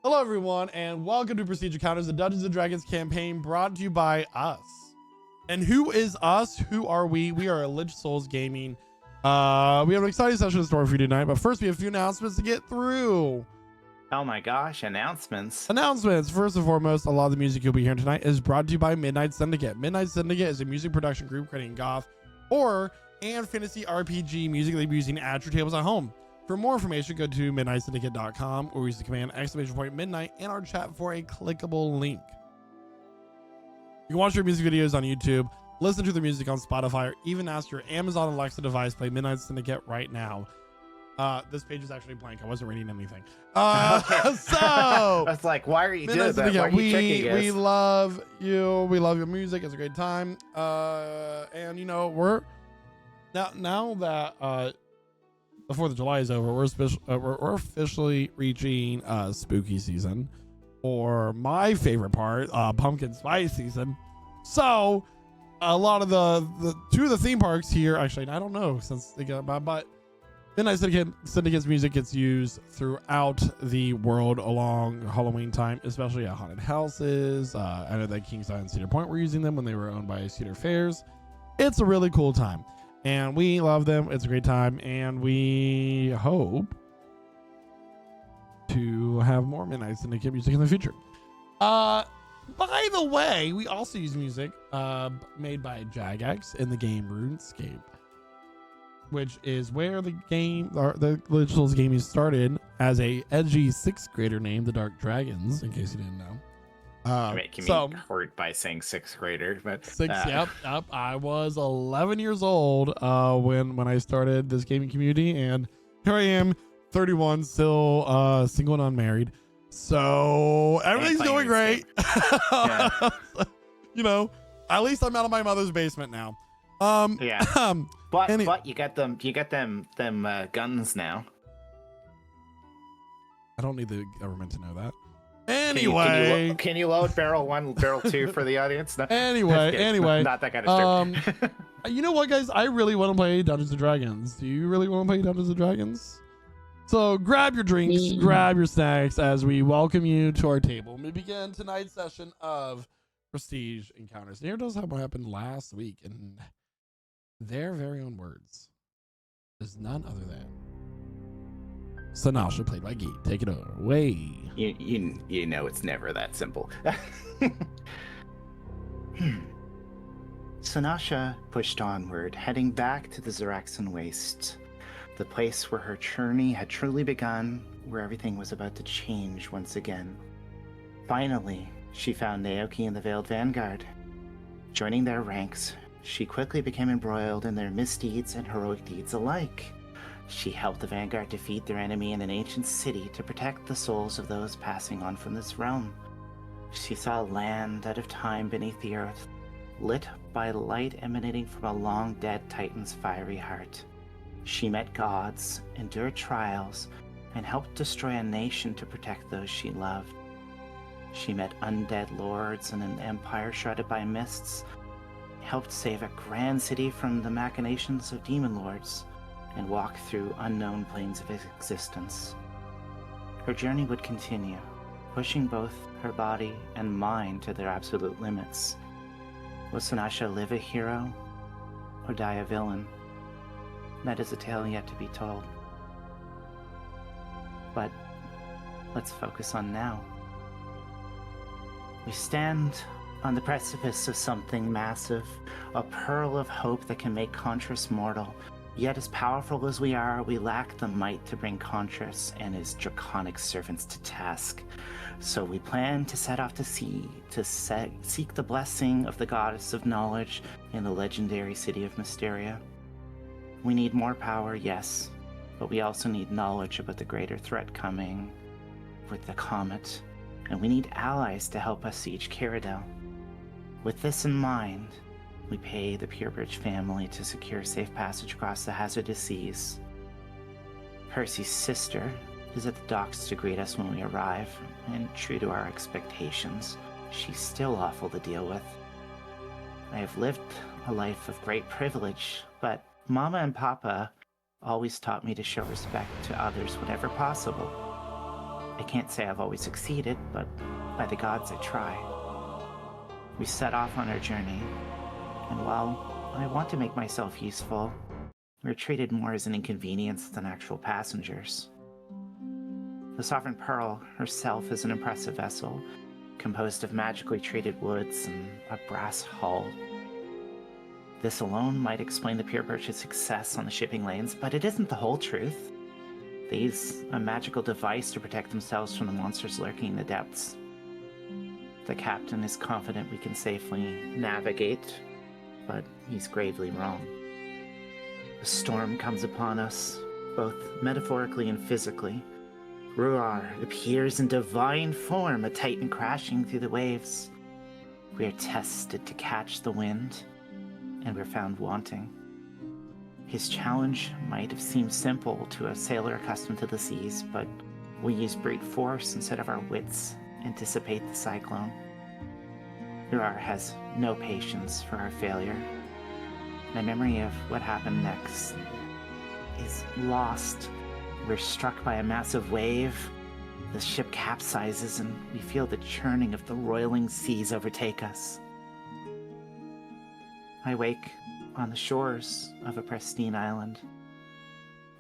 Hello, everyone, and welcome to Prestige Encounters, the Dungeons and Dragons campaign brought to you by us. And who is us? Who are we? We are Lich Souls Gaming. We have an exciting session in store for you tonight, but first we have a few announcements to get through. Oh my gosh, announcements. First and foremost, a lot of the music you'll be hearing tonight is brought to you by Midnight Syndicate. Midnight Syndicate is a music production group creating goth, horror, and fantasy RPG music they'll be using at your tables at home. For more information, go to midnightsyndicate.com or use the command !midnight in our chat for a clickable link. You can watch your music videos on YouTube, listen to the music on Spotify, or even ask your Amazon Alexa device play Midnight Syndicate right now. This page is actually blank. I wasn't reading anything. So I was like, why are you doing that? Why are you checking us? We love you. We love your music. It's a great time. And you know, we're now that the 4th of July is over, we're officially reaching spooky season, or my favorite part, pumpkin spice season. So a lot of the two of the theme parks here, actually, I don't know since they got, but Midnight Syndicate's music gets used throughout the world along Halloween time, especially at haunted houses. I know that Kingside and Cedar Point were using them when they were owned by Cedar Fairs. It's a really cool time. And we love them. It's a great time. And we hope to have more Midnight Syndicate music in the future. By the way, we also use music made by Jagex in the game RuneScape, which is where the game, the Lich Souls gaming started as a edgy 6th grader named the Dark Dragons, in case you didn't know. Making me hurt by saying 6th grader, but yep. I was 11 years old when I started this gaming community, and here I am, 31, still single and unmarried. So everything's going great. Yeah. You know, at least I'm out of my mother's basement now. Yeah. But you got them guns now. I don't need the government to know that. Anyway, can you load barrel 1, barrel 2 for the audience? No. Anyway, not that kind of stuff. You know what, guys? I really want to play Dungeons and Dragons. Do you really want to play Dungeons and Dragons? So grab your drinks, grab your snacks as we welcome you to our table. We begin tonight's session of Prestige Encounters. And here does what happened last week in their very own words. Is none other than Sanasha, played by Geet. Take it away. You know it's never that simple. Sanasha pushed onward, heading back to the Xeraxan Waste, the place where her journey had truly begun, where everything was about to change once again. Finally, she found Naoki and the Veiled Vanguard. Joining their ranks, she quickly became embroiled in their misdeeds and heroic deeds alike. She helped the Vanguard defeat their enemy in an ancient city to protect the souls of those passing on from this realm. She saw a land out of time beneath the earth, lit by light emanating from a long-dead titan's fiery heart. She met gods, endured trials, and helped destroy a nation to protect those she loved. She met undead lords in an empire shrouded by mists, helped save a grand city from the machinations of demon lords, and walk through unknown planes of existence. Her journey would continue, pushing both her body and mind to their absolute limits. Will Sanasha live a hero or die a villain? That is a tale yet to be told. But let's focus on now. We stand on the precipice of something massive, a pearl of hope that can make Contras mortal. Yet as powerful as we are, we lack the might to bring Contras and his draconic servants to task. So we plan to set off to sea to seek the blessing of the goddess of knowledge in the legendary city of Mysteria. We need more power, yes, but we also need knowledge about the greater threat coming with the comet, and we need allies to help us siege Cyrodiil. With this in mind, we pay the Purebridge family to secure safe passage across the hazardous seas. Percy's sister is at the docks to greet us when we arrive, and true to our expectations, she's still awful to deal with. I have lived a life of great privilege, but Mama and Papa always taught me to show respect to others whenever possible. I can't say I've always succeeded, but by the gods, I try. We set off on our journey, and while I want to make myself useful, we're treated more as an inconvenience than actual passengers. The Sovereign Pearl herself is an impressive vessel, composed of magically treated woods and a brass hull. This alone might explain the peer purchase success on the shipping lanes, but it isn't the whole truth. They use a magical device to protect themselves from the monsters lurking in the depths. The captain is confident we can safely navigate, but he's gravely wrong. A storm comes upon us, both metaphorically and physically. Ruar appears in divine form, a titan crashing through the waves. We are tested to catch the wind, and we're found wanting. His challenge might have seemed simple to a sailor accustomed to the seas, but we use brute force instead of our wits and dissipate the cyclone. Ruar has no patience for our failure. My memory of what happened next is lost. We're struck by a massive wave. The ship capsizes and we feel the churning of the roiling seas overtake us. I wake on the shores of a pristine island.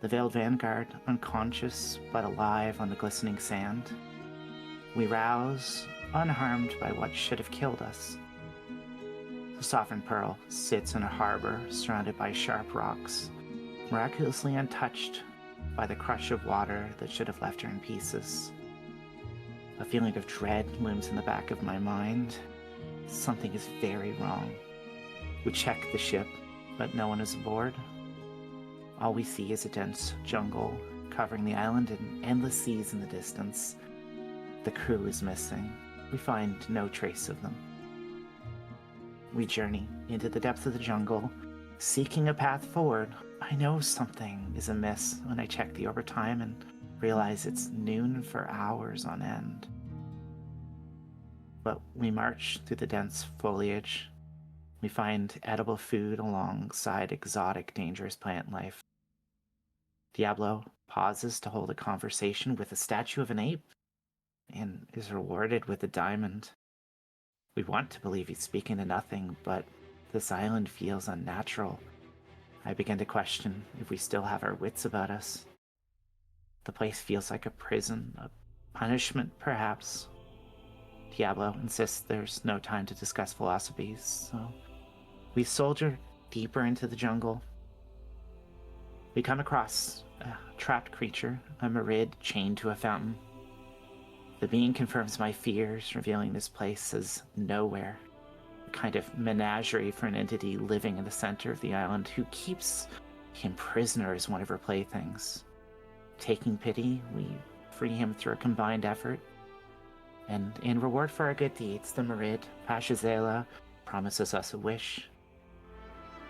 The Veiled Vanguard, unconscious but alive on the glistening sand. We rouse, unharmed by what should have killed us. The Sovereign Pearl sits in a harbor surrounded by sharp rocks, miraculously untouched by the crush of water that should have left her in pieces. A feeling of dread looms in the back of my mind. Something is very wrong. We check the ship, but no one is aboard. All we see is a dense jungle covering the island and endless seas in the distance. The crew is missing. We find no trace of them. We journey into the depths of the jungle, seeking a path forward. I know something is amiss when I check the overtime and realize it's noon for hours on end. But we march through the dense foliage. We find edible food alongside exotic, dangerous plant life. Diablo pauses to hold a conversation with a statue of an ape and is rewarded with a diamond. We want to believe he's speaking to nothing, but this island feels unnatural. I begin to question if we still have our wits about us. The place feels like a prison, a punishment perhaps. Diablo insists there's no time to discuss philosophies, so we soldier deeper into the jungle. We come across a trapped creature, a Merid chained to a fountain. The being confirms my fears, revealing this place as nowhere. A kind of menagerie for an entity living in the center of the island who keeps him prisoner as one of her playthings. Taking pity, we free him through a combined effort. And in reward for our good deeds, the Merid, Pashazela, promises us a wish.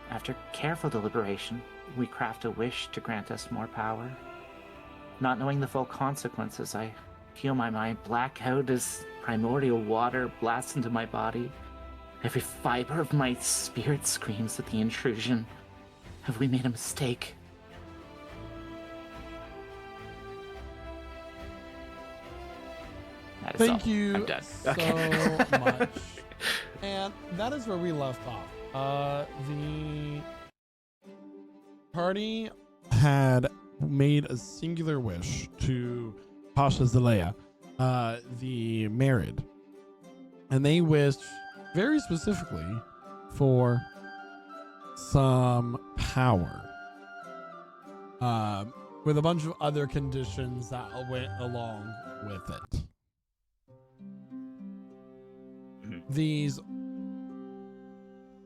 After careful deliberation, we craft a wish to grant us more power. Not knowing the full consequences, I feel my mind black out as primordial water blasts into my body. Every fiber of my spirit screams at the intrusion. Have we made a mistake? Thank you I'm done. so much. And that is where we left off. The party had made a singular wish to Pasha Zalea, the married, and they wished very specifically for some power, with a bunch of other conditions that went along with it. These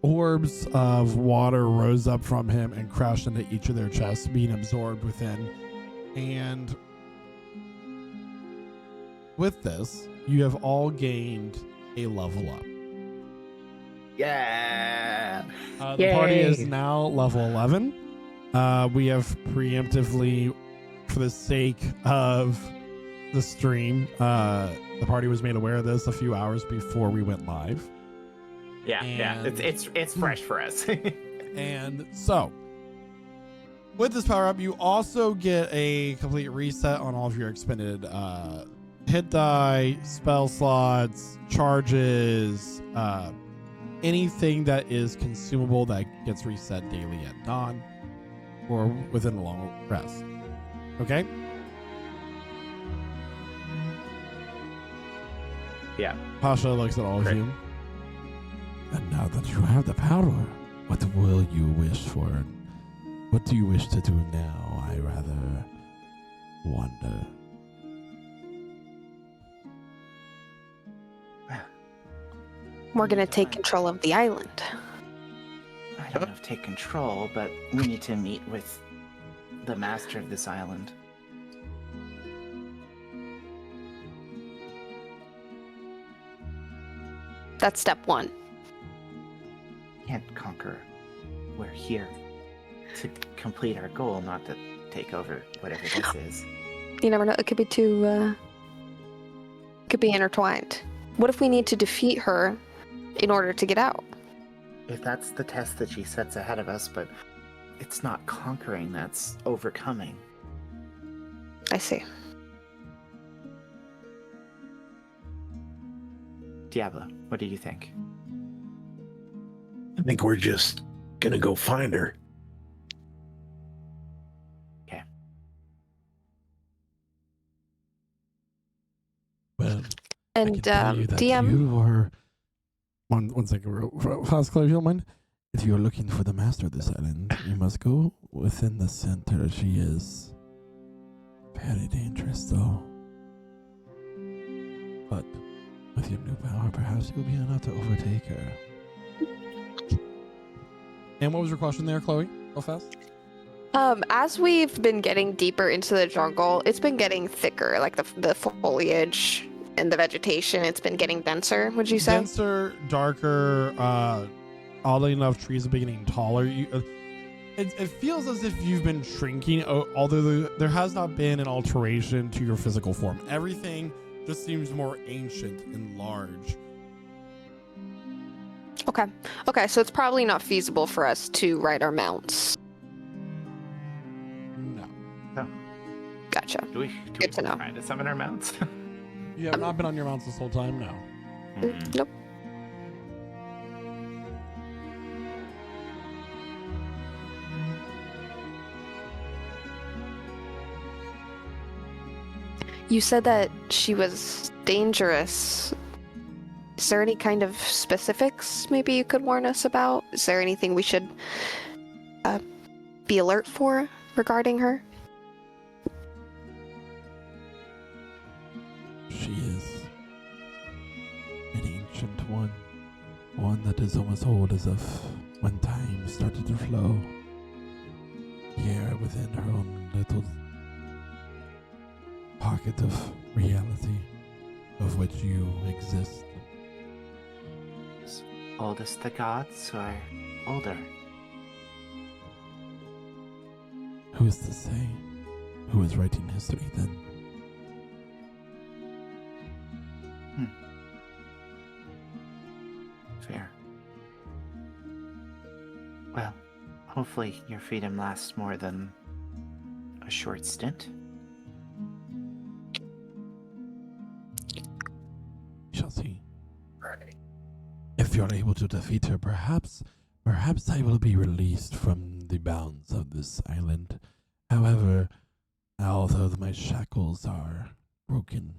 orbs of water rose up from him and crashed into each of their chests, being absorbed within. And with this, you have all gained a level up. Yeah! The party is now level 11. We have preemptively, for the sake of the stream, the party was made aware of this a few hours before we went live. Yeah, it's fresh for us. And so, with this power up, you also get a complete reset on all of your expended hit die, spell slots, charges, anything that is consumable that gets reset daily at dawn or within a long rest. Okay? Yeah. Pasha looks at all of Great. you. And now that you have the power, what will you wish for? What do you wish to do now? I rather wonder. We're gonna take control of the island. I don't know if take control, but we need to meet with the master of this island. That's step one. Can't conquer. We're here to complete our goal, not to take over whatever this is. You never know. It could be could be intertwined. What if we need to defeat her in order to get out? If that's the test that she sets ahead of us, but it's not conquering, that's overcoming. I see. Diablo, what do you think? I think we're just gonna go find her. Okay. Well, And I can tell you that DM, you are one second, real fast, Claire, if you don't mind. If you're looking for the master of this island, you must go within the center. She is very dangerous, though. But with your new power, perhaps you'll be enough to overtake her. And what was your question there, Chloe? Real fast. as we've been getting deeper into the jungle, it's been getting thicker. Like the foliage and the vegetation, it's been getting denser. Would you say? Denser, darker. Oddly enough, trees have been getting taller. It feels as if you've been shrinking, although there has not been an alteration to your physical form. Everything just seems more ancient and large. Okay. Okay, so it's probably not feasible for us to ride our mounts. No. Gotcha. Do we Good to know. try to summon our mounts? You have not been on your mounts this whole time? No. Nope. You said that she was dangerous. Is there any kind of specifics maybe you could warn us about? Is there anything we should be alert for regarding her? She is an ancient one. One that is almost old, as if when time started to flow. Here within her own little pocket of reality of which you exist. Oldest the gods or older? Who is to say? Who is writing history then? Fair. Well, hopefully your freedom lasts more than a short stint. We shall see. If you're able to defeat her, perhaps I will be released from the bounds of this island. However, although my shackles are broken,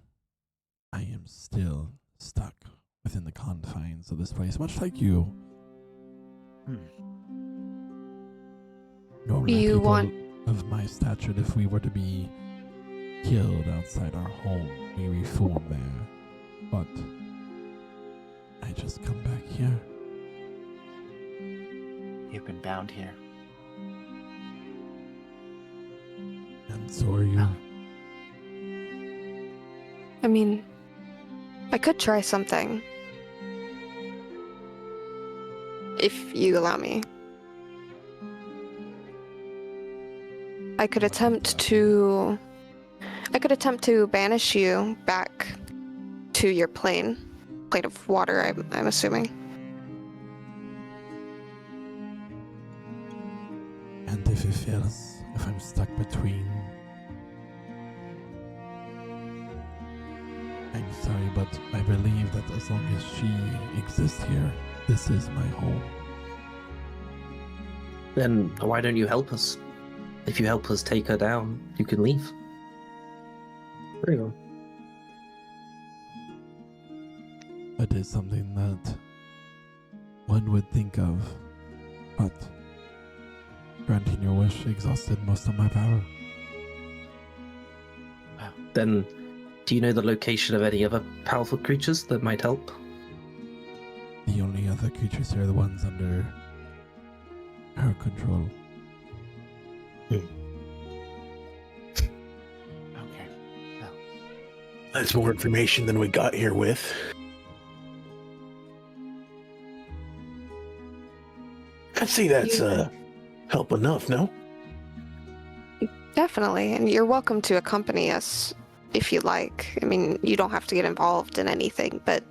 I am still stuck within the confines of this place, much like you. Normally, You people want- of my stature, if we were to be killed outside our home, we reform there. But I just come back here. You've been bound here. And so are you. I mean, I could try something. If you allow me. I could attempt to banish you back to your plane of water, I'm assuming. And if it fails, if I'm stuck between I'm sorry, but I believe that as long as she exists here, this is my home. Then why don't you help us? If you help us take her down, you can leave. Very well. It is something that one would think of, but granting your wish exhausted most of my power. Then, do you know the location of any other powerful creatures that might help? The only other creatures are the ones under her control. Okay. Well, That's more information than we got here with. I'd say that's help enough, no? Definitely, and you're welcome to accompany us if you like. I mean, you don't have to get involved in anything, but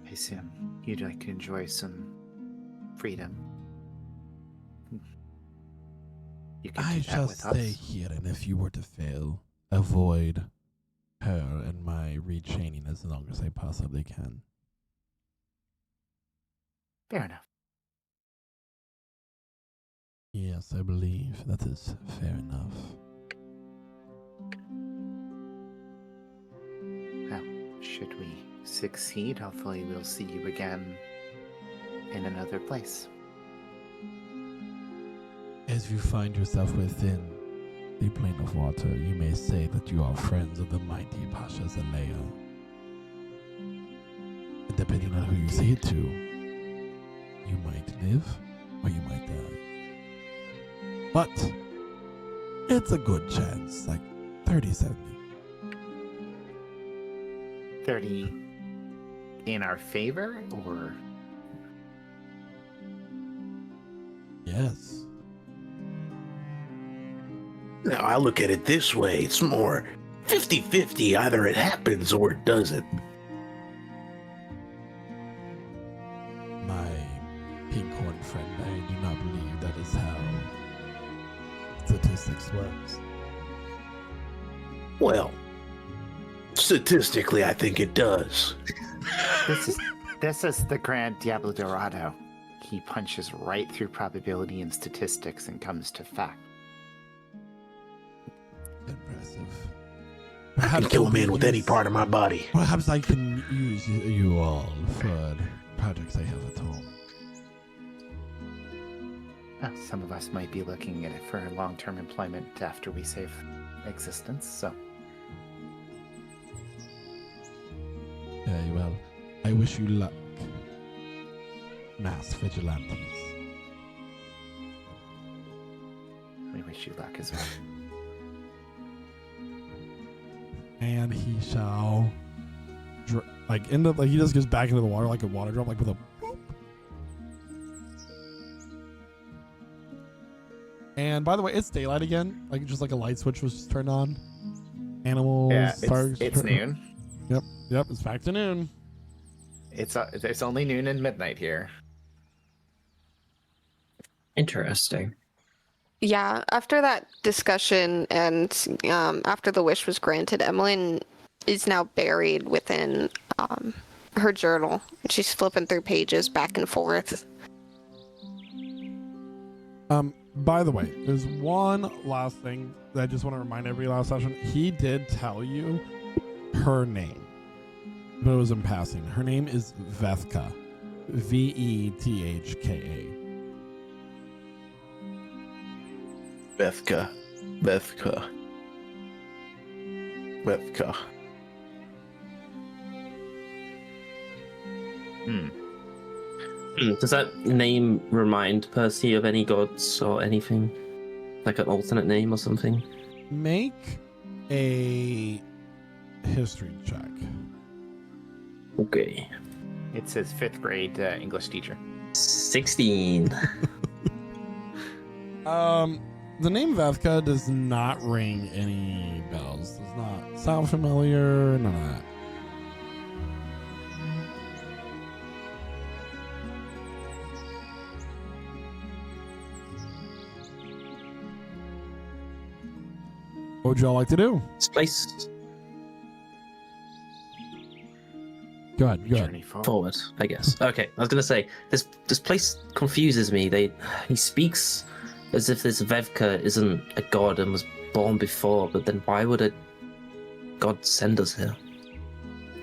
I assume you'd like to enjoy some freedom. You can I do that shall with stay us. here, and if you were to fail, avoid her and my rechaining as long as I possibly can. Fair enough. Yes, I believe that is fair enough. Well, should we succeed, hopefully we'll see you again in another place. As you find yourself within the plane of water, you may say that you are friends of the mighty Pasha Zalea. And depending on who you say it to, you might live or you might die. But it's a good chance, like 30-70. 30 in our favor, or? Yes. Now, I look at it this way. It's more 50-50. Either it happens or it doesn't. My pinkhorn friend, I do not believe that is how statistics works. Well, statistically, I think it does. This is the Grand Diablo Dorado. He punches right through probability and statistics and comes to fact. Impressive. I can kill a man with any part of my body. Perhaps I can use you all for projects I have at home. Some of us might be looking at it for long-term employment after we save existence, so. Very well. I wish you luck, mass vigilantes. We wish you luck as well. And he shall, he just goes back into the water like a water drop, like with a boop. And by the way, it's daylight again. Like just like a light switch was just turned on. Animals, Yeah, stars. it's noon. Yep, it's back to noon. It's only noon and midnight here. Interesting. yeah, after that discussion and after the wish was granted, Emmeline is now buried within her journal. She's flipping through pages back and forth. By the way, there's one last thing that I just want to remind everybody last session. He did tell you her name, but it was in passing. Her name is Vethka. Vethka. Bethka. Does that name remind Percy of any gods or anything? Like an alternate name or something? Make a history check. Okay. It says 5th grade English teacher. 16. The name Vethka does not ring any bells. Does not sound familiar. None of that. What would y'all like to do? This place Go ahead. Journey forward, I guess. Okay, I was gonna say this place confuses me. He speaks as if this Vevka isn't a god and was born before, but then why would a god send us here?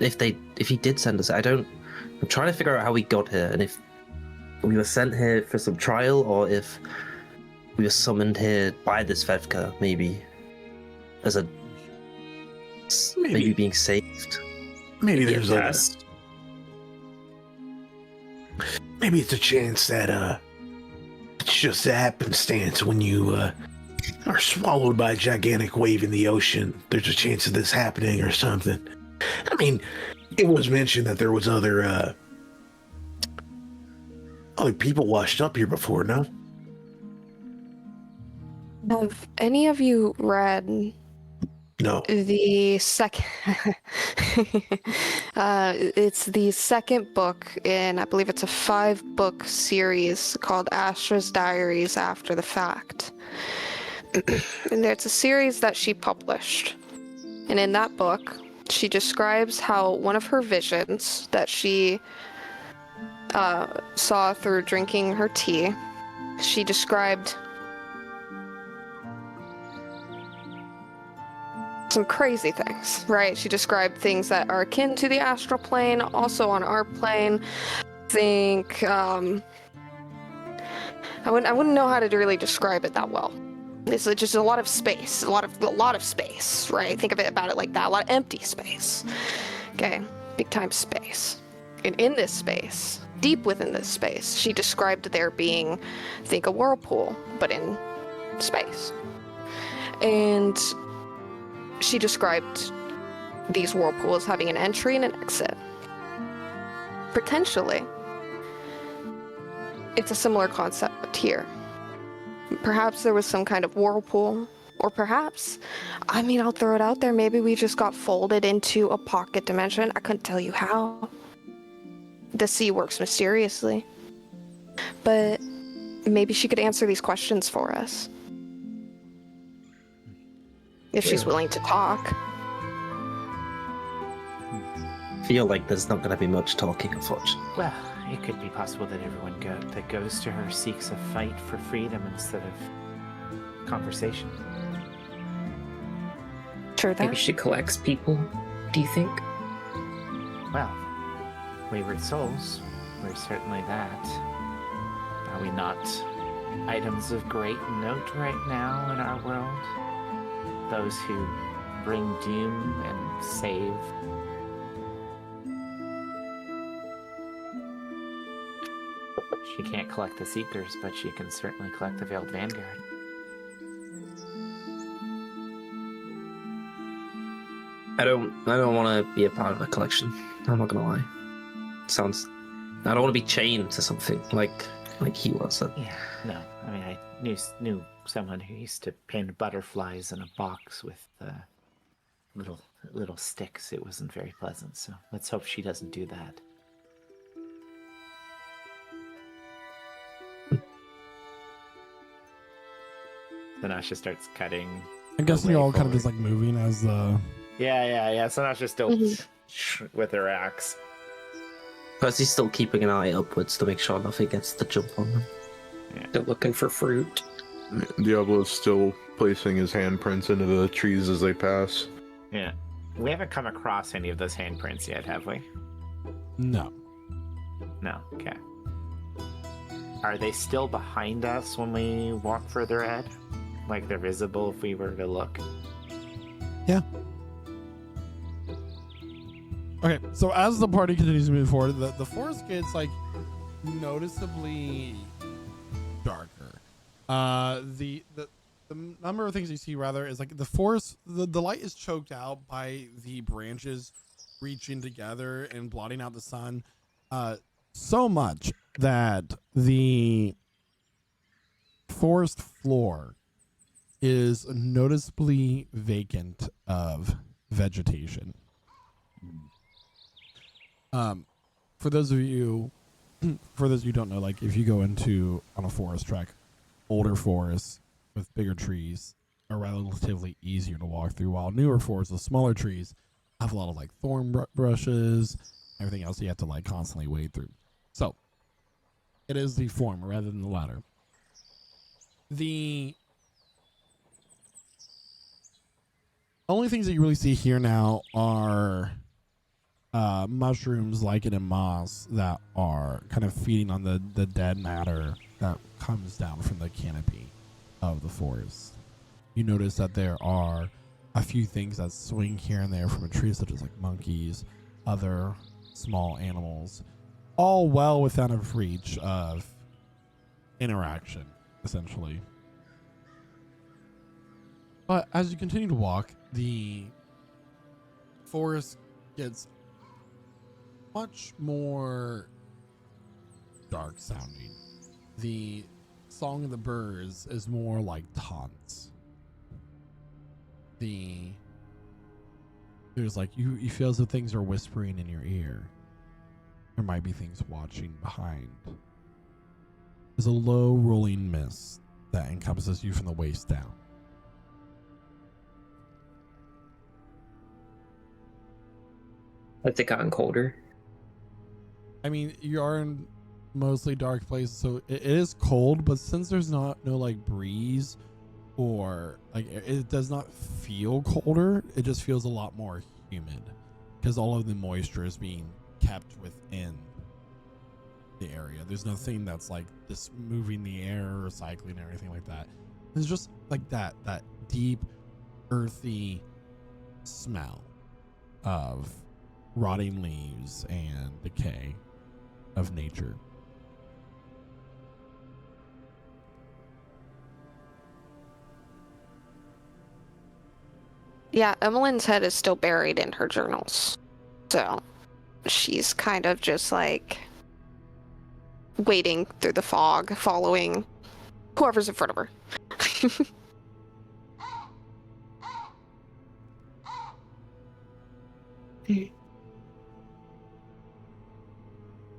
If he did send us, I'm trying to figure out how we got here, and if we were sent here for some trial, or if we were summoned here by this Vevka, maybe as a maybe being saved. Maybe there's a test. maybe it's a chance that it's just a happenstance when you are swallowed by a gigantic wave in the ocean. There's a chance of this happening or something. I mean, it was mentioned that there was other people washed up here before, no? Have any of you read No. the second? It's the second book in, I believe it's a 5-book series called Astra's Diaries After the Fact. And it's a series that she published. And in that book, she describes how one of her visions that she saw through drinking her tea, she described some crazy things, right? She described things that are akin to the astral plane, also on our plane. Think, I wouldn't know how to really describe it that well. It's just a lot of space, a lot of space, right? Think of it about it like that, a lot of empty space. Okay, big time space. And in this space, deep within this space, she described there being, think a whirlpool, but in space. And she described these whirlpools having an entry and an exit. Potentially, it's a similar concept here. Perhaps there was some kind of whirlpool, or perhaps, I'll throw it out there, maybe we just got folded into a pocket dimension. I couldn't tell you how. The sea works mysteriously. But maybe she could answer these questions for us. If she's willing to talk. Feel like there's not going to be much talking, unfortunately. Well, it could be possible that everyone that goes to her seeks a fight for freedom instead of conversation. True that. Maybe she collects people, do you think? Well, wayward souls, we're certainly that. Are we not items of great note right now in our world? Those who bring doom and save. She can't collect the Seekers, but she can certainly collect the Veiled Vanguard. I don't want to be a part of a collection. I'm not gonna lie. I don't want to be chained to something like he was. Yeah, no. I knew someone who used to pin butterflies in a box with little sticks. It wasn't very pleasant, so let's hope she doesn't do that. Sanasha starts cutting. I'm guessing you're all kind of forward. just like moving as the. Yeah. Sanasha's still with her axe. Percy's still keeping an eye upwards to make sure nothing gets the jump on them. They're looking for fruit. Diablo's still placing his handprints into the trees as they pass. Yeah. We haven't come across any of those handprints yet, have we? No. No. Okay. Are they still behind us when we walk further ahead? Like they're visible if we were to look? Yeah. Okay, so as the party continues to move forward, the forest gets like noticeably darker. The number of things you see rather is like the forest, the light is choked out by the branches reaching together and blotting out the sun so much that the forest floor is noticeably vacant of vegetation. For those of you who don't know, like if you go on a forest track, older forests with bigger trees, are relatively easier to walk through, while newer forests, the smaller trees, have a lot of like thorn brushes, everything else you have to like constantly wade through. So it is the former rather than the latter. The only things that you really see here now are mushrooms, lichen, and moss that are kind of feeding on the dead matter that comes down from the canopy of the forest. You notice that there are a few things that swing here and there from a tree, such as like monkeys, other small animals, all well within a reach of interaction, essentially. But as you continue to walk, the forest gets much more dark sounding. The song of the birds is more like taunts. There's like you feel as if things are whispering in your ear. There might be things watching behind. There's a low rolling mist that encompasses you from the waist down. Has it gotten colder? I mean, you are in mostly dark places, so it is cold, but since there's no like breeze or like it does not feel colder, it just feels a lot more humid because all of the moisture is being kept within the area. There's nothing that's like this moving the air or cycling or anything like that. It's just like that deep earthy smell of rotting leaves and decay of nature. Yeah, Emmeline's head is still buried in her journals. So she's kind of just like wading through the fog, following whoever's in front of her.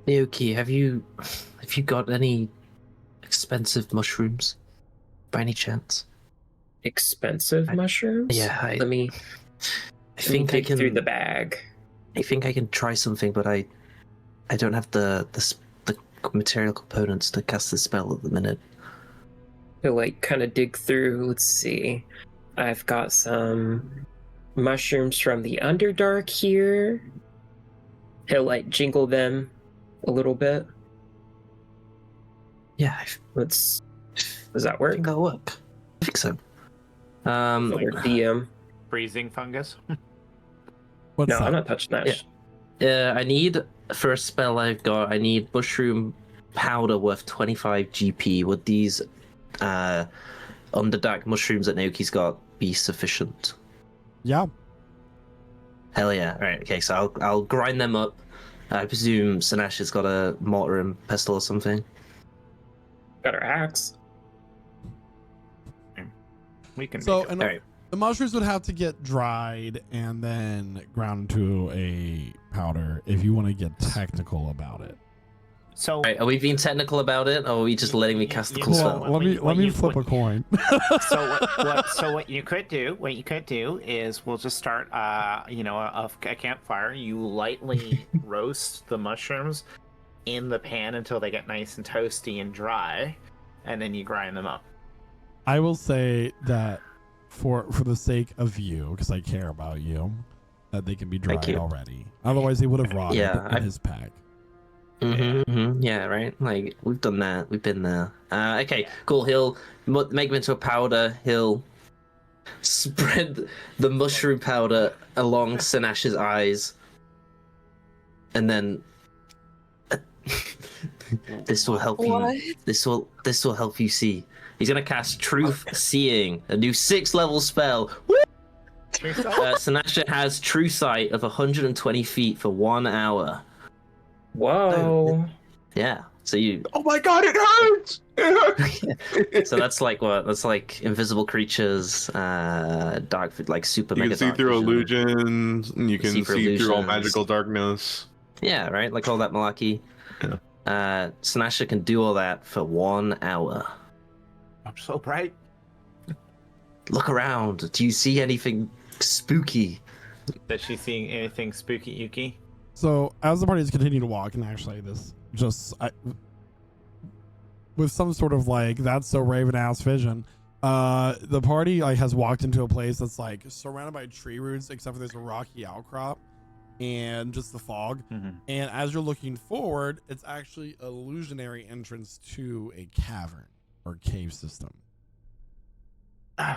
Naoki, have you got any expensive mushrooms by any chance? Expensive mushrooms? Yeah, Let me I think I dig can through the bag. I think I can try something, but I don't have the material components to cast the spell at the minute. To like kind of dig through. Let's see. I've got some mushrooms from the Underdark here. He'll like jingle them a little bit. Yeah, Does that I work? think that'll work. I think so. Or DM. Freezing fungus. What's No, that? I'm not touching that. Yeah. I need, for a spell I've got, I need mushroom powder worth 25 GP. Would these Underdark mushrooms that Naoki's got be sufficient? Yeah. Hell yeah. Alright, okay, so I'll grind them up. I presume Sinesh has got a mortar and pestle or something. Got our axe. We can. So, make it. and Alright. the mushrooms would have to get dried and then ground to a powder if you want to get technical about it. So Alright, are we being technical about it, or are we just letting me cast the cool Well, spell? Well, let me flip a coin. so what you could do is we'll just start a campfire. You lightly roast the mushrooms in the pan until they get nice and toasty and dry, and then you grind them up. I will say that for the sake of you, because I care about you, that they can be Thank dried you. already. Otherwise, they would have rotted Yeah, in his pack. Yeah, right. Like we've done that. We've been there. Okay, cool. He'll make them into a powder. He'll spread the mushroom powder along Sinash's eyes, and then this will help What? you. This will help you see. He's gonna cast Truth Seeing, a new 6th level spell. Sinasha has True Sight of 120 feet for 1 hour. Whoa. Yeah. So you. Oh my god, it hurts! It hurts! So that's like what? That's like invisible creatures, dark, like super You mega can see dark through vision. illusions, and you can see through all illusions. magical darkness. Yeah, right. Like all that malarkey. Yeah. Sinasha can do all that for 1 hour. I'm so bright. look around. Do you see anything spooky? Does she see anything spooky, Yuki? So as the parties continue to walk, and actually this with some sort of like that's so Raven ass vision, the party like has walked into a place that's like surrounded by tree roots, except for there's a rocky outcrop and just the fog. And as you're looking forward, it's actually an illusionary entrance to a cavern or cave system. I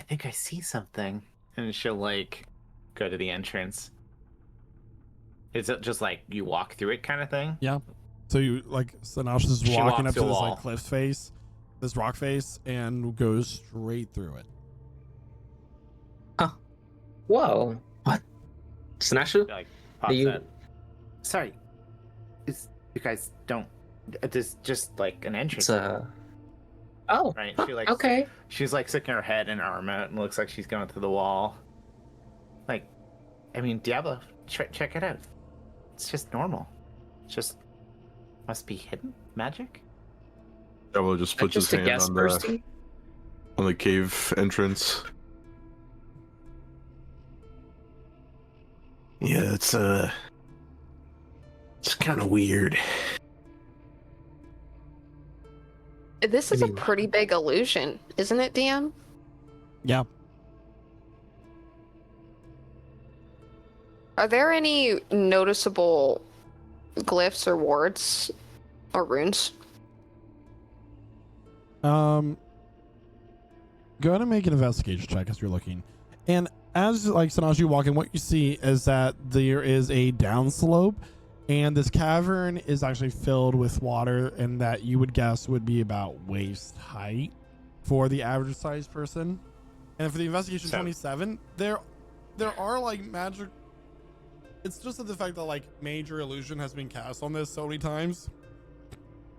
think I see something. And she'll like go to the entrance. Is it just like you walk through it kind of thing? Yeah. So you like, so now she's She walking walks up to the this wall. like cliff face, this rock face, and goes straight through it. Whoa. Snasher? Like pops You- in. Sorry. You guys don't. It's just like an entrance, It's Oh, right? She like okay. She's like sticking her head and arm out, and looks like she's going through the wall. Like, I mean, Diablo, check it out. It's just normal. It's just must be hidden magic. Diablo just puts his Just a hand guess, Percy. on the cave entrance. Yeah, it's kind of weird. This is a mean- pretty big illusion, isn't it, DM? Yeah. Are there any noticeable glyphs or wards or runes? Go ahead and make an investigation check as you're looking. And as like so as you walk in, what you see is that there is a downslope, and this cavern is actually filled with water, and that you would guess would be about waist height for the average sized person. And for the investigation So- 27, there are like magic. It's just the fact that like major illusion has been cast on this so many times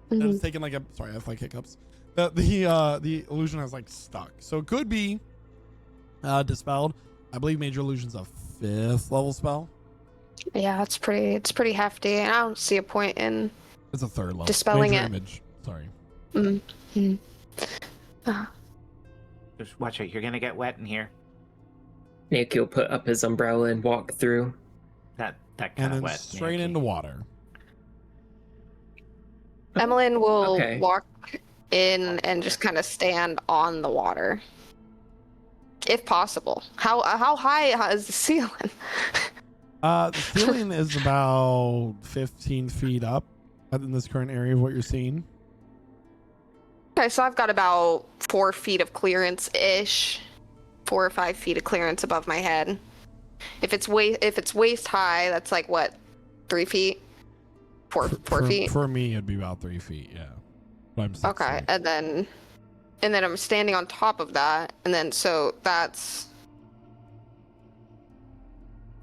that Mhm. it's taken like a sorry, I have like hiccups. The illusion has like stuck, so it could be dispelled. I believe major illusion's a 5th level spell. Yeah, it's pretty hefty, and I don't see a point in. It's a 3rd level. Dispelling major it. image. Sorry. Mm-hmm. Just watch out, you're gonna get wet in here. Nick will put up his umbrella and walk through. That And kind of then wet. straight Yankee. into water. Emmeline will Okay. walk in and just kind of stand on the water, if possible. How high is the ceiling? The ceiling is about 15 feet up in this current area of what you're seeing. Okay, so I've got about 4 feet of clearance ish, 4 or 5 feet of clearance above my head. If it's waist high, that's like what, 3 feet, four feet. For me, it'd be about 3 feet. Yeah. But I'm 6 Okay, feet. and then I'm standing on top of that, and then so that's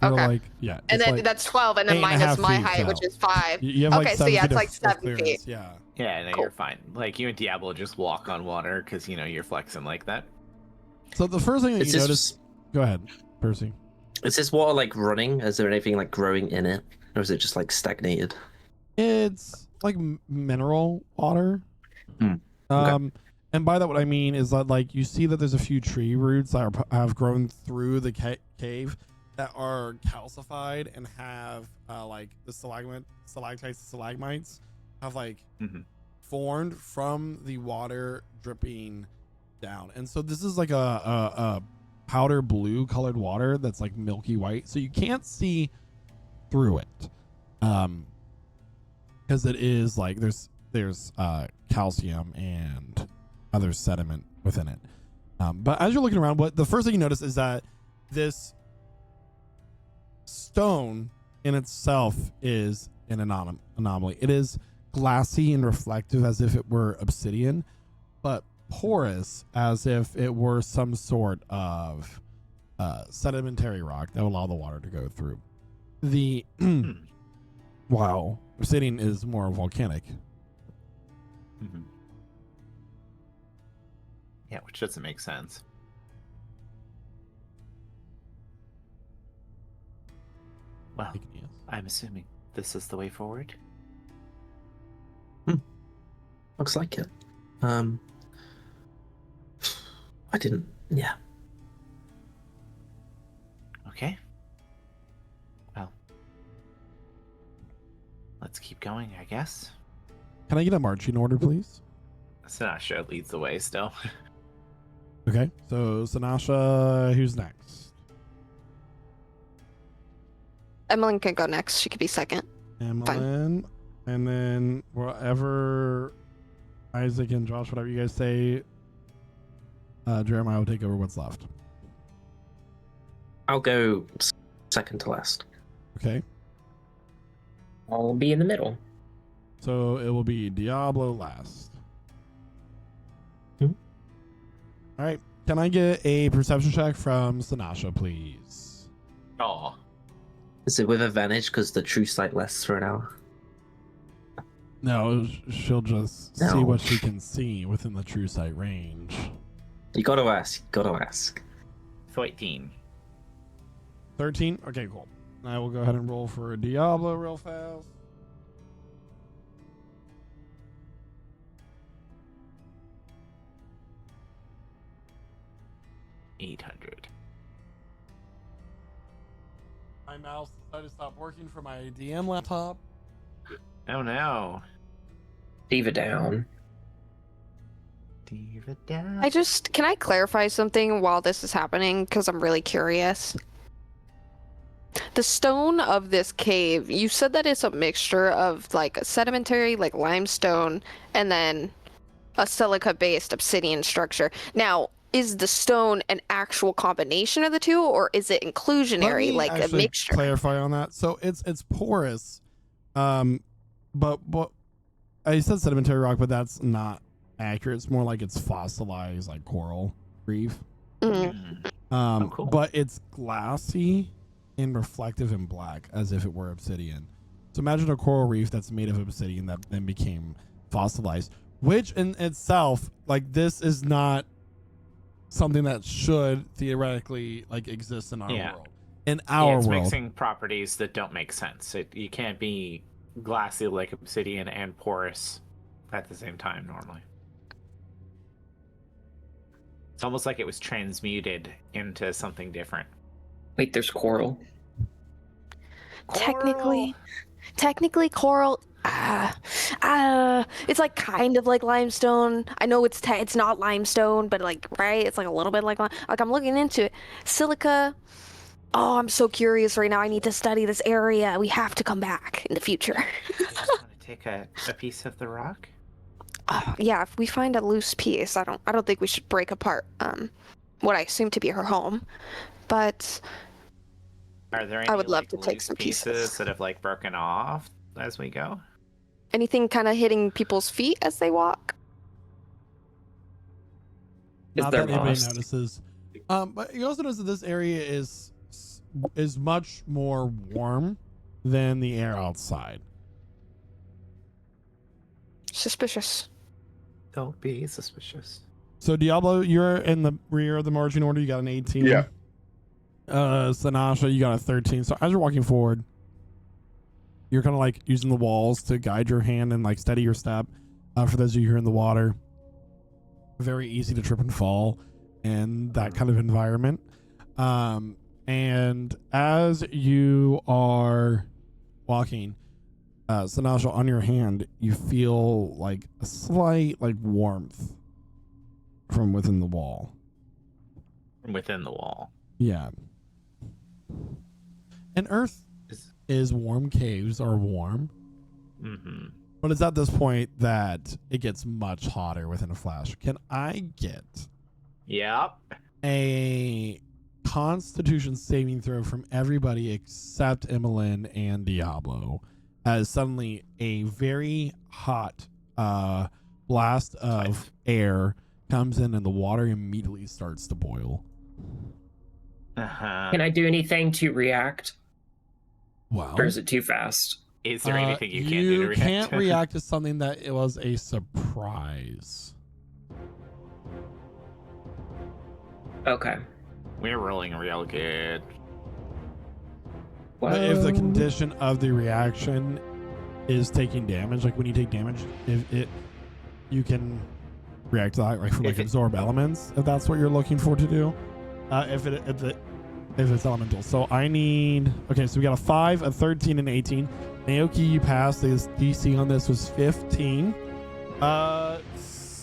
You're okay. like, yeah. and it's then like- that's 12, and then 8.5 minus my feet, height, which so. is 5. You have like Okay, so 7 yeah, feet it's like of 7 clearance, feet. Yeah. Yeah, no, Cool. you're fine. Like you and Diablo just walk on water because you're flexing like that. So the first thing that Is you this notice. Go ahead, Percy. is this water like running? Is there anything like growing in it, or is it just like stagnated? It's like mineral water. Hmm. Okay. And by that what I mean is that like you see that there's a few tree roots that have grown through the cave that are calcified and have like the stalactites, stalagmites have like Mhm. formed from the water dripping down. And so this is like a powder blue colored water that's like milky white, so you can't see through it. Because it is like there's calcium and other sediment within it. But as you're looking around, what the first thing you notice is that this stone in itself is an anomaly. It is glassy and reflective as if it were obsidian, but porous as if it were some sort of sedimentary rock that will allow the water to go through. The wow, obsidian is more volcanic. Mm-hmm. Yeah, which doesn't make sense. Well, I'm assuming this is the way forward. Looks like it. I didn't. Yeah. Okay. Well, let's keep going, I guess. Can I get a marching order, please? Sinasha leads the way still. Okay, so Sinasha, who's next? Emmeline can go next. She could be second. Emmeline, and then whatever Isaac and Josh, whatever you guys say, Jeremiah will take over what's left. I'll go second to last. Okay, I'll be in the middle. so it will be Diablo last. Mhm. All right, can I get a perception check from Sinasha, please? Oh. Is it with advantage because the true sight lasts for an hour? No, she'll just see No. what she can see within the true sight range. You gotta ask. You gotta ask. 13. 13? Okay, cool. I will go ahead and roll for Diablo real fast. $800. My mouse decided to stop working for my DM laptop. Oh no. Diva down. Diva down. Can I clarify something while this is happening? Because I'm really curious. The stone of this cave, you said that it's a mixture of like a sedimentary, like limestone, and then a silica-based obsidian structure. Now, is the stone an actual combination of the two, or is it inclusionary, like a actually mixture? clarify on that. So it's porous, but I said sedimentary rock, but that's not accurate. It's more like it's fossilized, like coral reef. Mm. Oh, cool. But it's glassy and reflective and black, as if it were obsidian. So imagine a coral reef that's made of obsidian that then became fossilized, which in itself, like, this is not something that should theoretically like exist in our world. In our it's world, mixing properties that don't make sense. You can't be glassy like obsidian and porous at the same time normally. It's almost like it was transmuted into something different. Wait, there's coral. Technically coral, it's like kind of like limestone. I know it's not limestone, but like, right, it's like a little bit like I'm looking into it. Silica. Oh, I'm so curious right now. I need to study this area. We have to come back in the future. Want to take a piece of the rock? Yeah, if we find a loose piece, I don't think we should break apart what I assume to be her home, but Are there any, I would love like, to take loose some pieces that have like broken off as we go? anything kind of hitting people's feet as they walk. not there that anybody moss? notices. But you also notice that this area is much more warm than the air outside. Suspicious. Don't be suspicious. So Diablo, you're in the rear of the marching order. You got an 18. Yeah. Sinasha, you got a 13. So as you're walking forward, you're kind of like using the walls to guide your hand and like steady your step. For those of you who are in the water, very easy to trip and fall in that kind of environment. And as you are walking, Sinasha, on your hand, you feel like a slight like warmth from within the wall. From within the wall. Yeah. And Earth is warm. Caves are warm. Mm-hmm. But it's at this point that it gets much hotter within a flash. Can I get Yep. a Constitution saving throw from everybody except Emmeline and Diablo, as suddenly a very hot blast of air comes in and the water immediately starts to boil. Uh-huh. Can I do anything to react? Wow. Or is it too fast? Is there anything you can't do to react? can't react to something that it was a surprise. Okay. We're rolling real good. But if the Well, condition of the reaction is taking damage, like when you take damage, if it, you can react to that, right? From like If it- absorb elements, if that's what you're looking for to do. If it's elemental. So I need. Okay, so we got a 5, a 13, and 18. Naoki, you passed. His DC on this was 15.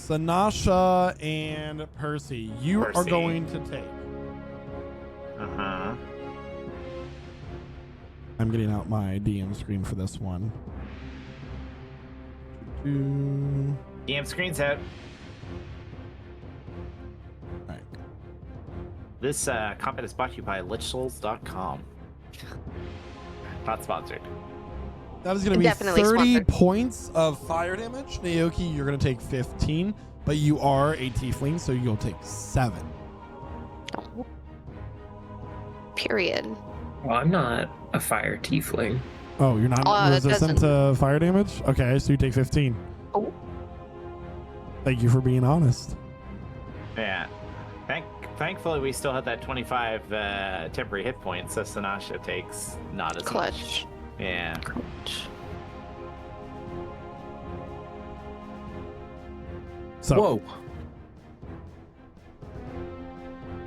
Sanasha and Percy, you are Percy. going to take. Uh-huh. I'm getting out my DM screen for this one. DM screen's out. Right. This combat is brought to you by lichsouls.com. Not sponsored. That is going to be Definitely 30 sponsored. points of fire damage. Naoki, you're going to take 15, but you are a tiefling, so you'll take 7. Period. Well, I'm not a fire tiefling. Oh, you're not That resistant to fire damage? Okay, so you take 15. Oh. Thank you for being honest. Yeah. Thankfully, we still have that 25 temporary hit points, so Sanasha takes not as much. Clutch. Yeah. So Whoa.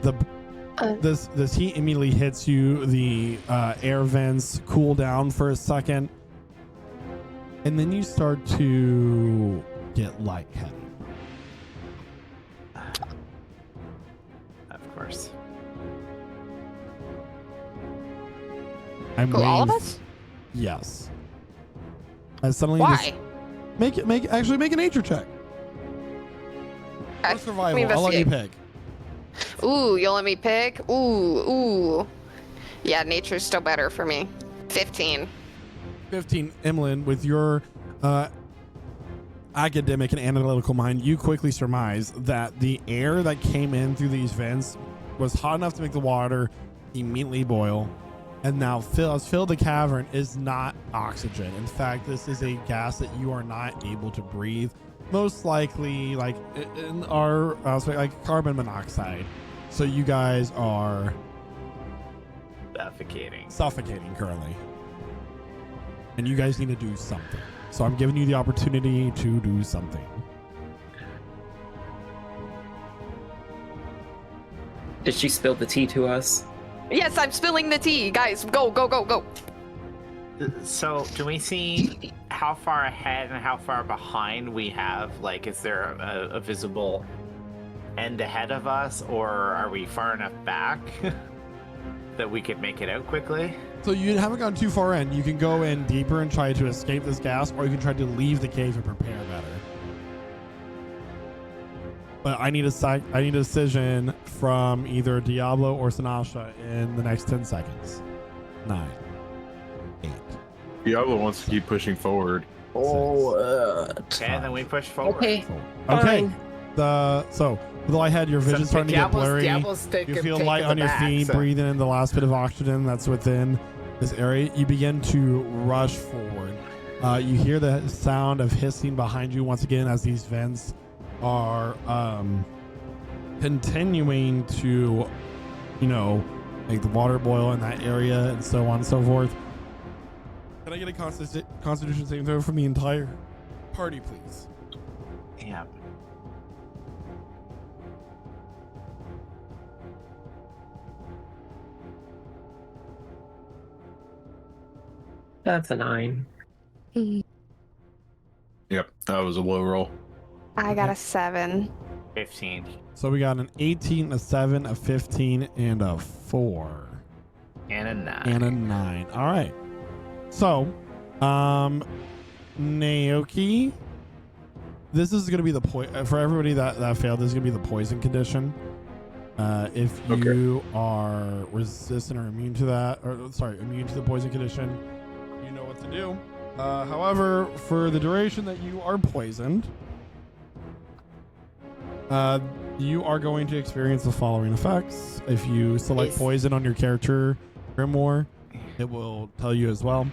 the Uh. this heat immediately hits you. The air vents cool down for a second, and then you start to get lightheaded. Of course. I'm Who, all of waiting- us? Yes. I suddenly Why? just make a nature check. Okay, Or survival. let me I'll let you investigate. pick. Ooh, you'll let me pick? Ooh. Yeah, nature's still better for me. 15. 15, Emlyn, with your academic and analytical mind, you quickly surmise that the air that came in through these vents was hot enough to make the water immediately boil, and now fill the cavern is not oxygen. In fact, this is a gas that you are not able to breathe. Most likely, like in our like carbon monoxide. So you guys are suffocating currently, and you guys need to do something. So I'm giving you the opportunity to do something. Did she spill the tea to us? Yes, I'm spilling the tea. Guys, go. So, do we see how far ahead and how far behind we have? Like, is there a visible end ahead of us, or are we far enough back that we could make it out quickly? So you haven't gone too far in. You can go in deeper and try to escape this gas, or you can try to leave the cave and prepare better. But I need a decision from either Diablo or Sanasha in the next 10 seconds. 9, 8. Diablo wants to keep pushing forward. And then we push forward. Okay. Okay. Fine. So with all I had, your vision starting to get blurry. You feel light on your feet, breathing in the last bit of oxygen that's within this area. You begin to rush forward. You hear the sound of hissing behind you once again as these vents are continuing to, make the water boil in that area and so on and so forth. Can I get a Constitution saving throw from the entire party, please? Yeah. That's a 9. Yep, that was a low roll. I got a 7. 15. So we got an 18, a 7, a 15, and a 4. And a 9. And a 9. All right. So, Naoki, this is going to be the for everybody that failed, this is going to be the poison condition. If you are resistant or immune to that, immune to the poison condition, you know what to do. However, for the duration that you are poisoned, you are going to experience the following effects. If you select poison on your character grimoire, it will tell you as well.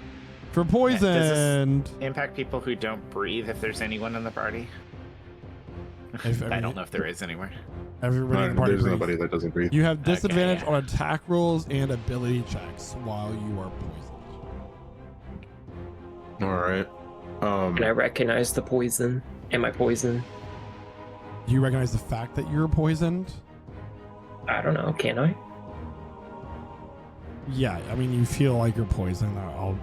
For poison, Does this impact people who don't breathe if there's anyone in the party? I don't know if there is anywhere. Everybody in the party There's breathes. nobody that doesn't breathe. You have disadvantage yeah. on attack rolls and ability checks while you are poisoned. All right. Can I recognize the poison? Am I poison? Do you recognize the fact that you're poisoned? I don't know. Can I? Yeah, I mean, you feel like you're poisoned. I'll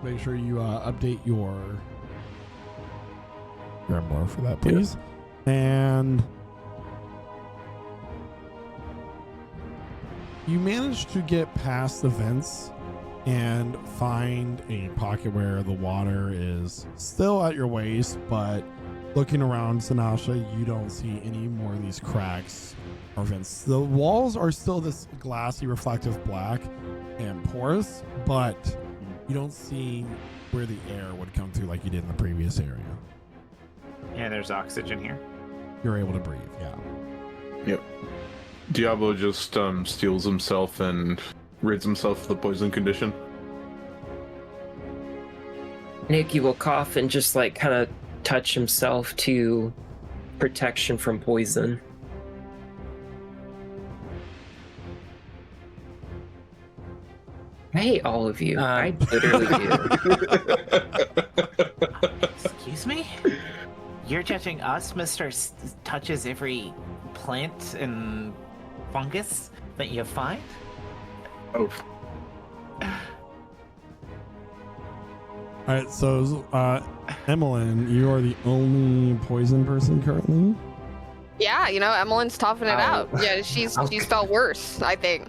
make sure you update your grimoire for that, please. And you managed to get past the vents and find a pocket where the water is still at your waist, but looking around, Sanasha, you don't see any more of these cracks or vents. The walls are still this glassy, reflective black and porous, but you don't see where the air would come through like you did in the previous area. Yeah, there's oxygen here. You're able to breathe, yeah. Yep. Diablo just steals himself and rids himself of the poison condition. Nikki will cough and just like kind of touch himself to protection from poison. I hate all of you. I literally do. Excuse me? You're judging us, Mr. Touches every plant and fungus that you find? Oh, All right, so Emmeline, you are the only poison person currently. Yeah, Emmeline's toughing it I'll- out. Yeah, she's felt worse, I think.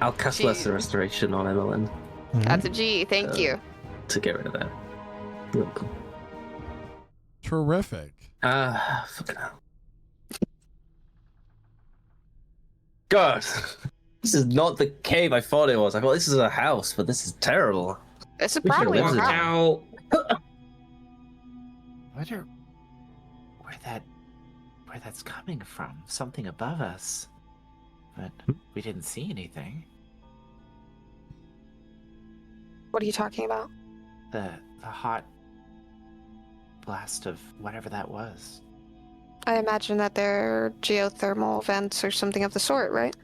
I'll cast She- Lesser Restoration on Emmeline That's a G. Thank you. to get rid of that. You're welcome. Terrific. Fucking hell. God, this is not the cave I thought it was. I thought this is a house, but this is terrible. It's a We should've probably lived Walked it. wow. out. Wonder where that's coming from. Something above us. But we didn't see anything. What are you talking about? The hot blast of whatever that was. I imagine that they're geothermal vents or something of the sort, right?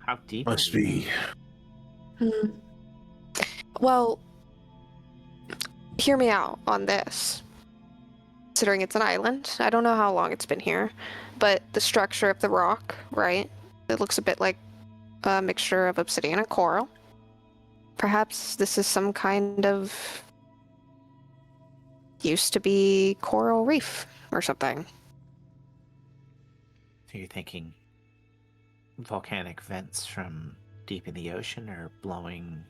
How deep? Must be. Hmm. Well, hear me out on this. Considering it's an island, I don't know how long it's been here, but the structure of the rock, right? It looks a bit like a mixture of obsidian and coral. Perhaps this is some kind of used to be coral reef or something. So you're thinking volcanic vents from deep in the ocean are blowing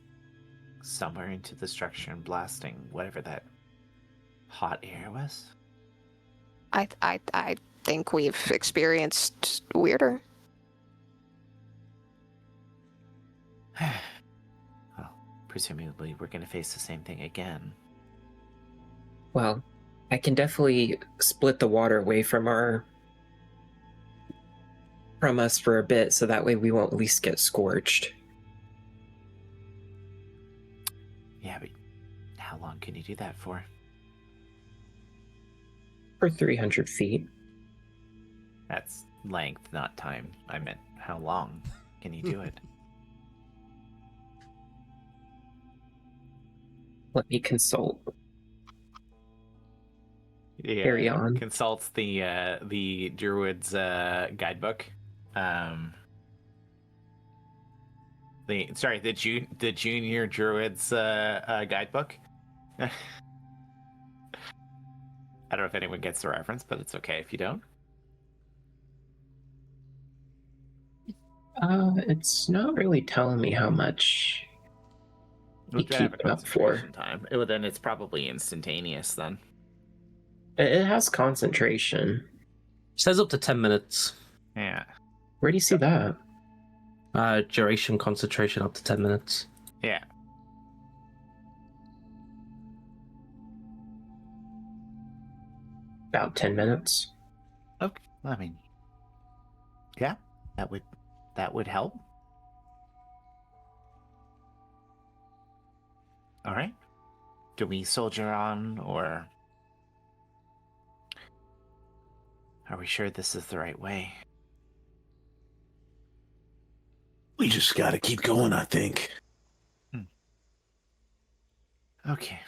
somewhere into the structure and blasting whatever that hot air was? I think we've experienced weirder. Well, presumably we're going to face the same thing again. Well, I can definitely split the water away from us for a bit, so that way we won't at least get scorched. Yeah, but how long can you do that for? For 300 feet. That's length, not time. I meant how long can you do it? Let me consult. Yeah, Carry on. Consults the Druid's guidebook. The junior Druid's guidebook. I don't know if anyone gets the reference, but it's okay if you don't. It's not really telling me how much you We'll have keep a it up for. concentration time. Then it's probably instantaneous then. It has concentration. Says up to 10 minutes. Yeah. Where do you see that? Duration concentration up to 10 minutes. Yeah. About 10 minutes. Okay. I mean, yeah, that would help. All right. Do we soldier on, or are we sure this is the right way? We just gotta keep going, I think. Okay.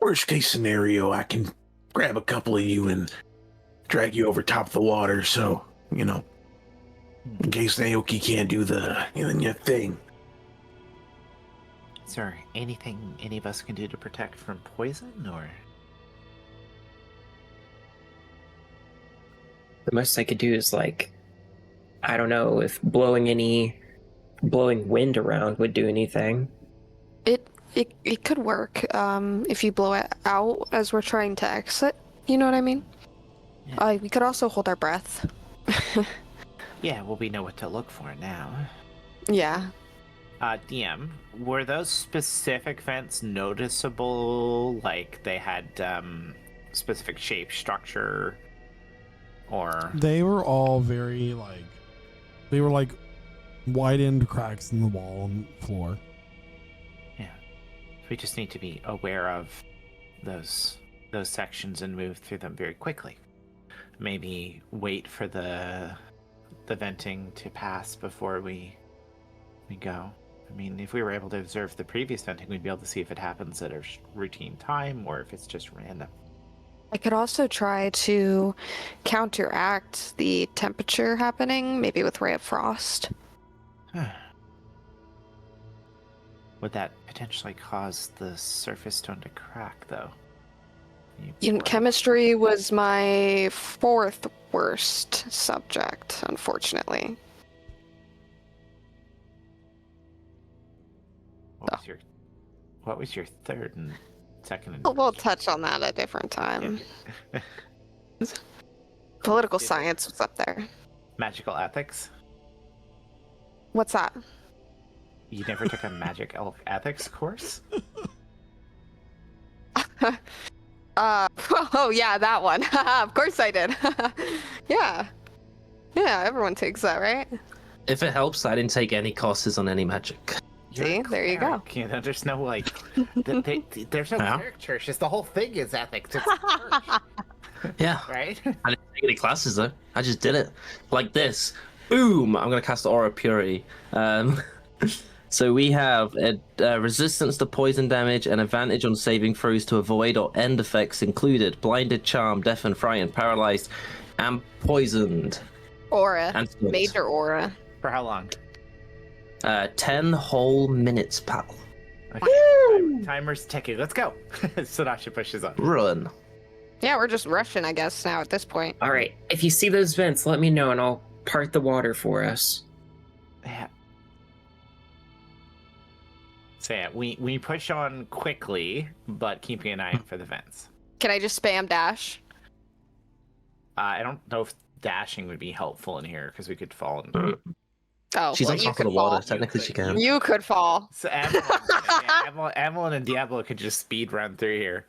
Worst case scenario, I can grab a couple of you and drag you over top of the water, so, you know, in case Naoki can't do the thing. Is there anything any of us can do to protect from poison, or? The most I could do is like, I don't know if blowing wind around would do anything. It could work if you blow it out as we're trying to exit. You know what I mean? Yeah. We could also hold our breath. Yeah, well, we know what to look for now. Yeah. DM, were those specific vents noticeable? Like they had specific shape, structure, or? They were all very they were like widened cracks in the wall and floor. Yeah. We just need to be aware of those sections and move through them very quickly. Maybe wait for the venting to pass before we go. I mean, if we were able to observe the previous venting, we'd be able to see if it happens at a routine time or if it's just random. I could also try to counteract the temperature happening, maybe with Ray of Frost. Would that potentially cause the surface stone to crack, though? Chemistry was my 4th worst subject, unfortunately. What was your third and second? And We'll touch on that at a different time. Yeah. Political science was up there. Magical ethics? What's that? You never took a magic elf ethics course? Oh yeah, that one. Of course I did. Yeah. Yeah, everyone takes that, right? If it helps, I didn't take any courses on any magic. See, there you go. You know, there's no there's no cleric church. Just the whole thing is ethics. It's a church, Yeah. right? I didn't take any classes though. I just did it like this. Boom! I'm gonna cast Aura Purity. So we have a resistance to poison damage and advantage on saving throws to avoid or end effects included: blinded, charmed, deafened, frightened, paralyzed, and poisoned. Aura. And stunned. Major aura. For how long? 10 whole minutes, pal. Okay. Timer's ticking. Let's go. Sonasha pushes on. Run. Yeah, we're just rushing, I guess, now at this point. All right, if you see those vents, let me know and I'll part the water for us. Yeah. So yeah, we push on quickly, but keeping an eye out for the vents. Can I just spam dash? I don't know if dashing would be helpful in here because we could fall. In... Oh, She's well, on you top of could the water. fall. Technically, she can. You could fall. So Avalon and Diablo could just speed run through here.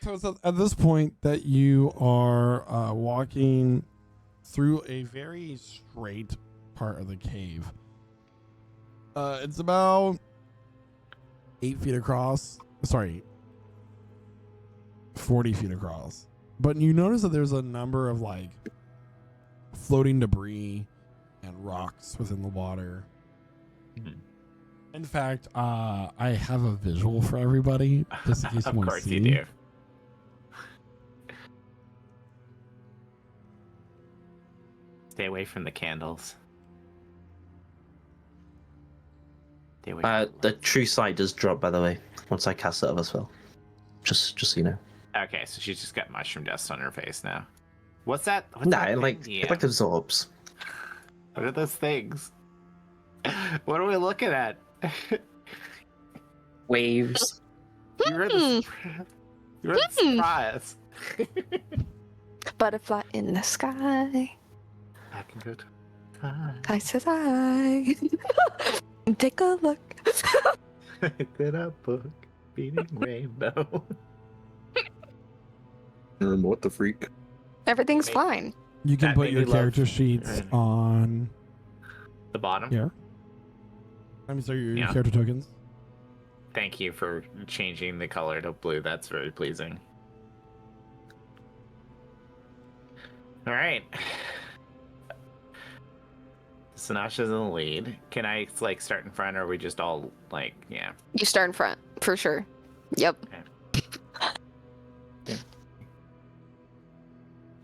So it's at this point that you are walking through a very straight part of the cave. It's about 8 feet across. Sorry, 40 feet across. But you notice that there's a number of floating debris and rocks within the water. Mm-hmm. In fact, I have a visual for everybody, just in case you Of want to course see. you do. Stay away from the candles. Stay away from The true sight does drop, by the way, once I cast it up as well. Just so you know. Okay, so she's just got mushroom dust on her face now. What's that? What's Nah, that it thing? like absorbs. What are those things? What are we looking at? Waves. You read the surprise. Butterfly in the sky. I can go to. I said I. Take a look. Did a book beating rainbow. What the freak? Everything's Wait. fine. You can That put made your me love- character sheets Right. on The bottom. here. I'm sorry, your Yeah. character tokens. Thank you for changing the color to blue. That's very pleasing. All right. Sinasha's in the lead. Can I like start in front, or are we just all like, yeah? You start in front for sure. Yep.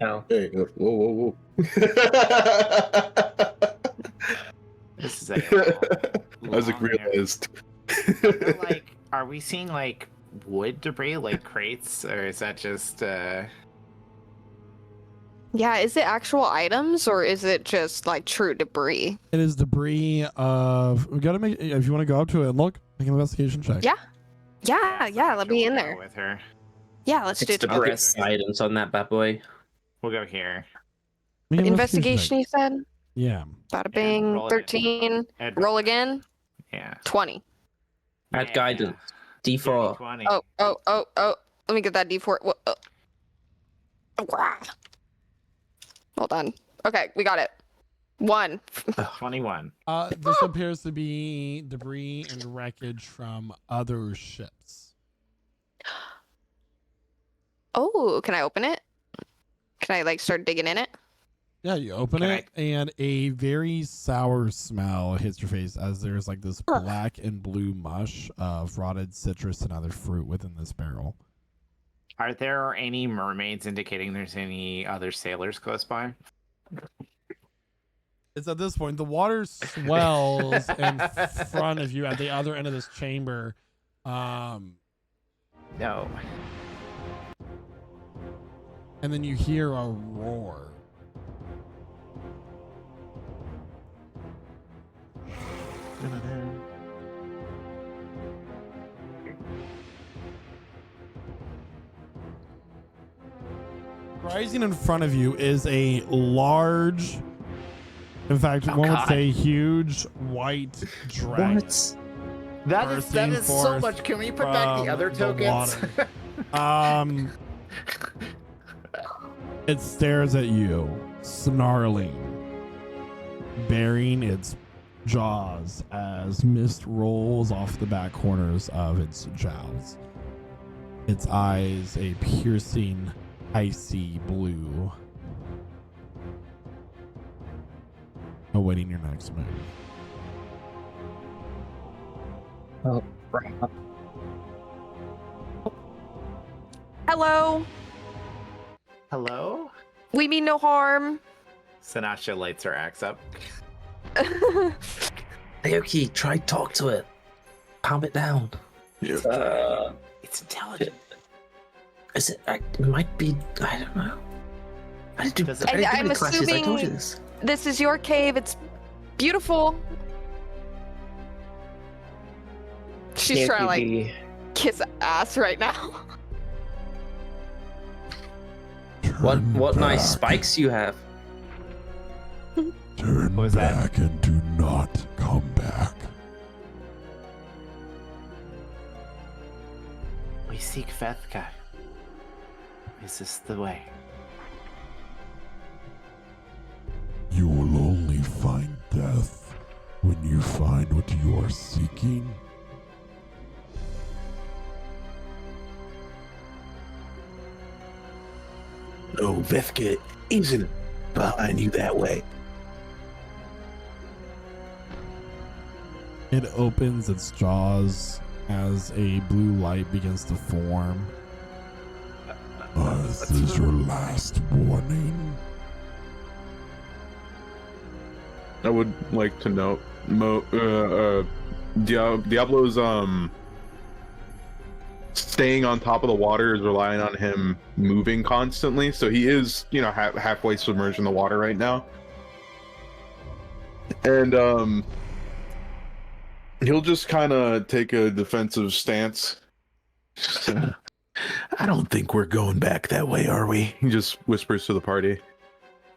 Oh. Hey, whoa. This is a Isaac realized. like, are we seeing like wood debris, like crates, or is that just? Yeah, is it actual items or is it just like true debris? It is debris of. We gotta make. If you want to go up to it and look, make an investigation check. Yeah. Yeah, let me in there. With her. Yeah, let's do It's it the together. breast. Guidance on that bad boy. We'll go here. Make an Investigation, you said? check. Yeah. Bada bing, roll again. 13. Ed- Roll again, Yeah. 20. Add Yeah. guidance. D4. 20. Oh. Let me get that D4. Wah. Hold on. Okay, we got it. 1. 21. This appears to be debris and wreckage from other ships. Oh, can I open it? Can I like start digging in it? Yeah, you open Can it, and a very sour smell hits your face as there's like this black and blue mush of rotted citrus and other fruit within this barrel. Are there any mermaids indicating there's any other sailors close by? It's at this point the water swells in front of you at the other end of this chamber. No. And then you hear a roar. Rising in front of you is a large, in fact, one would God. say huge white dragon. What? That Bursting is so forth much. Can we put back the from other the tokens? water. It stares at you, snarling, baring its jaws as mist rolls off the back corners of its jowls. Its eyes a piercing, icy blue. Awaiting your next move. Oh, crap. Hello. Hello? We mean no harm. Sinasha lights her axe up. Aoki, try talk to it. Calm it down. It's intelligent. Is it? It might be. I don't know. I didn't do. Does it- I didn't do I'm any classes. I told you assuming- this. This is your cave. It's beautiful. She's Can't trying to like be- kiss ass right now. What nice spikes you have. Turn What was that? back and do not come back. We seek Vethka. Is this the way? You will only find death when you find what you are seeking. No, Vethka isn't behind you that way. It opens its jaws as a blue light begins to form. This is your last warning. I would like to note, Diablo's staying on top of the water is relying on him moving constantly, so he is, halfway submerged in the water right now. And he'll just kind of take a defensive stance. I don't think we're going back that way, are we? He just whispers to the party.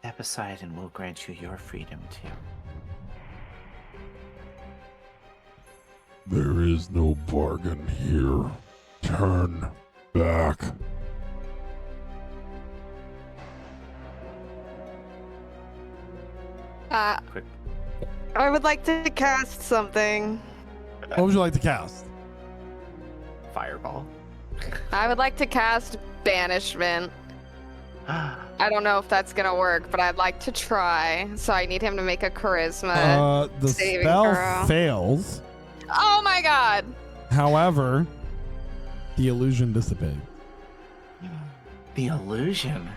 Step aside and we'll grant you your freedom too. There is no bargain here. Turn back. Quick. I would like to cast something. What would you like to cast? Fireball. I would like to cast banishment. I I don't know if that's gonna work, but I'd like to try. So I need him to make a charisma. The saving spell throw. fails. Oh my god! However, the illusion dissipates. The illusion.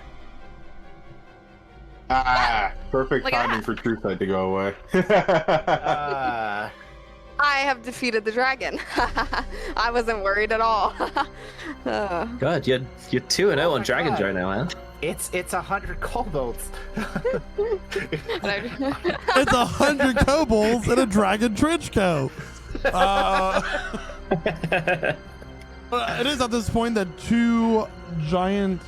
Perfect Look at timing that. for True Sight to go away. I have defeated the dragon. I wasn't worried at all. God, you're 2-0 Oh on my dragons God. right now, man. It's 100 kobolds. It's 100 kobolds in a dragon trench coat. It is at this point that two giant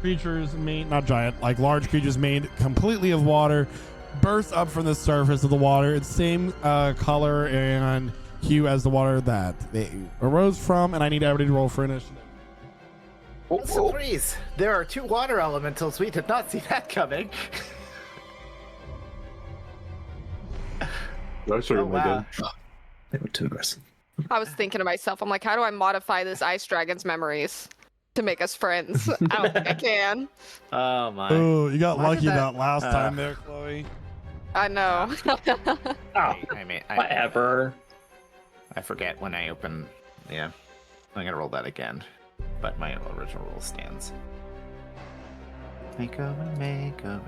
creatures made, not giant, like large creatures made completely of water, burst up from the surface of the water. It's same color and hue as the water that they arose from, and I need everybody to roll for initiative. Surprise! There are 2 water elementals. We did not see that coming. I certainly wow. did. They were too aggressive. I was thinking to myself, I'm like, how do I modify this ice dragon's memories to make us friends? I don't think I can. Oh my. Oh, you got Why lucky did that that- last time there, Chloe. I know. Oh, I mean, whatever. I forget when I open. Yeah, I'm gonna roll that again, but my original rule stands. Makeover.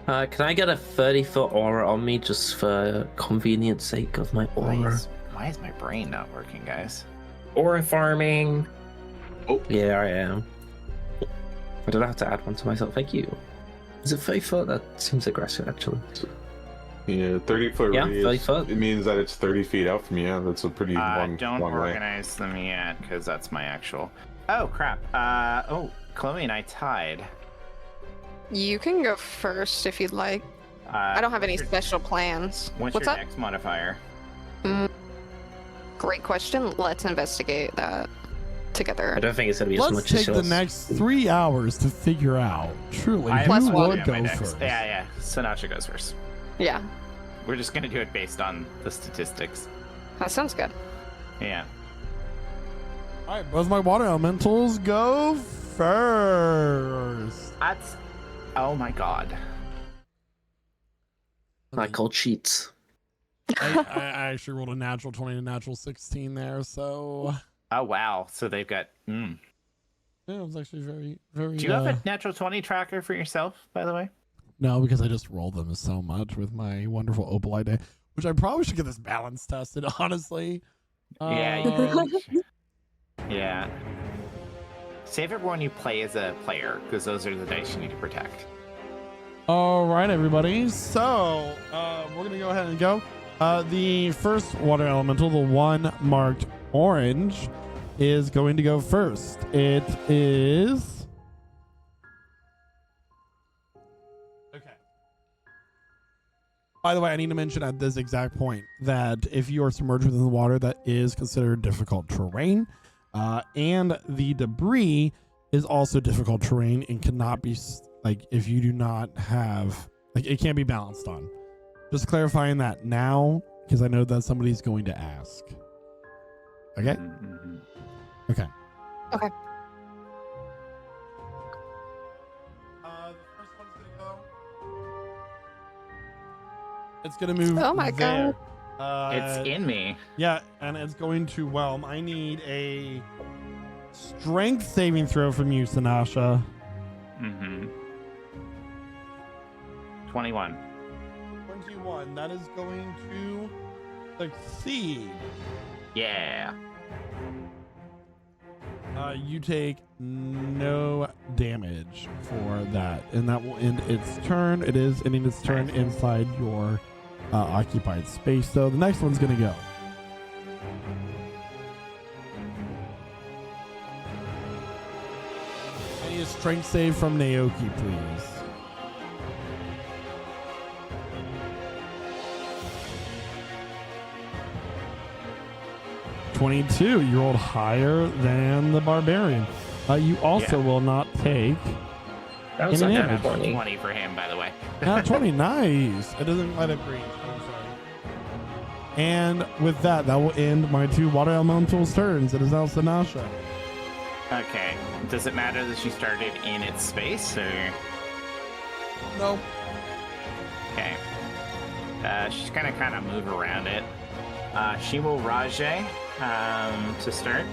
Can I get a 30-foot aura on me just for convenience sake of my aura? Why is my brain not working, guys? Aura farming. Yeah, I am. I don't have to add one to myself. Thank you. Is it 30 foot? That seems aggressive, actually. Yeah, 30-foot Yeah, radius. 30 foot. It means that it's 30 feet out from you. Yeah, that's a pretty long, Don't long way. organize them yet, because that's my actual. Oh crap. Chloe and I tied. You can go first if you'd like. I don't have any special plans. What's What's your up? next modifier? Great question. Let's investigate that together. I don't think it's going to be as Let's much take as the yours. next 3 hours to figure out truly I who Plus one. would on go my dex. first. Yeah. Sinatra goes first. Yeah, We're just gonna do it based on the statistics. that sounds good. Yeah. All right, both my water elementals go first. That's. Oh my god. I call cheats. I actually rolled a natural 20 and a natural 16 there, so Oh wow. So they've got. yeah, it was actually very, very. Do you have a natural 20 tracker for yourself, by the way? No, because I just rolled them so much with my wonderful opalite day, which I probably should get this balance tested, honestly. Yeah, Um, Yeah. Save it when you play as a player, because those are the dice you need to protect. All right, everybody. So we're gonna go ahead and go. The first water elemental, the one marked orange, is going to go first. It is. Okay. By the way, I need to mention at this exact point that if you are submerged within the water, that is considered difficult terrain. And the debris is also difficult terrain and cannot be like if you do not have like it can't be balanced on. Just clarifying that now because I know that somebody's going to ask. Okay. Mm-hmm. Okay. Okay. The first one's gonna go. It's gonna move. Oh my there. It's in me. Yeah, and it's going to whelm. I need a strength saving throw from you, Sinasha. Mm-hmm. 21. 21. That is going to succeed. Yeah. You take no damage for that, and that will end its turn. It is ending its turn inside your occupied space. So the next one's gonna go. I need a strength save from Naoki, please. $22. You rolled higher than the barbarian. You also Yeah. will not take That was Any a damage? 20. 20 for him, by the way. Not 20. Nice. It doesn't let it breathe. I'm sorry. And with that, that will end my two water elementals' turns. It is now Sinasha. Okay. Does it matter that she started in its space, or? No. Okay. She's gonna kind of move around it. She will Rage to start.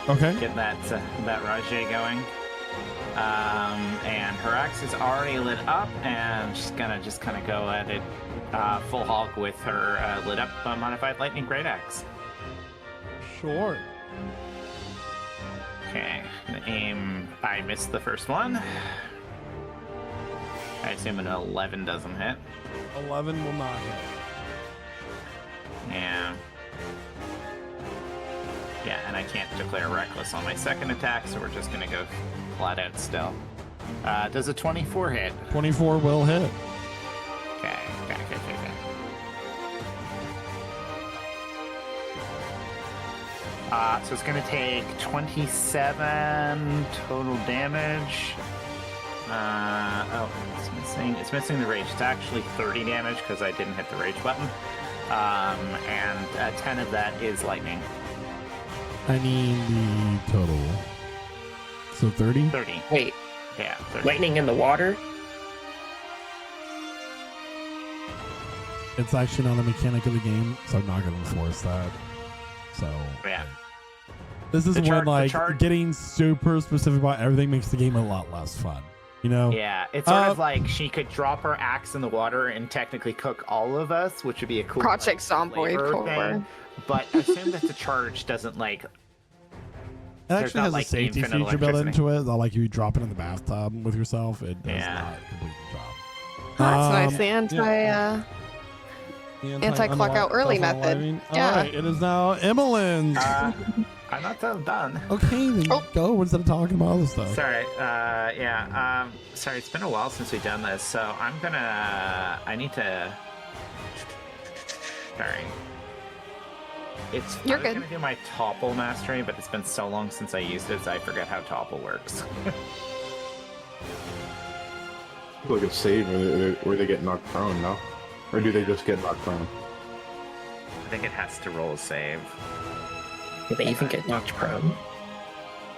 Okay. Get that Rage going. And her axe is already lit up, and she's gonna just kind of go at it full hog with her lit up modified lightning great axe. Sure. Okay, aim. I missed the first one. I assume an 11 doesn't hit. 11 will not hit. Yeah. Yeah, and I can't declare reckless on my second attack, so we're just gonna go flat out still. Does a 24 hit? 24 will hit. Okay. So it's gonna take 27 total damage. It's missing the rage. It's actually 30 damage because I didn't hit the rage button. And 10 of that is lightning. I need the total. So 30? 30. Wait, Yeah, 30. lightning in the water? It's actually not a mechanic of the game, so I'm not going to enforce that. So Yeah. this is The when char- the like char- getting super specific about everything makes the game a lot less fun. You know? Yeah, it's sort of like she could drop her axe in the water and technically cook all of us, which would be a cool Project Zomboid flavor core. thing. But assume that the charge doesn't like. It There's actually not, has like, a safety infinite feature built electricity. into it. That, like, if you drop it in the bathtub with yourself, it does Yeah. not complete the job. That's nice. Um, The anti-clock out early method. Yeah. Alright, it is now Emmeline's. I'm not done. Okay, then Oh. go instead of talking about other stuff. Sorry. Sorry. It's been a while since we've done this, so I need to. Sorry. You're I was good. gonna do my topple mastery, but it's been so long since I used it, so I forget how topple works. Like a save where they get knocked prone, no? Or do they just get knocked prone? I think it has to roll a save. Do they even get knocked prone?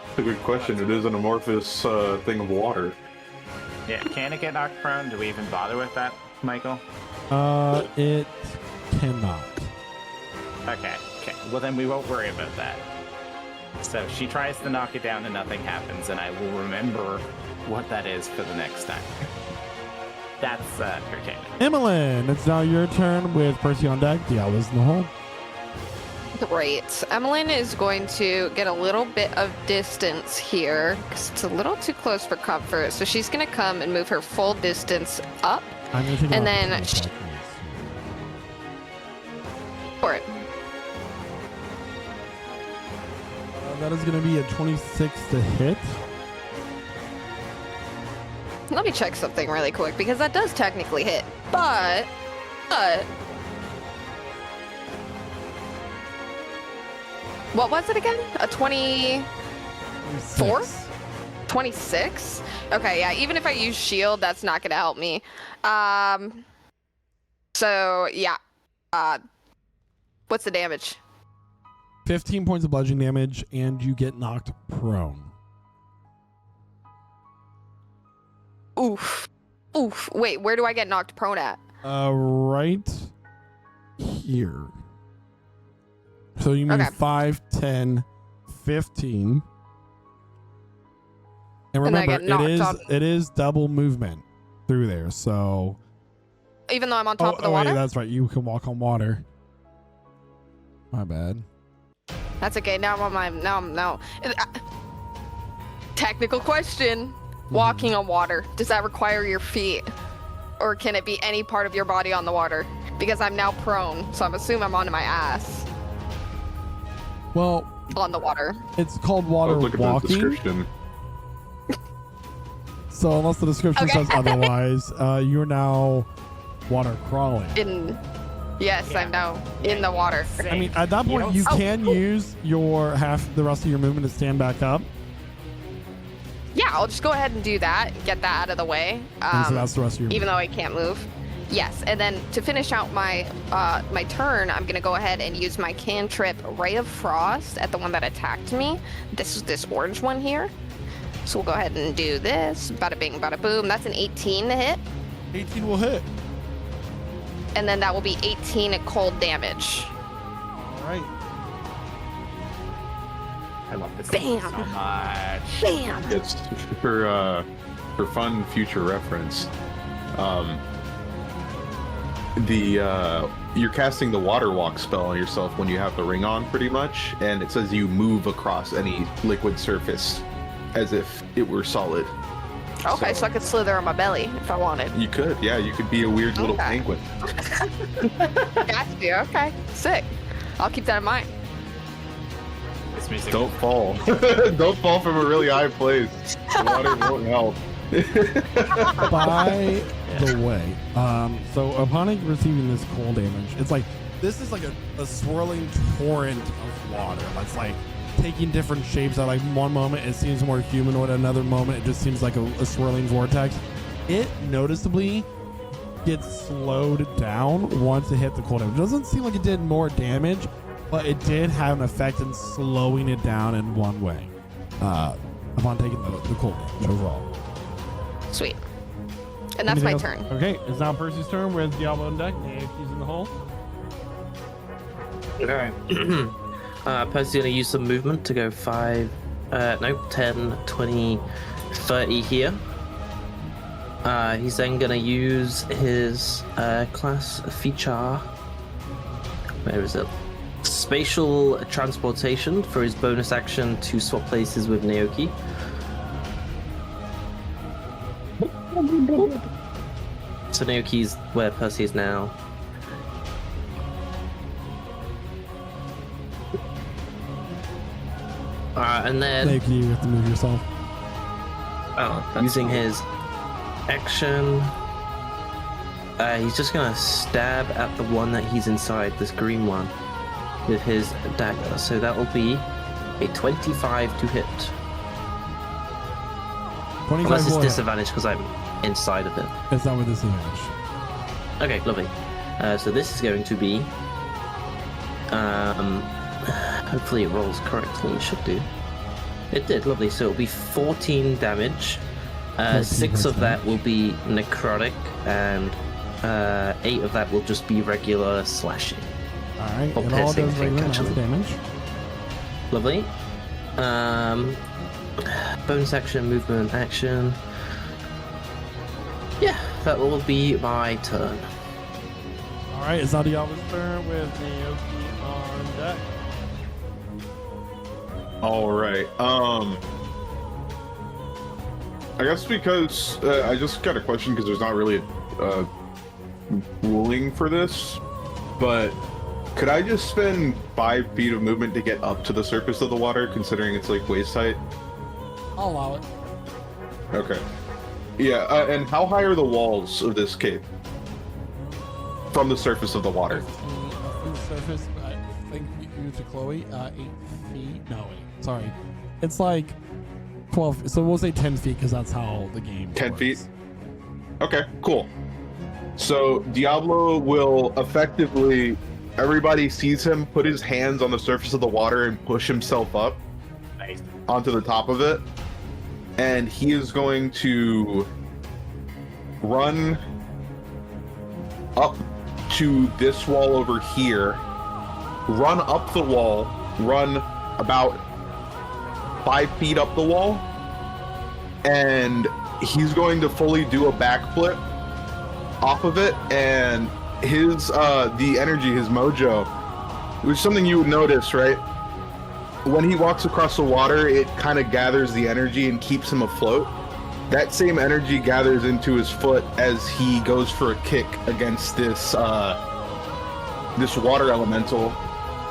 That's a good question. It is an amorphous thing of water. Yeah, can it get knocked prone? Do we even bother with that, Michael? It cannot. Okay. Well, then we won't worry about that. So she tries to knock it down and nothing happens, and I will remember what that is for the next time. That's entertainment. Emmeline, it's now your turn with Percy on deck. Diablo's in the hole. Great. Emmeline is going to get a little bit of distance here because it's a little too close for comfort. So she's going to come and move her full distance up I'm going to take And an then opportunity attack. for it. That is going to be a 26 to hit. Let me check something really quick because that does technically hit. But what was it again? A 24? 26. 26? Okay, yeah, even if I use shield, that's not gonna help me. So yeah. What's the damage? 15 points of bludgeoning damage, and you get knocked prone. Oof. Wait, where do I get knocked prone at? Right here. So you move Okay. 5, 10, 15. And And then I remember, get knocked on- it is double movement through there. So Even though I'm on top of the wait, water? that's right. You can walk on water. My bad. That's okay. Now I'm technical question. Walking on water, does that require your feet? Or can it be any part of your body on the water? Because I'm now prone, so I'm assuming I'm on my ass Well, on the water. it's called water Look at the walking. description. So unless the description Okay. says otherwise, you're now water crawling. Yes, Yeah. I'm now in the water. I mean, at that point, don't- you Oh, can oh. use the rest of your movement to stand back up. Yeah, I'll just go ahead and do that. Get that out of the way. And so that's the rest of your Even though I can't move. Yes, and then to finish out my my turn, I'm gonna go ahead and use my cantrip Ray of Frost at the one that attacked me. This is this orange one here. So we'll go ahead and do this. Bada bing, bada boom. That's an 18 to hit. 18 will hit. And then that will be 18 at cold damage. All right. I love this Bam. so much. Bam! It's for fun future reference. You're casting the water walk spell on yourself when you have the ring on, pretty much, and it says you move across any liquid surface as if it were solid. Okay, so I could slither on my belly if I wanted. You could, yeah, you could be a weird little Okay. penguin. Got you. Okay, sick. I'll keep that in mind. This music. Don't fall. Don't fall from a really high place. The water won't help. By the way, so upon receiving this cold damage, it's like this is like a swirling torrent of water. That's like taking different shapes. At like one moment it seems more humanoid, another moment it just seems like a swirling vortex. It noticeably gets slowed down once it hit the cold damage. It doesn't seem like it did more damage, but it did have an effect in slowing it down in one way. Upon taking the cold damage overall. Sweet. And that's my Anything turn. else? Okay, it's now Percy's turn with Diablo on deck. He's in the hole. Alright. Percy's gonna use some movement to go 5, 10, 20, 30 here. He's then gonna use his class feature. Where is it? Spatial transportation for his bonus action to swap places with Naoki. So Naoki's where Percy is now. And then Thank you. You have to move yourself. Oh, that's using his action, he's just gonna stab at the one that he's inside, this green one, with his dagger. So that will be a 25 to hit. 25 Unless it's will hit. disadvantage because I'm inside of it. It's not with disadvantage. Okay, lovely. So this is going to be, hopefully it rolls correctly. It should do. It did, lovely. So it'll be 14 damage. 6 of that will be necrotic, and 8 of that will just be regular slashing. All right, Or it all piercing, does I think, regular max actually. damage. Lovely. Bonus action, movement, action. Yeah, that will be my turn. All right, it's now Diablo's turn with Naoki on deck. All right. I guess because I just got a question because there's not really a ruling for this, but could I just spend 5 feet of movement to get up to the surface of the water, considering it's like waist height? I'll allow it. Okay. Yeah, and how high are the walls of this cave from the surface of the water? From the surface, I think you to Chloe, 8 feet. No, wait, sorry. It's like 12, so we'll say 10 feet because that's how the game 10 works. feet? Okay, cool. So Diablo will effectively, everybody sees him put his hands on the surface of the water and push himself up Nice. onto the top of it. And he is going to run up to this wall over here, run up the wall, run about 5 feet up the wall, and he's going to fully do a backflip off of it. And his the energy, his mojo, which is something you would notice, right? When he walks across the water, it kind of gathers the energy and keeps him afloat. That same energy gathers into his foot as he goes for a kick against this this water elemental,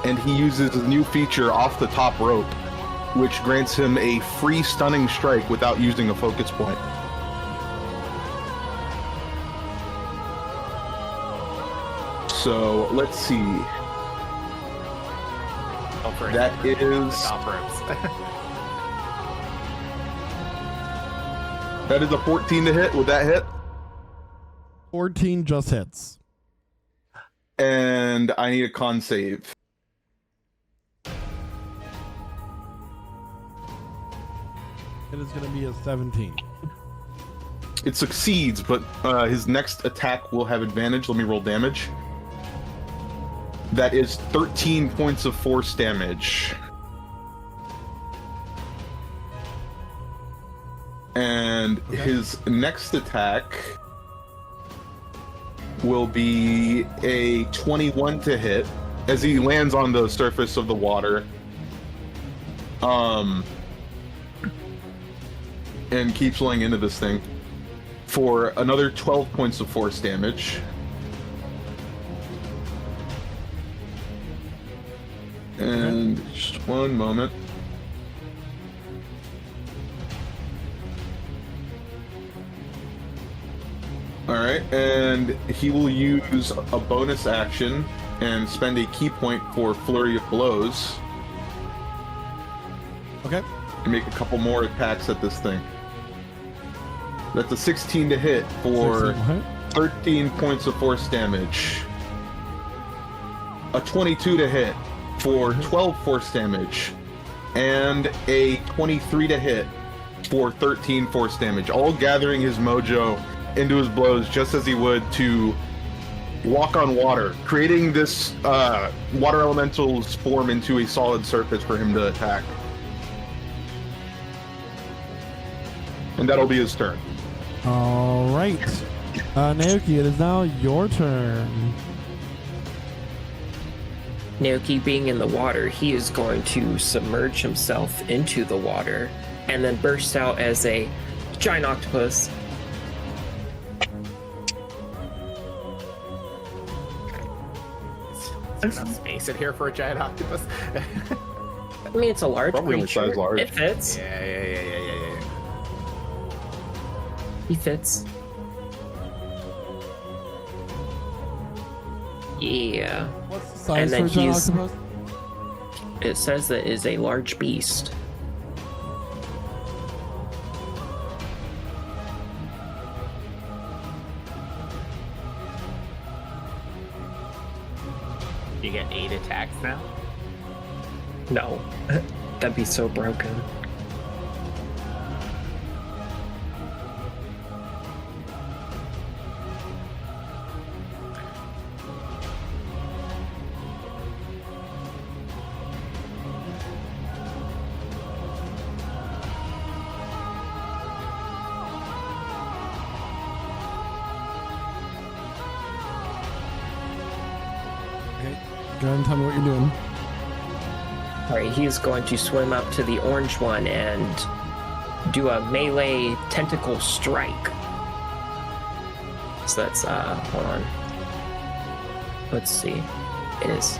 and he uses his new feature, off the top rope, which grants him a free stunning strike without using a focus point. So let's see. Go for it. That is Top ropes. that is a 14 to hit. Would that hit? 14 just hits. And I need a con save. It is going to be a 17. It succeeds, but his next attack will have advantage. Let me roll damage. That is 13 points of force damage. And his next attack will be a 21 to hit as he lands on the surface of the water. And keeps laying into this thing for another 12 points of force damage. And just one moment. Alright, and he will use a bonus action and spend a key point for Flurry of Blows. Okay. And make a couple more attacks at this thing. That's a 16 to hit for 13 points of force damage. A 22 to hit for 12 force damage. And a 23 to hit for 13 force damage. All gathering his mojo into his blows just as he would to walk on water, creating this water elemental's form into a solid surface for him to attack. And that'll be his turn. All right. Naoki, it is now your turn. Naoki being in the water, he is going to submerge himself into the water and then burst out as a giant octopus. There's enough space in here for a giant octopus. I mean, it's a large Probably only creature. size large. It fits. Yeah. He fits. Yeah. What's the size And then for a giant he's- octopus? It says that it is a large beast. You get 8 attacks now? No. That'd be so broken. Okay. Go ahead and tell me what you're doing. Alright, he's going to swim up to the orange one and do a melee tentacle strike. So that's, hold on. Let's see. It is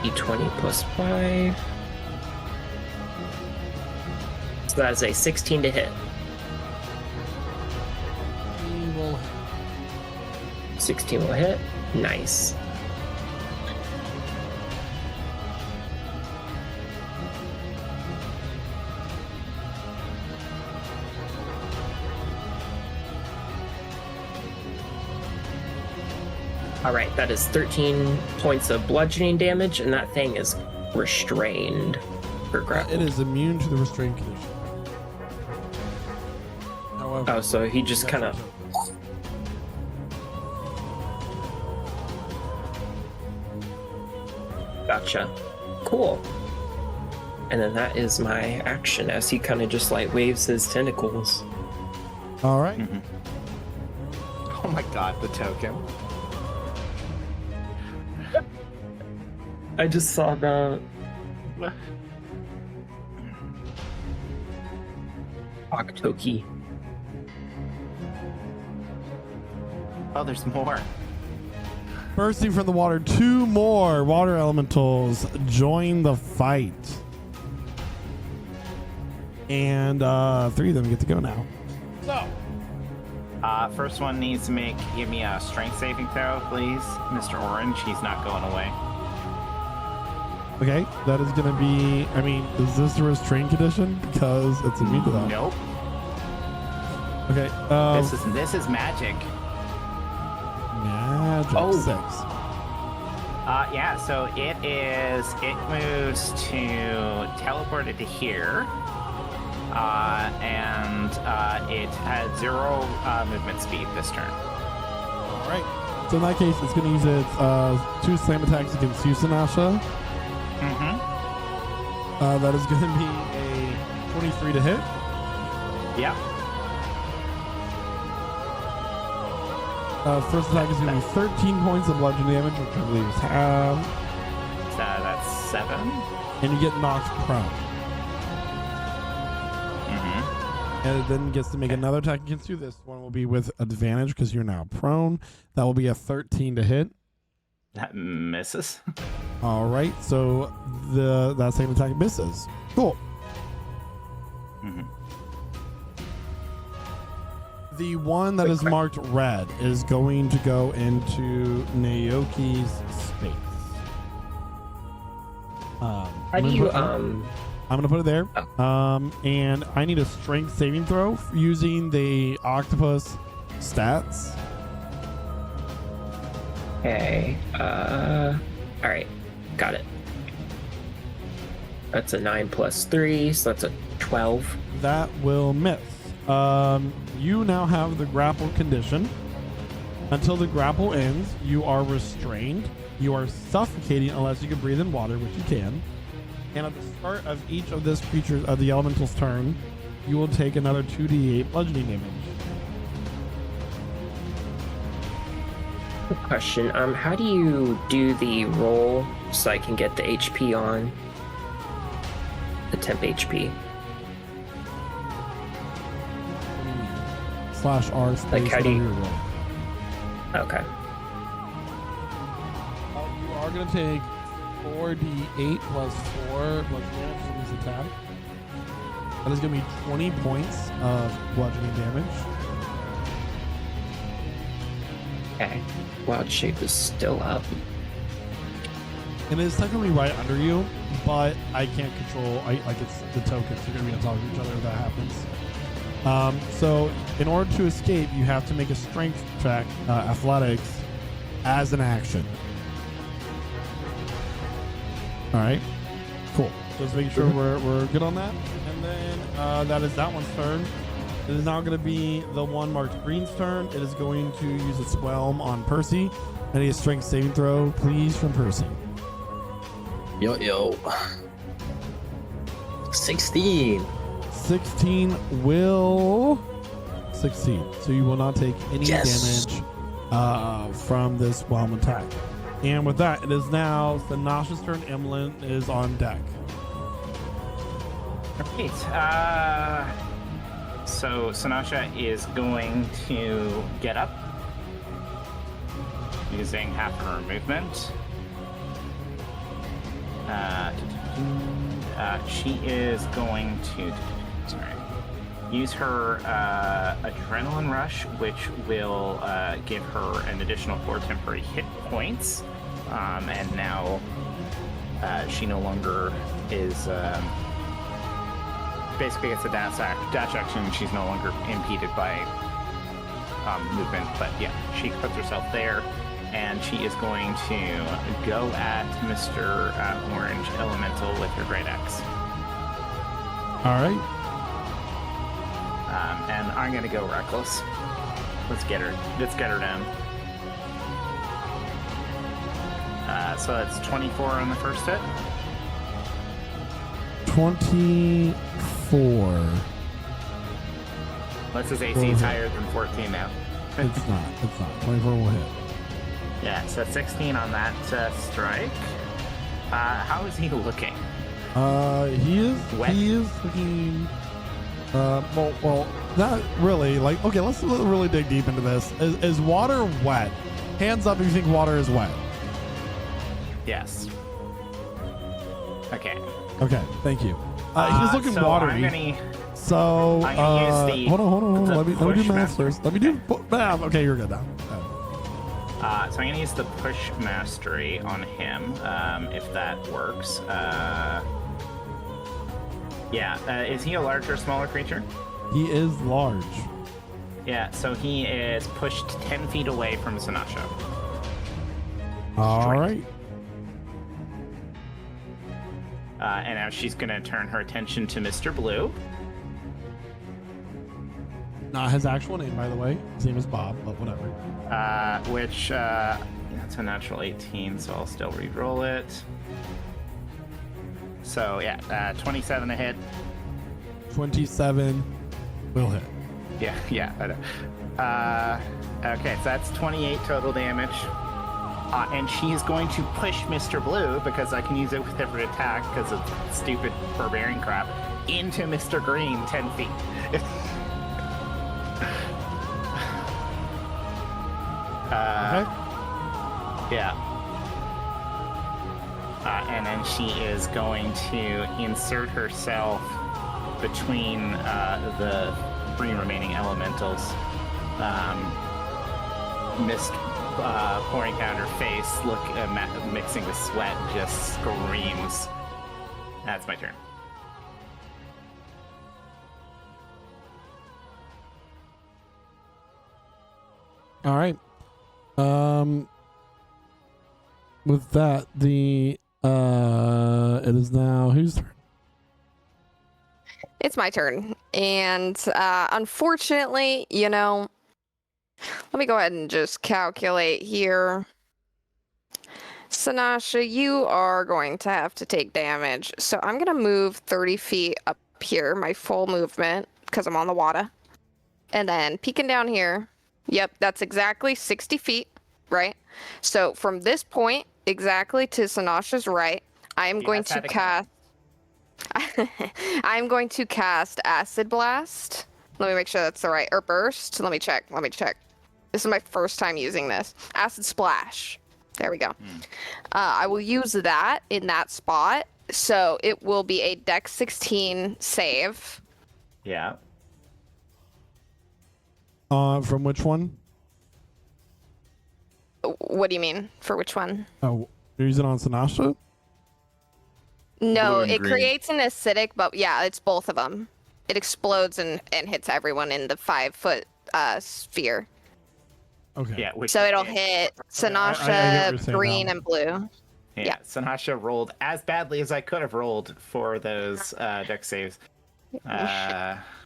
D20 plus 5. So that's a 16 to hit. 16 will hit. Nice. Alright, that is 13 points of bludgeoning damage, and that thing is restrained or grappled. It is immune to the restraint condition. However, Oh, so he just kind of. Gotcha. Cool. And then that is my action as he kind of just like waves his tentacles. all right. Oh my god, the token. I just saw that. Oktoki. Oh, there's more. Bursting from the water, 2 more water elementals join the fight. And 3 of them get to go now. So, First one needs to give me a strength saving throw, please. Mr. Orange, he's not going away. okay, that is going to be, I mean, is this a restraint condition? Because it's immune to that. Nope. Okay. This is magic. Magic. Oh. 6. Yeah, so it moves to teleport it to here. And it has 0 movement speed this turn. All right. So in that case, it's going to use its 2 slam attacks against you, Sinasha. Mm-hmm. That is going to be a 23 to hit. Yep. First attack is going to be 13 points of bludgeoning damage, which I believe is half. So that's 7. And you get knocked prone. Mm-hmm. And it then gets to make another attack against you. This one will be with advantage because you're now prone. That will be a 13 to hit. That misses. All right. So that second attack misses. Cool. Mm-hmm. The one that is marked red is going to go into Naoki's space. How do you I'm gonna put it there. And I need a strength saving throw using the octopus stats. Okay. All right. Got it. That's a 9 plus 3, so that's a 12. That will miss. You now have the grapple condition. Until the grapple ends, you are restrained. You are suffocating unless you can breathe in water, which you can. And at the start of each of this creature's of the elemental's turn, you will take another 2d8 bludgeoning damage. Quick question. How do you do the roll so I can get the HP on? The temp HP. /R space Like, how do you- whatever roll. Okay. You are going to take 4d8 plus 4 bludgeoning damage from this attack. That is going to be 20 points of bludgeoning damage. Okay. Wild shape is still up. And it is technically right under you, but I can't control. Like it's the tokens. They're going to be on top of each other if that happens. So in order to escape, you have to make a strength check, athletics, as an action. All right, cool. Just making sure we're good on that. And then that is that one's turn. It is now going to be the one marked green's turn. It is going to use its whelm on Percy. I need a strength saving throw, please, from Percy. Yo. 16. 16 will succeed. So you will not take any Yes. damage from this whelm attack. And with that, it is now Sinasha's turn. Emlyn is on deck. Right. So Sinasha is going to get up using half of her movement. She is going to use her adrenaline rush, which will give her an additional 4 temporary hit points. And now she no longer is basically it's a dash action. She's no longer impeded by movement. But yeah, she puts herself there, and she is going to go at Mr. Orange Elemental with her Great Axe. All right. And I'm gonna go reckless. Let's get her down. So that's 24 on the first hit. 24. Unless his AC is higher than 14 now. It's not. 24 will hit. Yeah, so 16 on that strike. How is he looking? He is Wet? looking. Well, not really. Like, okay, let's really dig deep into this. Is water wet? Hands up if you think water is wet. Yes. Okay. Okay, thank you. He's looking so watery. So, I'm gonna use the- hold on. the Let me do push math master. first. Let me do math. Okay, you're good now. So I'm going to use the push mastery on him, if that works. Yeah, is he a larger or smaller creature? He is large. Yeah, so he is pushed 10 feet away from Sinasha. All right. And now she's going to turn her attention to Mr. Blue. Not his actual name, by the way. His name is Bob, but whatever. Which, that's a natural 18, so I'll still re-roll it. So, yeah, 27 to hit. 27 will hit. Yeah, I know. Okay, so that's 28 total damage. And she's going to push Mr. Blue, because I can use it with every attack because of stupid barbarian crap, into Mr. Green 10 feet. Okay. Yeah. And then she is going to insert herself between the 3 remaining elementals. Mist pouring down her face, mixing with sweat, just screams. That's my turn. All right. With that, it is now whose turn? It's my turn. And unfortunately, let me go ahead and just calculate here. Sinasha, you are going to have to take damage. So I'm going to move 30 feet up here, my full movement, because I'm on the water. And then peeking down here. Yep, that's exactly 60 feet, right? So from this point exactly to Sinasha's right, I am going to cast... I'm going to cast Acid Blast. Let me make sure that's the right... Or Burst. Let me check. This is my first time using this. Acid Splash. There we go. I will use that in that spot. So it will be a Dex 16 save. Yeah. From which one? What do you mean? For which one? Oh, you're using it on Sinasha? No, Blue and it green. creates an acidic, but yeah, it's both of them. It explodes and hits everyone in the 5-foot sphere. Okay. Yeah. So it'll hit I get what Sinasha, you're saying green, now. and blue. Yeah. Sinasha rolled as badly as I could have rolled for those deck saves.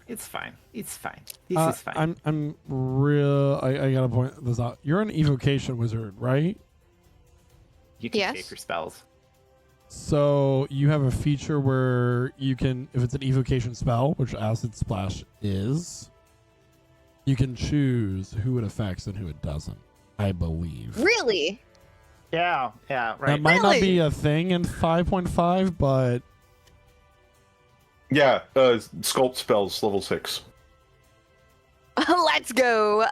It's fine. This is fine. I'm real. I gotta point this out. You're an evocation wizard, right? You can Yes. save your spells. So you have a feature where you can, if it's an evocation spell, which Acid Splash is, you can choose who it affects and who it doesn't. I believe. Really? Yeah, That right. might not Really? be a thing in 5.5, but Yeah, sculpt spells level 6. Let's go.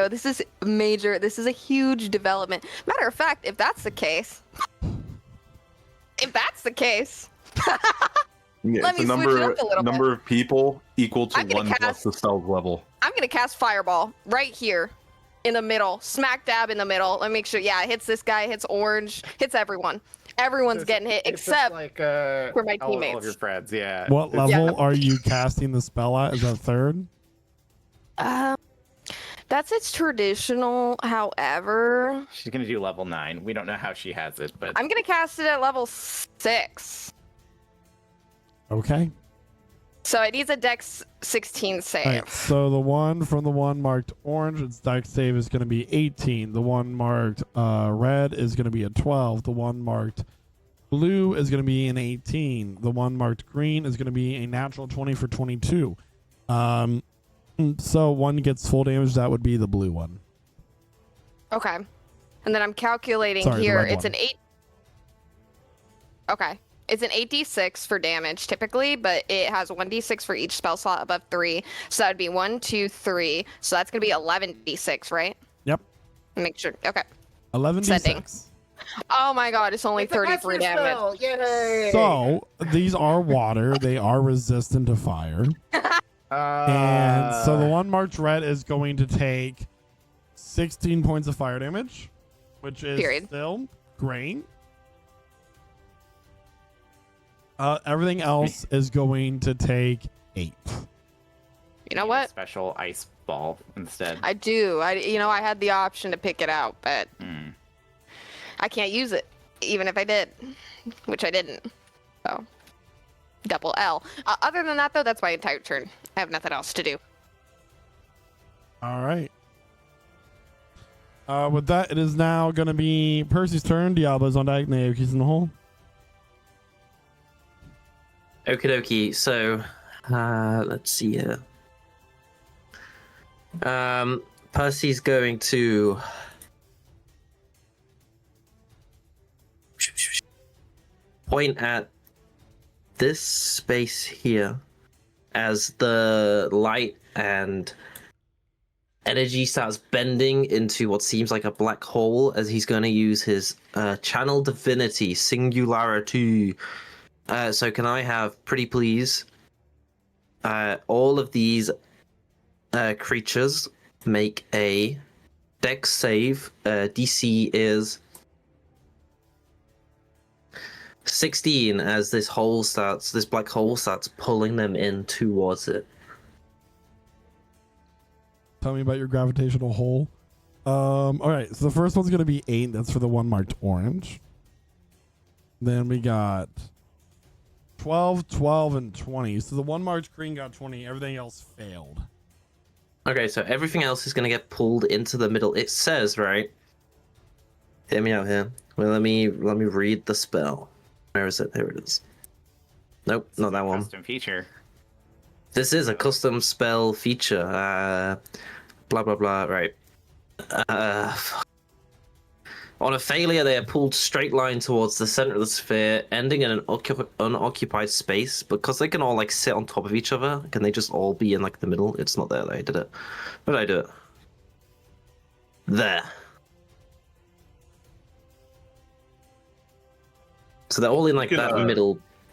This is major. This is a huge development. Matter of fact, if that's the case, Yeah, Let it's me a switch it up a little number of people equal to I'm gonna 1 plus cast- the spell level. I'm going to cast Fireball right here in the middle, smack dab in the middle. Let me make sure. Yeah, it hits this guy, hits orange, hits everyone. Everyone's getting hit It's just except like for my all of teammates. your friends. Yeah. what It's- level are you casting the spell at? Is that 3rd? That's its traditional. However, She's gonna do level 9. We don't know how she has it, but I'm going to cast it at level 6. Okay. So it needs a Dex 16 save. All right, so the one marked orange, its dex save is going to be 18. The one marked red is going to be a 12. The one marked blue is going to be an 18. The one marked green is going to be a natural 20 for 22. So one gets full damage. That would be the blue one. Okay. And then I'm calculating Sorry, the here. red It's one. an 8. Okay. It's an 8d6 for damage typically, but it has 1d6 for each spell slot above 3. So that would be 1, 2, 3. So that's going to be 11d6, right? Yep. Make sure. Okay. 11d6. Oh my god, it's only 33 damage. So these are water. They are resistant to fire. And so the one marked red is going to take 16 points of fire damage, which is Period. still great. Everything else is going to take 8. You know what? Special ice ball instead. I do. I had the option to pick it out, but I can't use it, even if I did, which I didn't. So, double L. Other than that, though, that's my entire turn. I have nothing else to do. All right. With that, it is now going to be Percy's turn. Diablo's on deck. Naoki's in the hole. Okie dokie. So, let's see here. Percy's going to point at this space here as the light and energy starts bending into what seems like a black hole, as he's going to use his channel divinity singularity. So can I have, pretty please, all of these creatures make a dex save. DC is 16 as this black hole starts pulling them in towards it. Tell me about your gravitational hole. All right, so the first one's going to be 8. That's for the one marked orange. Then we got 12, 12, and 20. So the one marked green got 20. Everything else failed. Okay, so everything else is going to get pulled into the middle. It says, right? Hear me out here. Well, let me read the spell. Where is it? There it is. Nope, not that one. Custom feature. This is a custom spell feature. Blah, blah, blah. Right. On a failure, they are pulled straight line towards the center of the sphere, ending in an unoccupied space. Because they can all like sit on top of each other, can they just all be in like the middle? It's not there. I did it. Where did I do it? There. So they're all in like that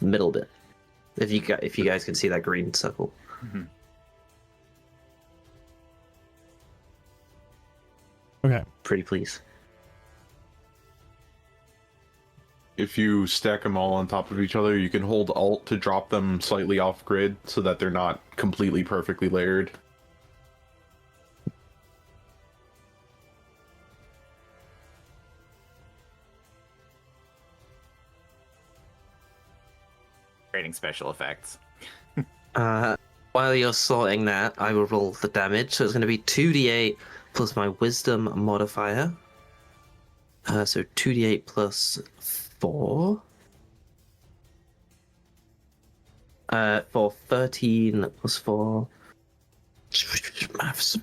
middle bit. If you guys can see that green circle. Mm-hmm. Okay. Pretty please. If you stack them all on top of each other, you can hold Alt to drop them slightly off grid so that they're not completely perfectly layered. Creating special effects. While you're sorting that, I will roll the damage. So it's going to be 2d8 plus my wisdom modifier. So 2d8 plus 4. For 13 plus 4. Maths.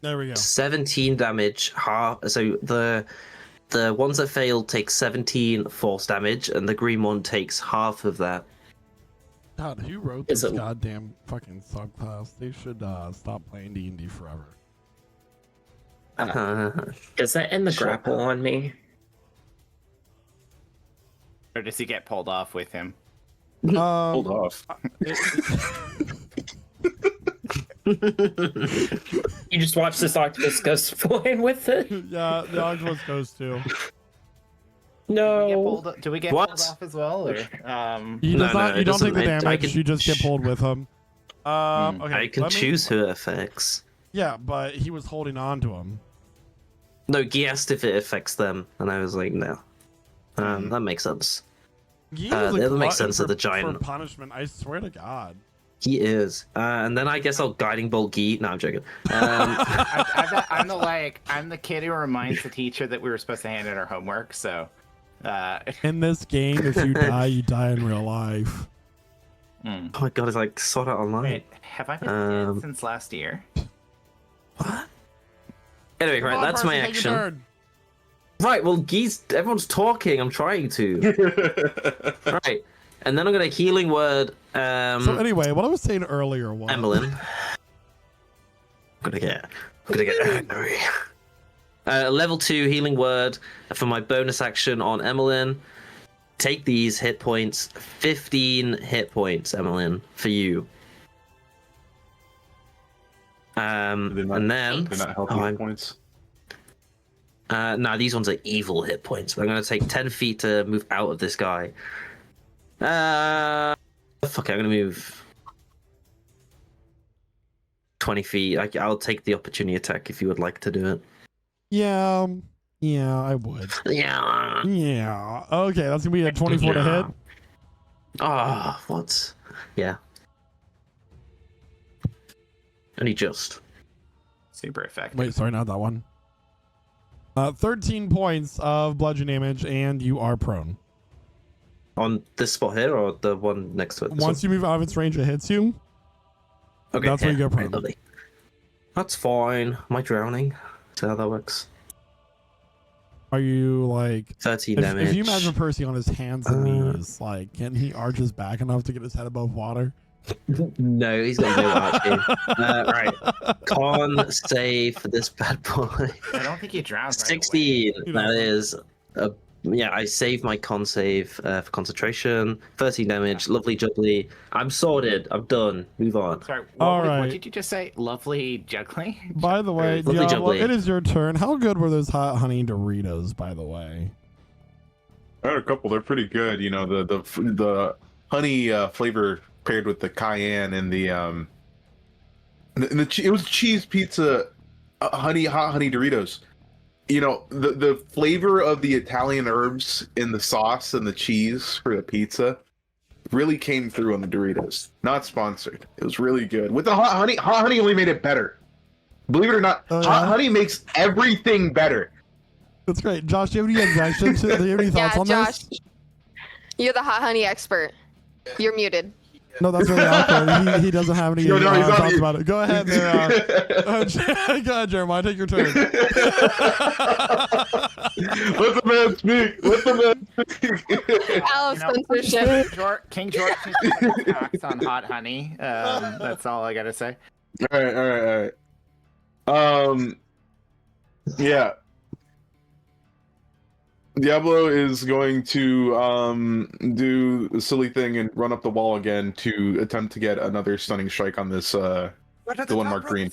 There we go. 17 damage. Half. So the ones that failed take 17 force damage, and the green one takes half of that. God, who wrote this goddamn fucking subclass? They should stop playing D&D forever. Does that end the grapple on me? Or does he get pulled off with him? Hold off. You just watch this octopus go flying with it? Yeah, the octopus goes too. No. Do we get pulled off as well? Or, You don't take the damage. You just get pulled with him. Okay, I can choose who it affects. Yeah, but he was holding on to him. No, he asked if it affects them, and I was like, no. That makes sense. He That makes sense of the giant. For punishment, I swear to God. He is. And then I guess I'll guiding bolt Gee. No, I'm joking. I'm the kid who reminds the teacher that we were supposed to hand in our homework. So, in this game, if you die, you die in real life. Oh my God, it's like Sword Art Online. Wait, have I been dead since last year? What? Anyway, right, that's my action. Turn. Right, well, everyone's talking. I'm trying to. Right, and then I'm gonna healing word. So anyway, what I was saying earlier was Emmeline. I'm gonna get angry. Level 2 healing word for my bonus action on Emmeline. Take these hit points. 15 hit points, Emmeline, for you. And then They're not healthy hit points. No, these ones are evil hit points. But I'm gonna take 10 feet to move out of this guy. Fuck it, I'm gonna move 20 feet. I'll take the opportunity attack if you would like to do it. Yeah, I would. Yeah. Yeah. Okay, that's gonna be a 24 to hit. Ah, what? Yeah. Only just. Super effective. Wait, sorry, not that one. 13 points of bludgeon damage, and you are prone. On this spot here, or the one next to it? Once you move out of its range, it hits you. Okay, that's where you go prone. Right, lovely. That's fine. Am I drowning? Is that how that works? Are you like 13 damage. If you imagine Percy on his hands and knees, like, can he arch his back enough to get his head above water? No, he's got no arching. Right. Con save for this bad boy. I don't think he drowns. 16. Right That is. Yeah, I saved my con save for concentration. 13 damage. Lovely jubbly. I'm sorted. I'm done. Move on. Sorry, All what right. did you just say? Lovely juggling? By the way, Lovely Diablo, jubbly. it is your turn. How good were those hot honey Doritos, by the way? I had a couple. They're pretty good. You know, the honey flavor paired with the cayenne and it was cheese pizza, hot honey Doritos. You know, the flavor of the Italian herbs in the sauce and the cheese for the pizza really came through on the Doritos. Not sponsored. It was really good. With the hot honey only made it better. Believe it or not, hot honey makes everything better. That's great. Josh, do you have any objections? Do you have any thoughts on Josh, this? you're the hot honey expert. You're muted. No, that's really awkward. He doesn't have any No, he's not thoughts mute. about it. Go ahead there. Go ahead, Jeremiah. Take your turn. Let the man speak. Let the man speak. Alice You know, censorship. King George acts on hot honey. That's all I gotta say. All right. Yeah. Diablo is going to do a silly thing and run up the wall again to attempt to get another stunning strike on this the one marked green.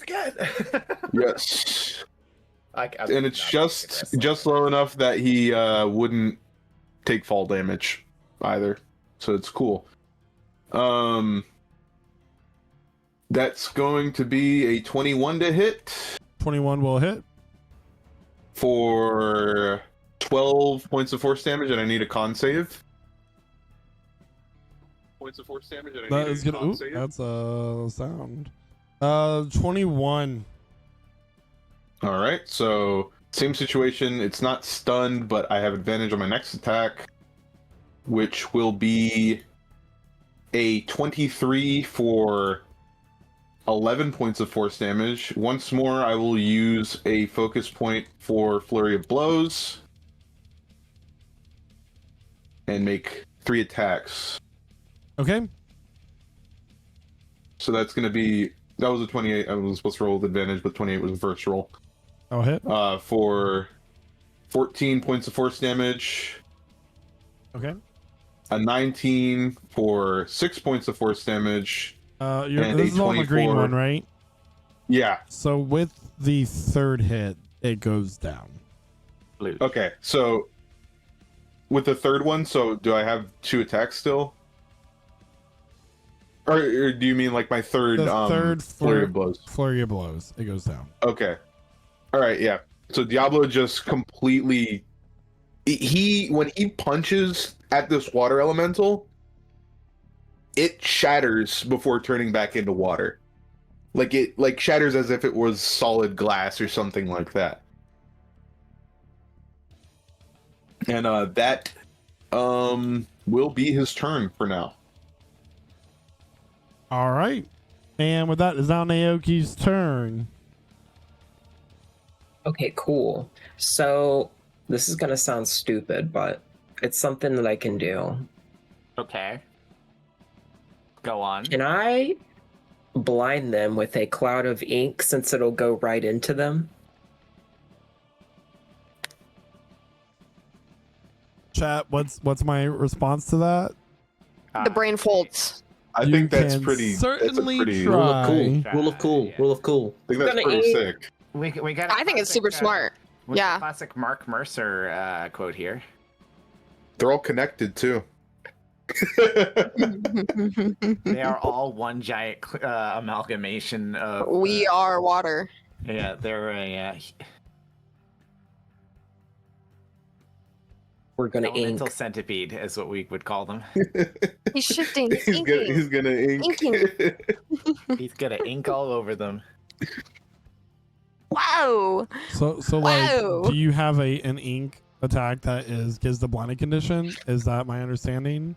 Yes. And it's just low enough that he wouldn't take fall damage either. So it's cool. That's going to be a 21 to hit 21 will hit. for 12 points of force damage, and I need a con save. Points of force damage, and I That need is a gonna. con Ooh, save. that's a sound. 21. All right, so same situation. It's not stunned, but I have advantage on my next attack, which will be a 23 for 11 points of force damage. Once more, I will use a focus point for Flurry of Blows and make 3 attacks. Okay. So that's going to be... That was a 28. I was supposed to roll with advantage, but 28 was the first roll. I'll hit. For 14 points of force damage. Okay. A 19 for 6 points of force damage. And This a is on the green 24. one, right? Yeah. So with the third hit, it goes down. Blue. Okay, so with the third one, so do I have 2 attacks still? Or do you mean like my third, The third flurry of blows? Flurry of blows. It goes down. Okay. All right, yeah. So Diablo just completely... When he punches at this water elemental, it shatters before turning back into water. It shatters as if it was solid glass or something like that. And that will be his turn for now. All right. And with that, is now Naoki's turn. Okay, cool. So this is gonna sound stupid, but it's something that I can do. Okay. Go on. Can I blind them with a cloud of ink since it'll go right into them? Chat, what's my response to that? The brain folds. I You think that's can pretty... certainly that's a pretty... try. Rule of cool. Try. Rule of cool. Rule of cool. I think that's Gonna pretty eat- sick. We got. I think it's super smart. We got Yeah. a classic Mark Mercer quote here. They're all connected, too. They are all one giant amalgamation of. We are water. Yeah, they're a We're gonna elemental ink. centipede, is what we would call them. He's shifting. He's he's gonna inking. he's gonna ink. Inking. He's gonna ink all over them. Wow. So Wow. like, do you have an ink attack that gives the blinded condition? Is that my understanding?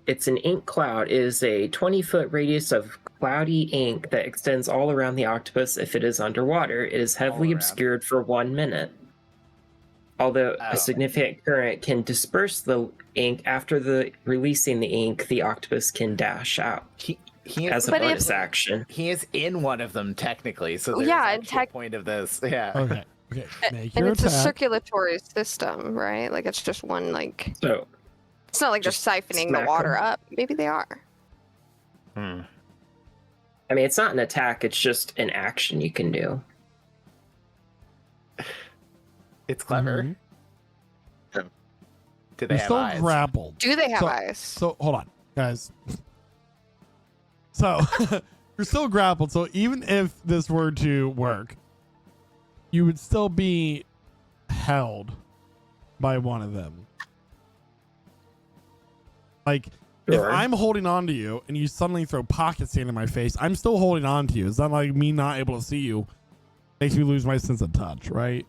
It's an ink cloud. It is a 20-foot radius of cloudy ink that extends all around the octopus if it is underwater. It is heavily around. obscured for 1 minute. Although Oh. a significant current can disperse the ink after releasing the ink, the octopus can dash out He is, as a But bonus action. he is in one of them technically, so there's Yeah, and actual point of this. Yeah. Okay. Okay. Make And your it's a attack. circulatory system, right? Like it's just one like. So It's not like they're Just siphoning the smack water 'em. up. Maybe they are. Hmm. I mean, it's not an attack, it's just an action you can do. It's clever. Mhm. Do they You're have still eyes? grappled. Do they have So- eyes? So hold on, guys. So you're still grappled. So even if this were to work, you would still be held by one of them. Like if Sure. I'm holding on to you and you suddenly throw pocket sand in my face, I'm still holding on to you. It's not like me not able to see you makes me lose my sense of touch, right?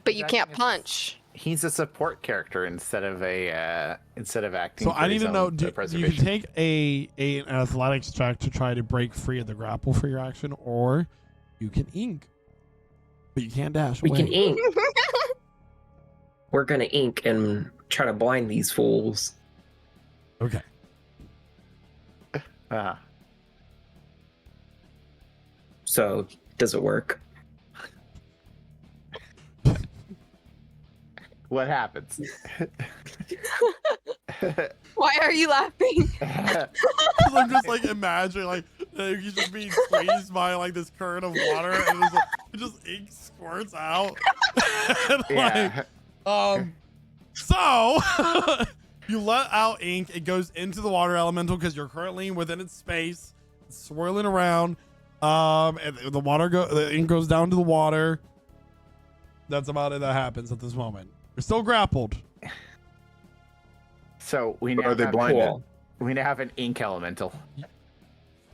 But you I can't think it's- punch. He's a support character instead of acting. So for I need his to know: own, do you preservation. can take an athletics check to try to break free of the grapple for your action, or you can ink, but you can't dash We away. can ink. We're gonna ink and try to blind these fools. Okay. Uh, So, does it work? what happens? Why are you laughing? 'Cause I'm just like imagining like he's just being squeezed by like this current of water, and it just ink squirts out. And, yeah. so you let out ink. It goes into the water elemental because you're currently within its space, it's swirling around. And the ink goes down to the water. That's about it. That happens at this moment. You're still grappled. So we But now are they have, blinded? Cool. we now have an ink elemental.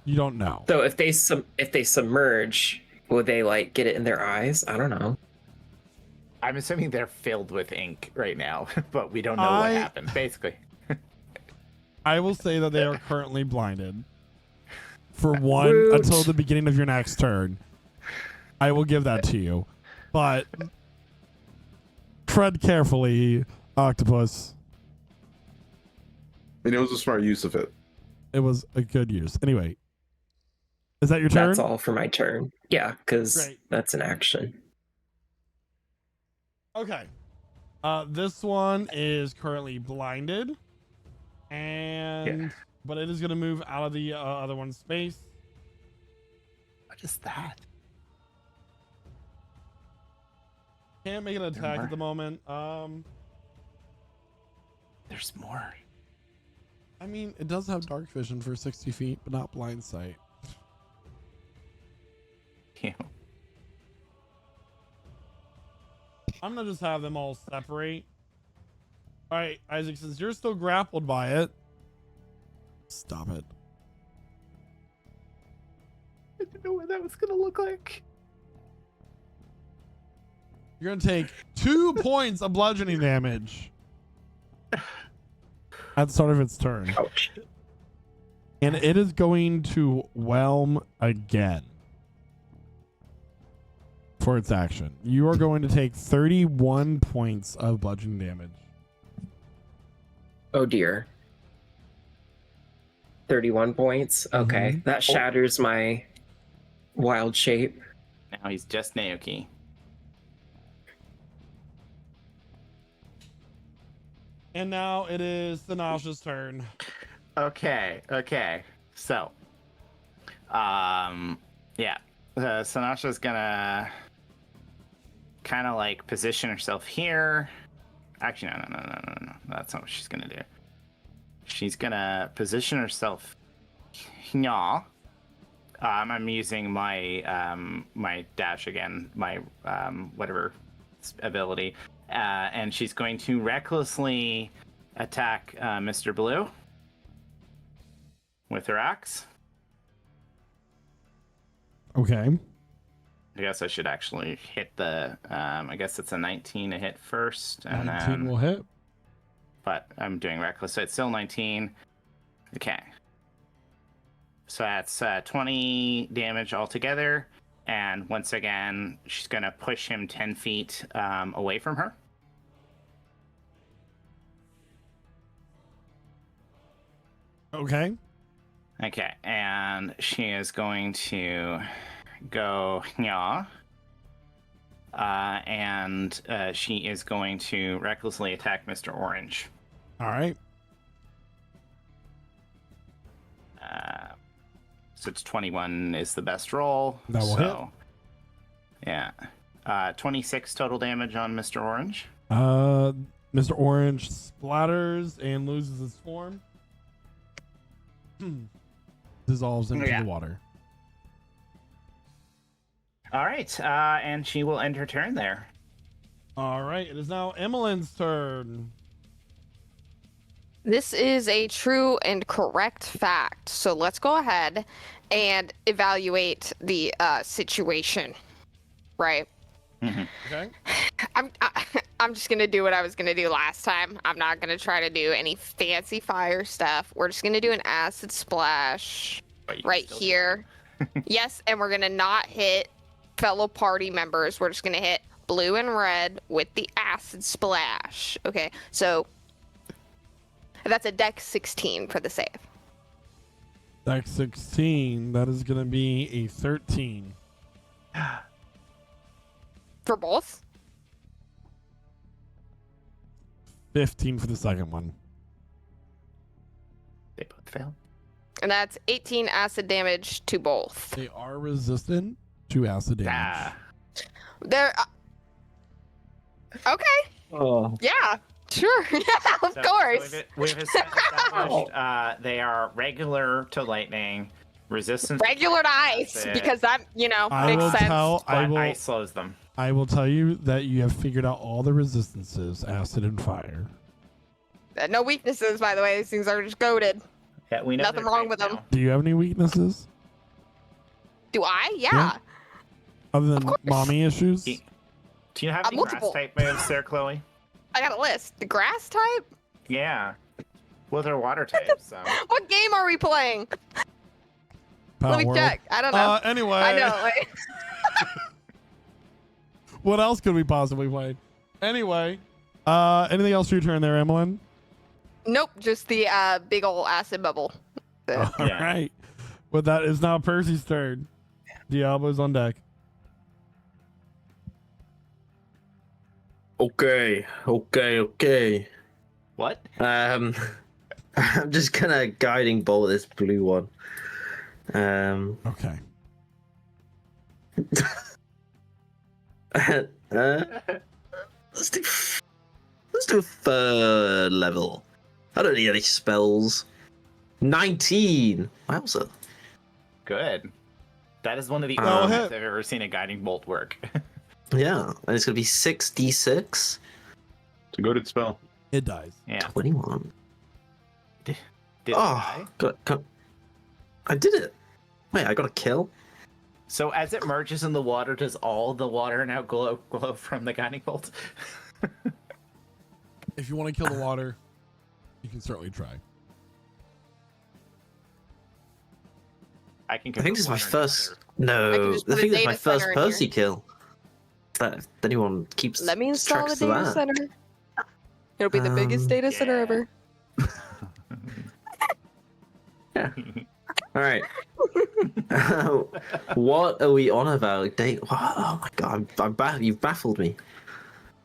You don't know. So if they submerge, will they like get it in their eyes? I don't know. I'm assuming they're filled with ink right now, but we don't know what happened. Basically, I will say that they are currently blinded for one Woot. until the beginning of your next turn. I will give that to you, but tread carefully, octopus. And it was a smart use of it. It was a good use. Anyway, is that your turn? That's all for my turn. Yeah, because Great. that's an action. Okay. This one is currently blinded, and but it is going to move out of the other one's space. what is that? Can't make an attack more? at the moment. There's more. I mean, it does have dark vision for 60 feet, but not blind sight. Ew. I'm gonna just have them all separate. All right, Isaac, since you're still grappled by it, stop it. I didn't know what that was gonna look like. You're gonna take 2 points of bludgeoning damage at the start of its turn, Ouch. and it is going to whelm again for its action. You are going to take 31 points of bludgeoning damage. Oh dear. 31 points. Okay, Mhm. that shatters my wild shape. Now he's just Naoki. And now it is Thanash's turn. Okay. So, yeah. Sanasha's gonna kind of like position herself here. Actually, no. That's not what she's gonna do. she's gonna position herself here. I'm using my my dash again, my whatever ability, and she's going to recklessly attack Mr. Blue with her axe. Okay. I guess I should actually hit the. I guess it's a 19 to hit first, and 19 then. will hit. But I'm doing reckless, so it's still 19. Okay. So that's 20 damage altogether. And once again, she's going to push him 10 feet away from her. Okay. Okay, and she is going to go here. And she is going to recklessly attack Mr. Orange. All right. So it's 21 is the best roll. That will hit. Yeah. 26 total damage on Mr. Orange. Mr. Orange splatters and loses his form. Dissolves into the water. All right, and she will end her turn there. All right, it is now Emmeline's turn. This is a true and correct fact. So let's go ahead and evaluate the situation. Right? Okay. I'm just gonna do what I was gonna do last time. I'm not gonna try to do any fancy fire stuff. We're just gonna do an acid splash right here. Yes, and we're gonna not hit fellow party members. We're just gonna hit blue and red with the acid splash. Okay, so that's a dex 16 for the save. Dex 16. That is going to be a 13. For both? 15 for the second one. They both fail. And that's 18 acid damage to both. They are resistant to acid damage. They're okay. Oh. Yeah, sure. Yeah, of course. We've established they are regular to lightning, resistant Regular to ice, because that, I makes will sense. tell. ice slows them. I will tell you that you have figured out all the resistances, acid and fire. No weaknesses, by the way. These things are just goaded. Yeah, we know Nothing they're wrong great with them. now. Do you have any weaknesses Do I? Yeah. other than course. mommy issues? Do you have any multiple. grass type moves there, Chloe? I got a list. The grass type? Yeah. Well, they're water types, so. What game are we playing? Power Let me World. check. I don't know. Anyway, I know. Like, what else could we possibly play? Anyway, anything else for your turn there, Emmeline? nope, just the big old acid bubble. All Yeah. right. Well, that is now Percy's turn. Diablo's on deck. Okay. What? I'm just gonna guiding bolt this blue one. Okay. Let's do third level. I don't need any spells. 19. Wowza. Good. That is one of the Go only ahead. times I've ever seen a guiding bolt work. Yeah, and it's gonna be 6d6. It's a goaded spell. It dies. Yeah. 21. Did it Oh, die? I did it. Wait, I got a kill. So as it merges in the water, does all the water now glow from the guiding bolt? If you want to kill the water, you can certainly try. I can. I think this is my water in first. water. I can No, just I put a think this is my data first center in Percy here. kill. If anyone keeps Let me install tracks the of data that. center. It'll be the biggest data center yeah. ever. All right. What are we on about? Oh my god! You've baffled me.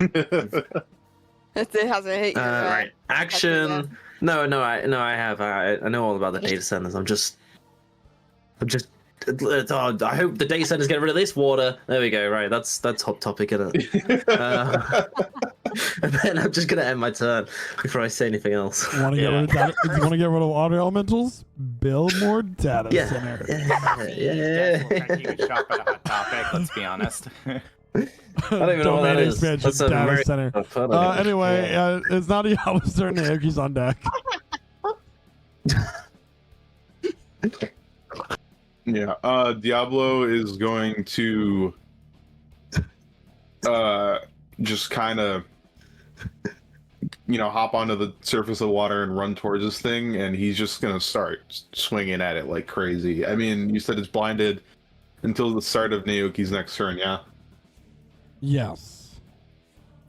It hasn't hit you. Right. Action. No, I have. I know all about the data centers. I'm just I hope the data centers get rid of this water. There we go. Right, that's hot topic, isn't it? And then I'm just gonna end my turn before I say anything else. You want to get rid of data? You want to get rid of water elementals? Build more data Yeah. centers. Yeah. Does look like you would shop at a hot topic. Let's be honest. I don't even know what Domain that is. expansion That's a data very- center. Oh, fun, I guess. Anyway, it's not Diablo's turn. Naoki's on deck. Yeah, Diablo is going to just kind of hop onto the surface of the water and run towards this thing, and he's just gonna start swinging at it like crazy. I mean, you said it's blinded until the start of Naoki's next turn, yeah? Yes.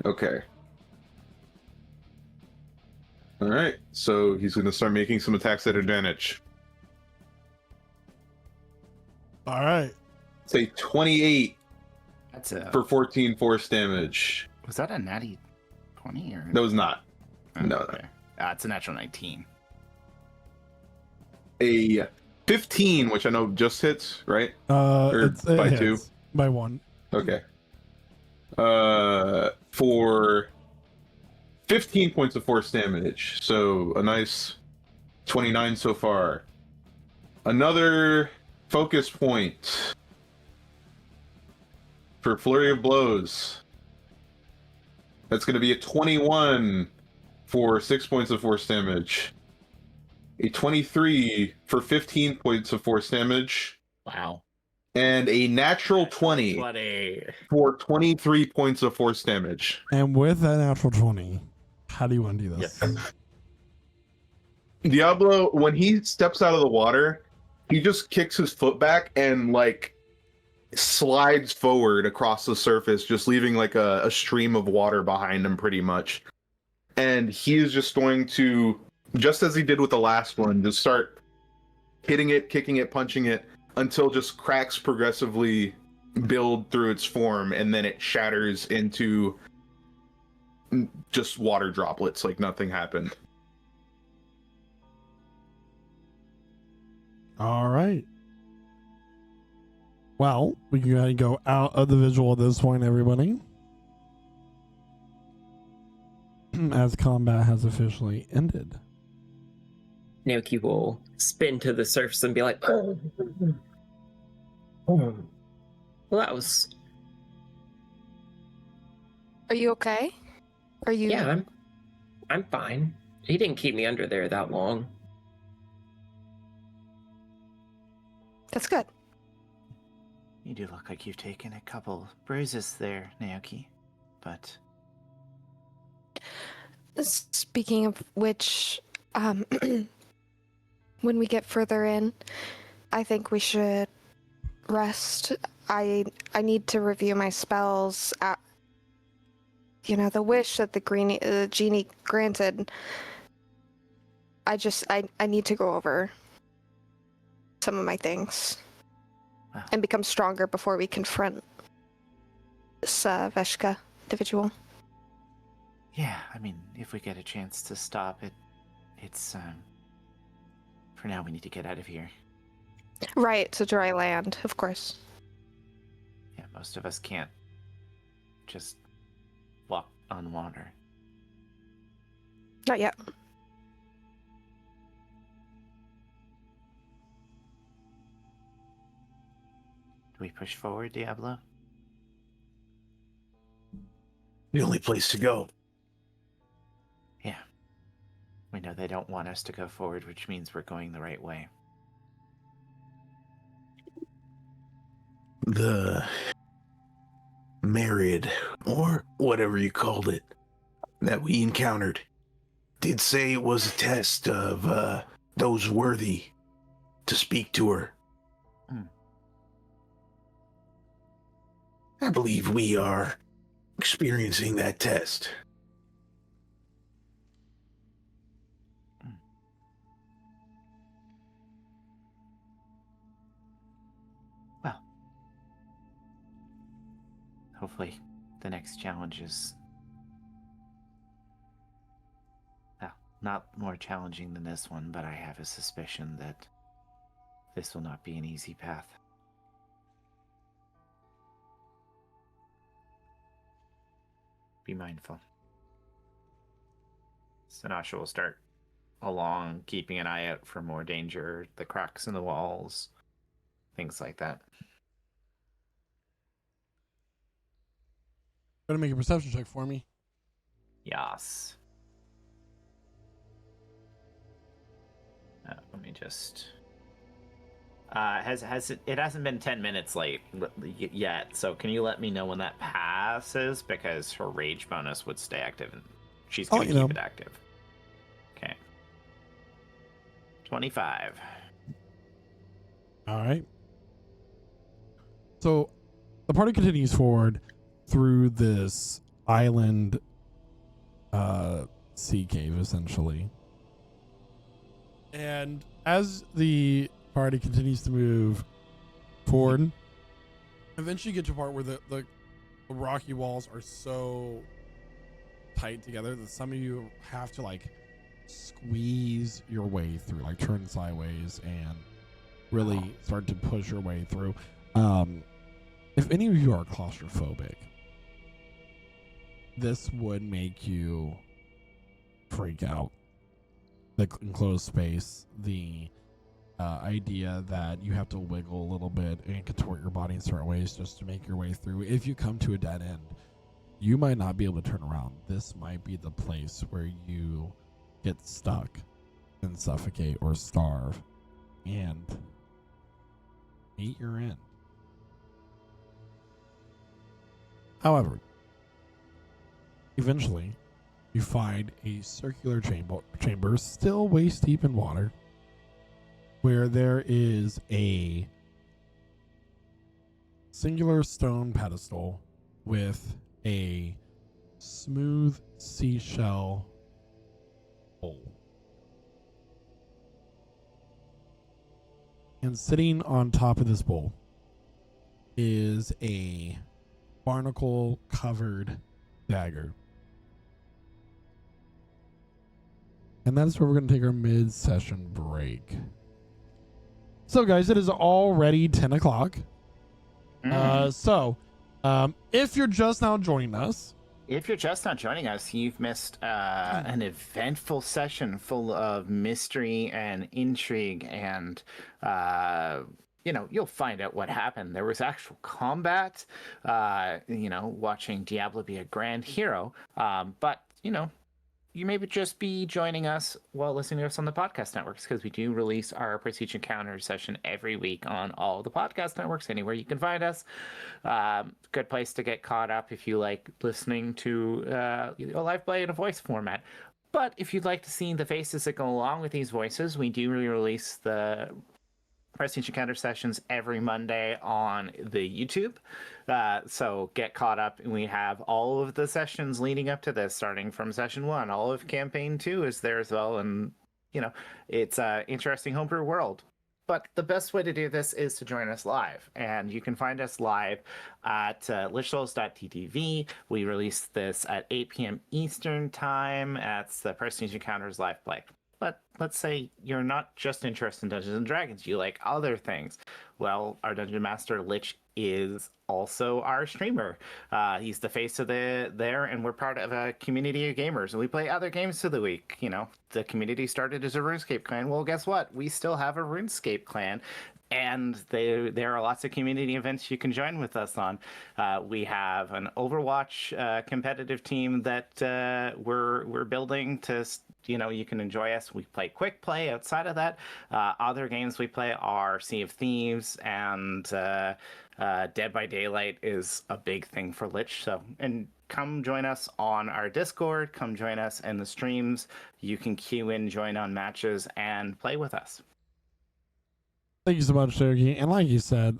Okay. Alright, so he's gonna start making some attacks at advantage. All right. Say 28 That's a. for 14 force damage. Was that a natty 20 or? That was not. No. Okay. It's a natural 19. A 15, which I know just hits, right? Or It by hits. 2? By 1. Okay. For 15 points of force damage. So a nice 29 so far. Another focus point for flurry of blows. That's going to be a 21 for 6 points of force damage. A 23 for 15 points of force damage. Wow. And a natural 20 for 23 points of force damage. And with that natural 20, how do you want to do this? Diablo, when he steps out of the water, he just kicks his foot back and like slides forward across the surface, just leaving like a stream of water behind him pretty much. And he is just going to, just as he did with the last one, just start hitting it, kicking it, punching it, until just cracks progressively build through its form, and then it shatters into just water droplets like nothing happened. All right. Well, we can go ahead and go out of the visual at this point, everybody. As combat has officially ended. Naoki will spin to the surface and be like, oh. Well, that was. Are you okay? Are you? Yeah, I'm fine. He didn't keep me under there that long. That's good. You do look like you've taken a couple bruises there, Naoki. But Speaking of which, when we get further in, I think we should rest. I need to review my spells. The wish that the genie granted. I need to go over some of my things Wow. and become stronger before we confront this Veshka individual. yeah, I mean, if we get a chance to stop it, it's for now we need to get out of here. Right, to dry land, of course. Yeah, most of us can't just walk on water. Not yet. Do we push forward, Diablo? The only place to go. Yeah. We know they don't want us to go forward, which means we're going the right way. The Myriad, or whatever you called it, that we encountered, did say it was a test of those worthy to speak to her. I believe we are experiencing that test. Well, hopefully the next challenge is, well, not more challenging than this one, but I have a suspicion that this will not be an easy path. Be mindful. Sinasha will start along, keeping an eye out for more danger, the cracks in the walls, things like that. Better make a perception check for me. Yes. Let me just. It hasn't been 10 minutes late yet, so can you let me know when that passes? Because her rage bonus would stay active, and she's going to keep it active. Okay. 25. All right. So the party continues forward through this island sea cave, essentially. And as the party continues to move forward, eventually you get to a part where the rocky walls are so tight together that some of you have to like squeeze your way through, like turn sideways and really start to push your way through. If any of you are claustrophobic, this would make you freak out. The enclosed space, the idea that you have to wiggle a little bit and contort your body in certain ways just to make your way through. If you come to a dead end, you might not be able to turn around. This might be the place where you get stuck and suffocate or starve and meet your end. However, eventually you find a circular chamber still waist deep in water, where there is a singular stone pedestal with a smooth seashell bowl. And sitting on top of this bowl is a barnacle covered dagger. And that's where we're going to take our mid-session break. So, guys, it is already 10 o'clock. So, if you're just now joining us, you've missed an eventful session full of mystery and intrigue, and you'll find out what happened. There was actual combat, watching Diablo be a grand hero, but you may just be joining us while listening to us on the podcast networks, because we do release our Prestige Encounter session every week on all the podcast networks, anywhere you can find us. Good place to get caught up if you like listening to a live play in a voice format. But if you'd like to see the faces that go along with these voices, we do release the Prestige Encounter sessions every Monday on the YouTube. So get caught up, and we have all of the sessions leading up to this, starting from session 1. All of campaign 2 is there as well, and it's an interesting homebrew world. But the best way to do this is to join us live, and you can find us live at lichsouls.ttv. We release this at 8 p.m. Eastern time. That's the Prestige Encounters live play. But let's say you're not just interested in Dungeons and Dragons, you like other things. Well, our Dungeon Master Lich is also our streamer. He's the face of there, and we're part of a community of gamers, and we play other games through the week. The community started as a RuneScape clan. Well, guess what? We still have a RuneScape clan. And there are lots of community events you can join with us on. We have an Overwatch competitive team that we're building to, you can enjoy us. We play Quick Play outside of that. Other games we play are Sea of Thieves, and Dead by Daylight is a big thing for Lich. So, and come join us on our Discord. Come join us in the streams. You can queue in, join on matches, and play with us. Thank you so much, Cherokee. And like you said,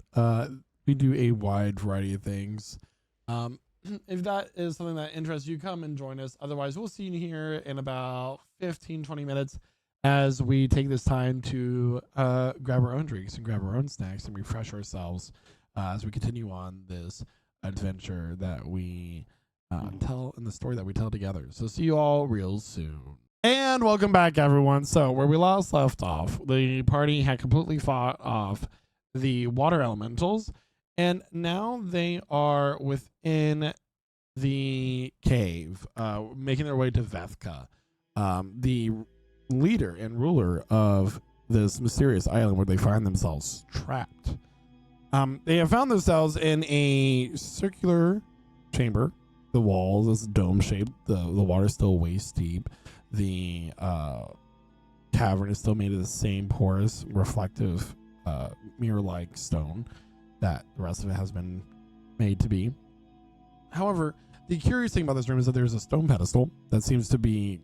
we do a wide variety of things. If that is something that interests you, come and join us. Otherwise, we'll see you here in about 15-20 minutes as we take this time to grab our own drinks and grab our own snacks and refresh ourselves as we continue on this adventure that we tell, in the story that we tell together. So see you all real soon. And welcome back, everyone. So where we last left off, the party had completely fought off the water elementals, and now they are within the cave, making their way to Vethka, the leader and ruler of this mysterious island where they find themselves trapped. They have found themselves in a circular chamber. The walls is dome shaped. The water is still waist deep. The cavern is still made of the same porous, reflective, mirror-like stone that the rest of it has been made to be. However, the curious thing about this room is that there's a stone pedestal that seems to be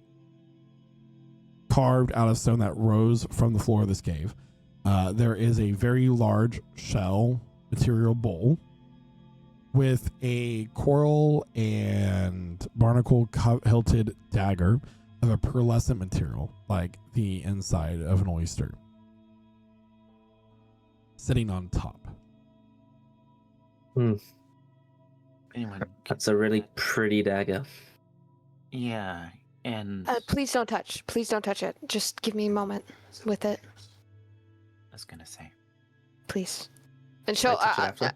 carved out of stone that rose from the floor of this cave. There is a very large shell material bowl with a coral and barnacle hilted dagger of a pearlescent material, like the inside of an oyster, sitting on top. Anyone? That's a really pretty dagger. Yeah, and Please don't touch. Please don't touch it. Just give me a moment with it, I was gonna say. please. And she'll. Can I touch it after?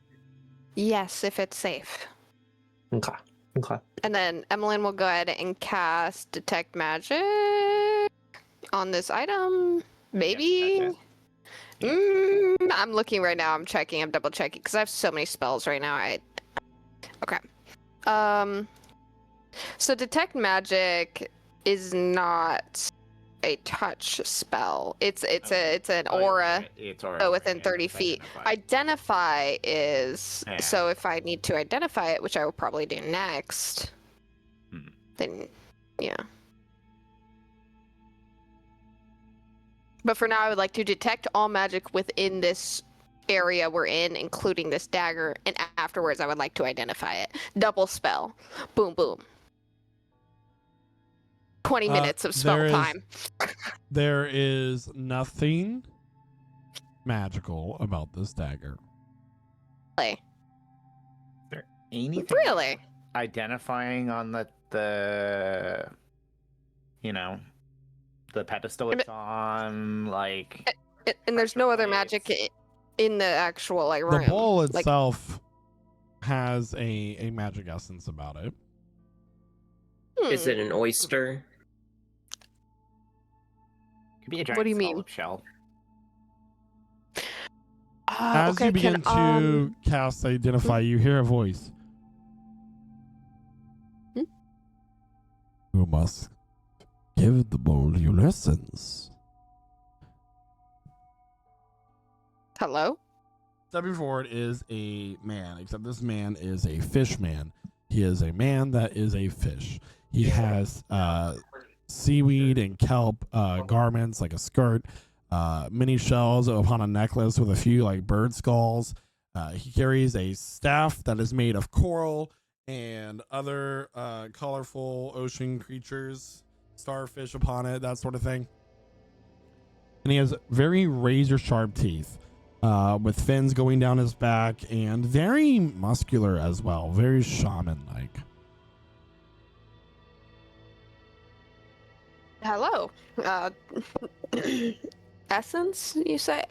Yes, if it's safe. Okay. Okay. And then Emmeline will go ahead and cast Detect Magic on this item. Maybe. I'm looking right now. I'm checking. I'm double checking because I have so many spells right now. Okay. So Detect Magic is not a touch spell. It's an aura. It's aura. So within 30 feet. Identify is Yeah. so if I need to identify it, which I will probably do next, then yeah. But for now, I would like to detect all magic within this area we're in, including this dagger, and afterwards I would like to identify it. Double spell. Boom, boom. 20 minutes of spell time. There is nothing magical about this dagger. Really? Anything Really? identifying on the the pedestal it's on, like, And there's no other magic in the actual like room. The bowl Like, itself has a magic essence about it. Is it an oyster? could be a giant What do you mean? scallop shell. As okay, you begin to cast Identify, you hear a voice. You must give the bowl your lessons. Hello? Stepping forward is a man, except this man is a fish man. He is a man that is a fish. He has seaweed and kelp garments, like a skirt, mini shells upon a necklace with a few like bird skulls. He carries a staff that is made of coral and other colorful ocean creatures, starfish upon it, that sort of thing. And he has very razor sharp teeth, with fins going down his back, and very muscular as well, very shaman-like. Hello. Essence, you say?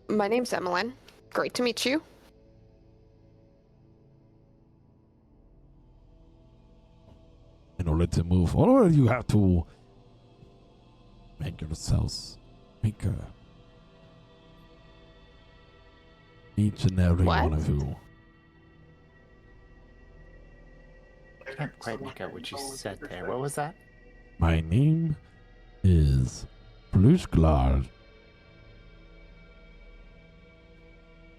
My name's Emmeline. Great to meet you. In order to move forward, you have to make each and every one of you. I can't quite make out what you said there. What was that? My name is Blushglar,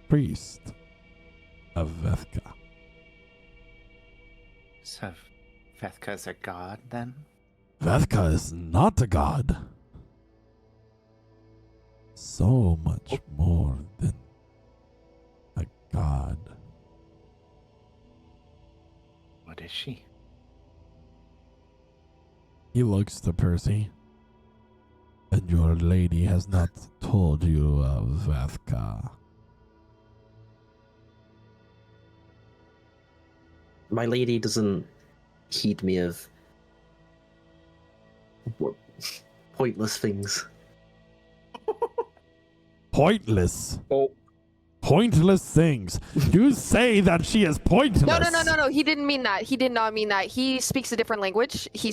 priest of Vethka. So, Vethka's a god, then? Vethka is not a god. So much more than a god. What is she? He looks to Percy. And your lady has not told you of Vethka. My lady doesn't heed me of pointless things. Pointless. Oh, pointless things. You say that she is pointless. No. He didn't mean that. He did not mean that. He speaks a different language. He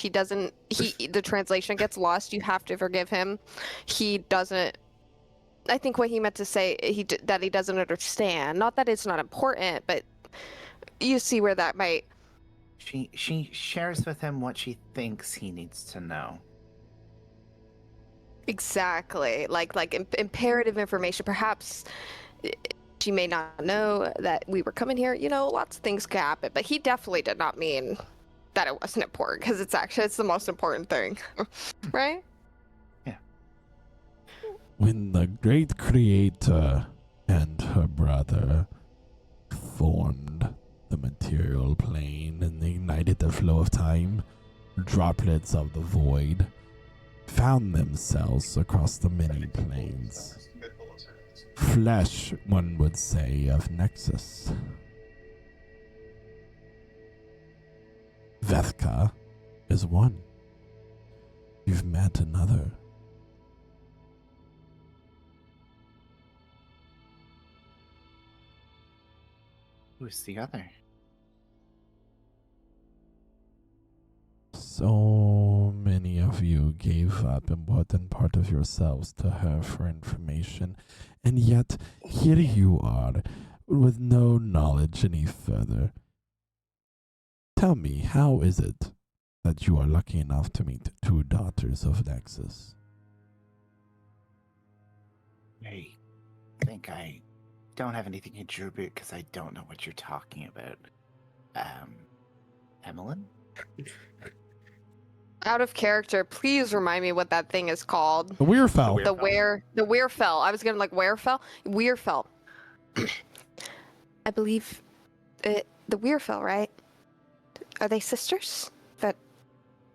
doesn't. The translation gets lost. You have to forgive him. He doesn't. I think what he meant to say that he doesn't understand. Not that it's not important, but you see where that might. She shares with him what she thinks he needs to know. Exactly. Like imperative information. Perhaps she may not know that we were coming here. You know, lots of things could happen. But he definitely did not mean that it wasn't important, because it's the most important thing. Right? Yeah. When the great creator and her brother formed the material plane and ignited the flow of time, droplets of the void found themselves across the many planes. Flesh, one would say, of Nexus. Vethka is one. You've met another. Who's the other? So many of you gave up important part of yourselves to her for information, and yet here you are, with no knowledge any further. Tell me, how is it that you are lucky enough to meet two daughters of Nexus? I think I don't have anything to contribute because I don't know what you're talking about. Emmeline? Out of character, please remind me what that thing is called. The Weirfell. The Weirfell. I was gonna Werefell. Weirfell. I believe the Weirfell, right? Are they sisters?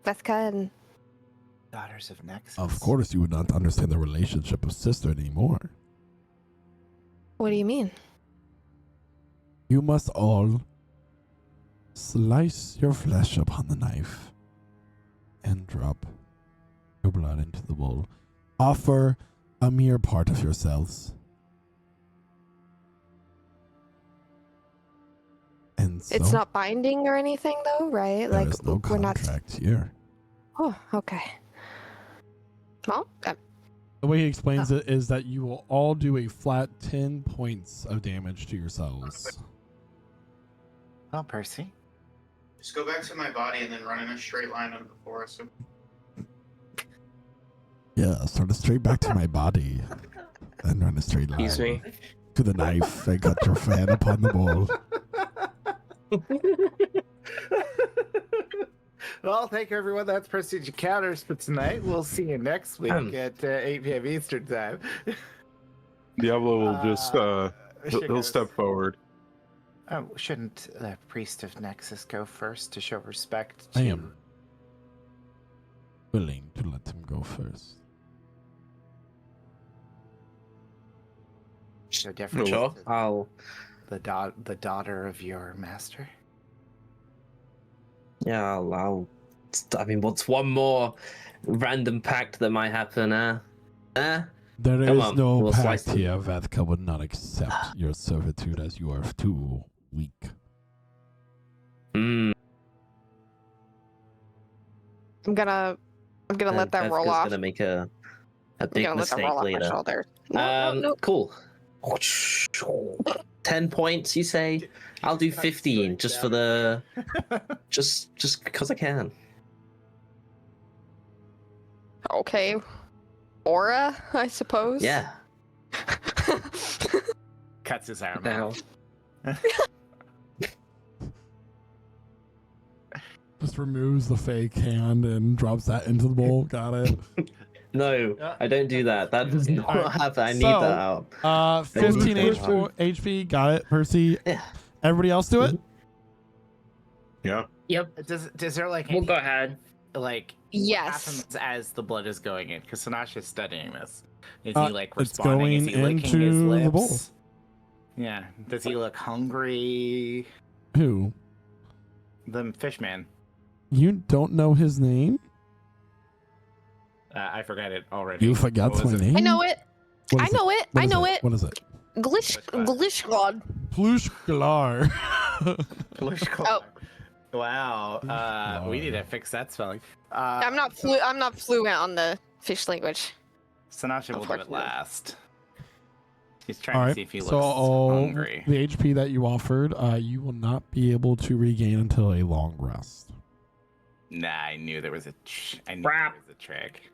Vethka and Daughters of Nexus? Of course you would not understand the relationship of sister anymore. what do you mean? You must all slice your flesh upon the knife and drop your blood into the bowl. Offer a mere part of yourselves. And so It's not binding or anything, though, right? there is no we're not. contract here. Oh, okay. Well, The way he explains it is that you will all do a flat 10 points of damage to yourselves. Well, Percy. Just go back to my body and then run in a straight line into the forest. Yeah, sort of straight back to my body and run a straight line. Excuse me. To the knife and cut your fan upon the bowl. Well, thank you, everyone. That's Prestige Encounters for tonight. We'll see you next week at 8 p.m. Eastern Time. Diablo will just he'll step forward. Shouldn't the priest of Nexus go first to show respect to... I am willing to let him go first. So different. Sure. I'll. The daughter of your master? Yeah, I mean, what's one more random pact that might happen? There Come is on, no we'll pact slice them. here. Vethka would not accept your servitude as you are too weak. Hmm. I'm gonna let that roll off. Gonna make a I'm big gonna let that mistake roll off my later. shoulder. No. Cool. 10 points, you say? I'll do 15 just for the just because I can. Okay. Aura, I suppose. Yeah. Cuts his arm Now, Just removes the fake hand and drops that into the bowl. Got it. No, I don't do that. That does not Alright, happen. I need so, that out. 15 need HP. Got it, Percy. Yeah. Everybody else do it? Yeah. yep. Does there like We'll any, go ahead. like Yes. what happens as the blood is going in? Because Sinasha's studying this. Is Uh, he like it's responding? Is he going licking his into the lips? bowl. Yeah. Does he look hungry? Who? The fishman. You don't know his name? I forgot it already. You forgot What was my it? name? I know it. What I is know it. What I is know it. What is it? Glishgod. Plushklar. Oh, Wow. We need to fix that spelling. I'm not fluent on the fish language. Sinasha will do it Unfortunately. last. He's trying All to right. see if he looks So hungry. the HP that you offered, you will not be able to regain until a long rest. Nah, I knew there was a trick.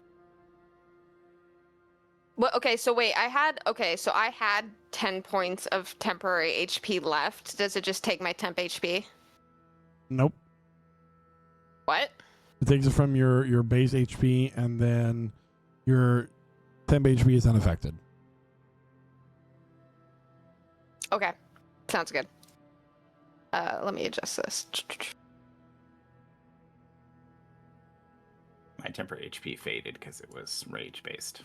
Well, okay, so wait, I had 10 points of temporary HP left. Does it just take my temp HP? Nope. What? It takes it from your base HP, and then your temp HP is unaffected. Okay, sounds good. Let me adjust this. My temporary HP faded because it was rage based.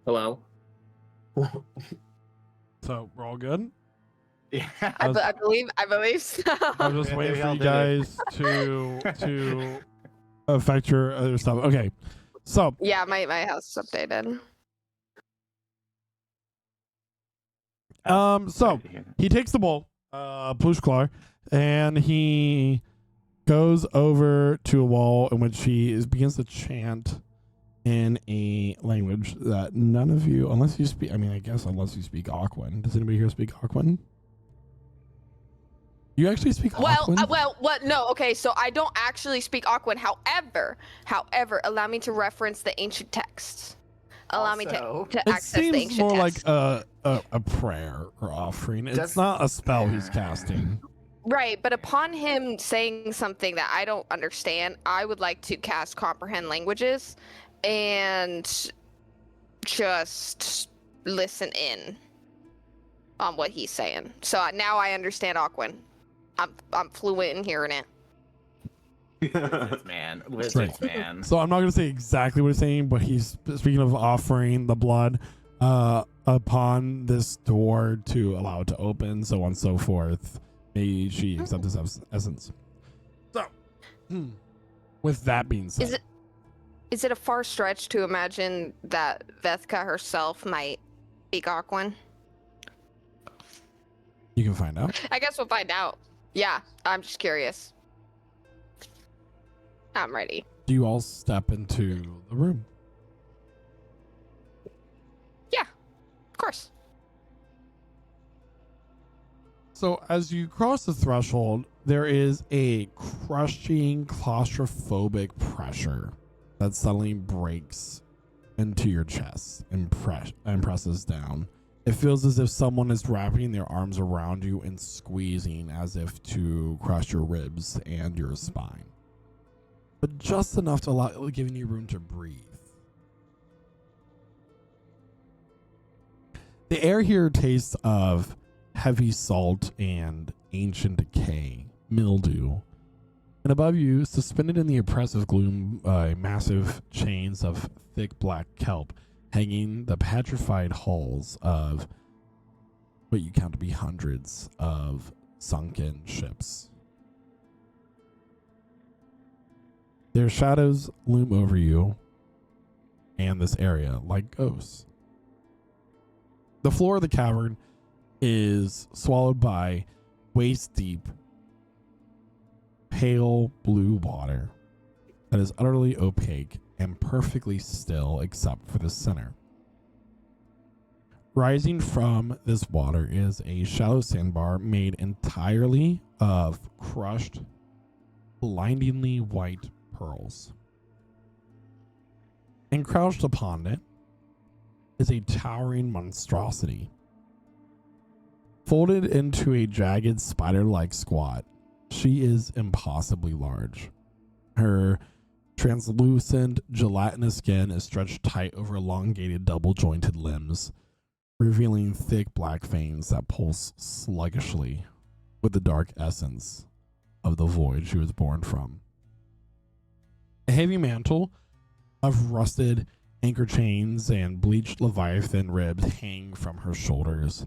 Hello. So we're all good. Yeah. I believe so. I'm just Yeah, waiting we for all you did it. guys to affect your other stuff. Okay, so Yeah, my house is updated. so he takes the bowl, Plushklar, and he goes over to a wall in which he begins to chant in a language that none of you, unless you speak, unless you speak Aquan. Does anybody here speak Aquan? You actually speak Aquan? No, okay, so I don't actually speak Aquan. However, allow me to reference the ancient texts. Allow me to It access the seems ancient more text. like a prayer or offering. It's Does- not a spell he's casting. Right, but upon him saying something that I don't understand, I would like to cast Comprehend Languages and just listen in on what he's saying. So now I understand Aquan. I'm fluent in hearing it. Lizards, man. So I'm not going to say exactly what he's saying, but he's speaking of offering the blood upon this door to allow it to open, so on and so forth. May she accept this essence. So, with that being said, Is it a far stretch to imagine that Vethka herself might speak Aquan? you can find out. I guess we'll find out. Yeah, I'm just curious. I'm ready. Do you all step into the room? Yeah, of course. So as you cross the threshold, there is a crushing claustrophobic pressure that suddenly breaks into your chest and presses down. It feels as if someone is wrapping their arms around you and squeezing as if to crush your ribs and your spine. But just enough to giving you room to breathe. The air here tastes of heavy salt and ancient decay, mildew. And above you, suspended in the oppressive gloom, massive chains of thick black kelp, hanging the petrified hulls of what you count to be hundreds of sunken ships. Their shadows loom over you and this area like ghosts. The floor of the cavern is swallowed by waist-deep, pale blue water that is utterly opaque and perfectly still except for the center. Rising from this water is a shallow sandbar made entirely of crushed, blindingly white pearls. And crouched upon it is a towering monstrosity. Folded into a jagged spider-like squat, she is impossibly large. Her translucent, gelatinous skin is stretched tight over elongated, double-jointed limbs. revealing thick black veins that pulse sluggishly with the dark essence of the void she was born from. A heavy mantle of rusted anchor chains and bleached leviathan ribs hang from her shoulders,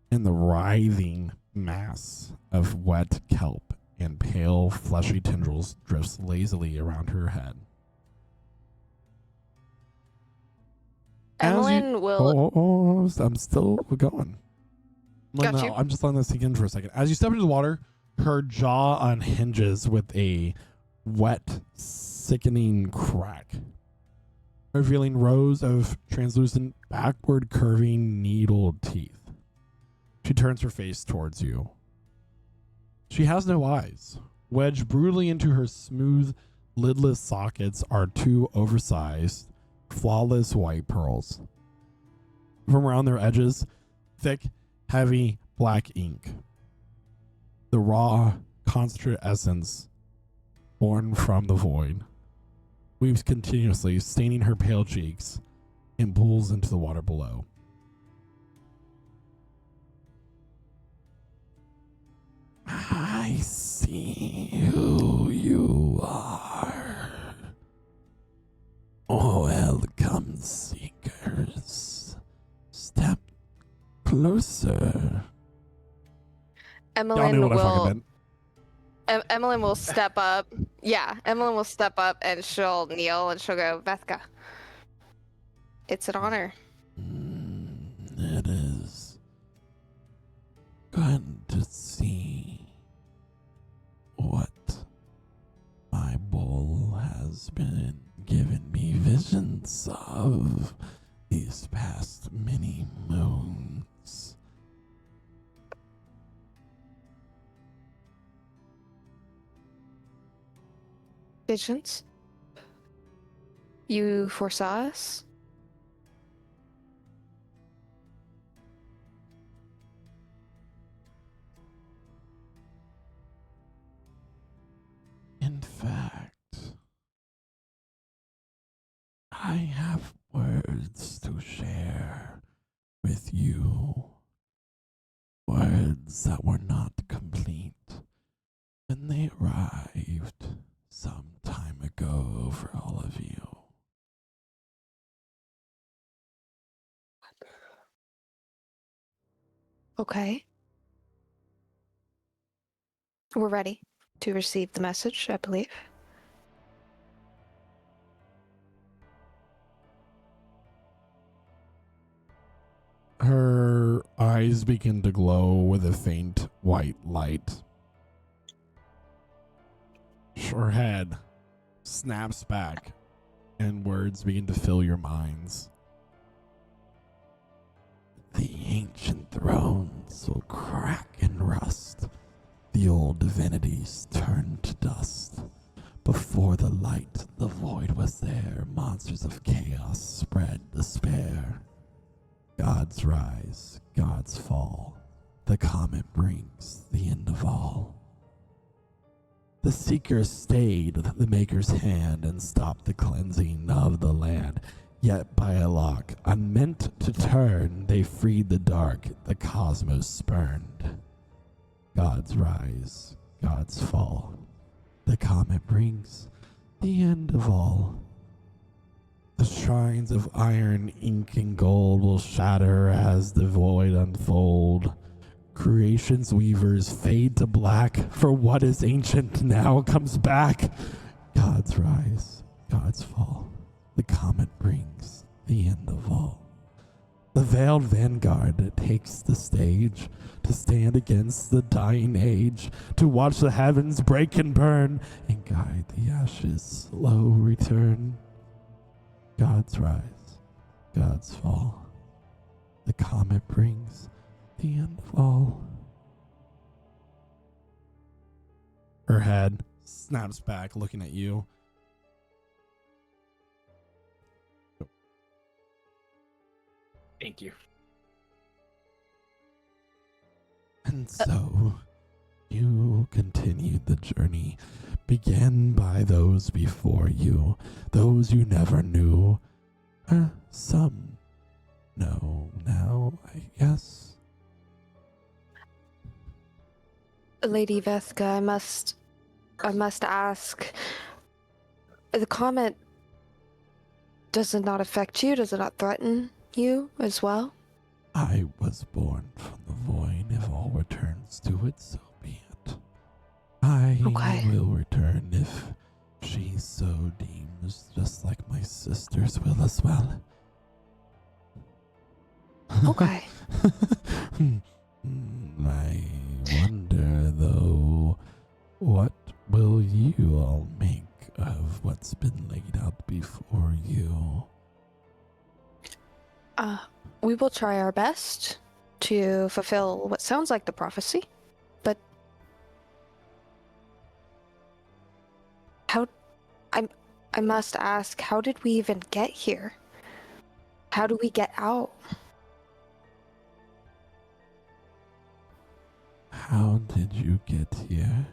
and the writhing mass of wet kelp and pale fleshy tendrils drifts lazily around her head. Emmeline will. I'm still going. Got you. I'm just letting this sink in for a second. As you step into the water, her jaw unhinges with a wet, sickening crack, revealing rows of translucent, backward curving, needled teeth. She turns her face towards you. She has no eyes. Wedged brutally into her smooth, lidless sockets are two oversized, flawless white pearls. From around their edges, thick, heavy black ink. The raw, concentrate essence born from the void weaves continuously, staining her pale cheeks, and pools into the water below. I see who you are. Welcome, seekers. Step closer. Emmeline what I fucking will. meant. Emmeline will step up. Yeah, Emmeline will step up and she'll kneel and she'll go, Vethka. It's an honor. It is good to see what my bull has been giving me visions of these past many moons. Visions? You foresaw us? In fact, I have words to share with you. Words that were not complete when they arrived some time ago for all of you. Okay. We're ready to receive the message, I believe. Her eyes begin to glow with a faint white light. Her head snaps back, and words begin to fill your minds. The ancient thrones will crack and rust. The old divinities turn to dust. Before the light, the void was there. Monsters of chaos spread despair. Gods rise, gods fall. The comet brings the end of all. The seekers stayed the maker's hand and stopped the cleansing of the land. Yet by a lock, unmeant to turn, they freed the dark the cosmos spurned. Gods rise, gods fall. The comet brings the end of all. The shrines of iron, ink, and gold will shatter as the void unfold. Creation's weavers fade to black, for what is ancient now comes back. Gods rise, gods fall. The comet brings the end of all. The Veiled Vanguard takes the stage to stand against the dying age, to watch the heavens break and burn, and guide the ashes' slow return. Gods rise, gods fall. The comet brings the end of all. Her head snaps back, looking at you. Thank you. And so, you continued the journey began by those before you, those you never knew. Some know now, I guess. Lady Vethka, I must ask. The comet, does it not affect you? Does it not threaten you as well? I was born from the void. If all returns to it, so be it. I Okay. will return if she so deems, just like my sisters will as well. Okay. I wonder, though, what will you all make of what's been laid out before you? We will try our best to fulfill what sounds like the prophecy, but I must ask, how did we even get here? How do we get out? How did you get here?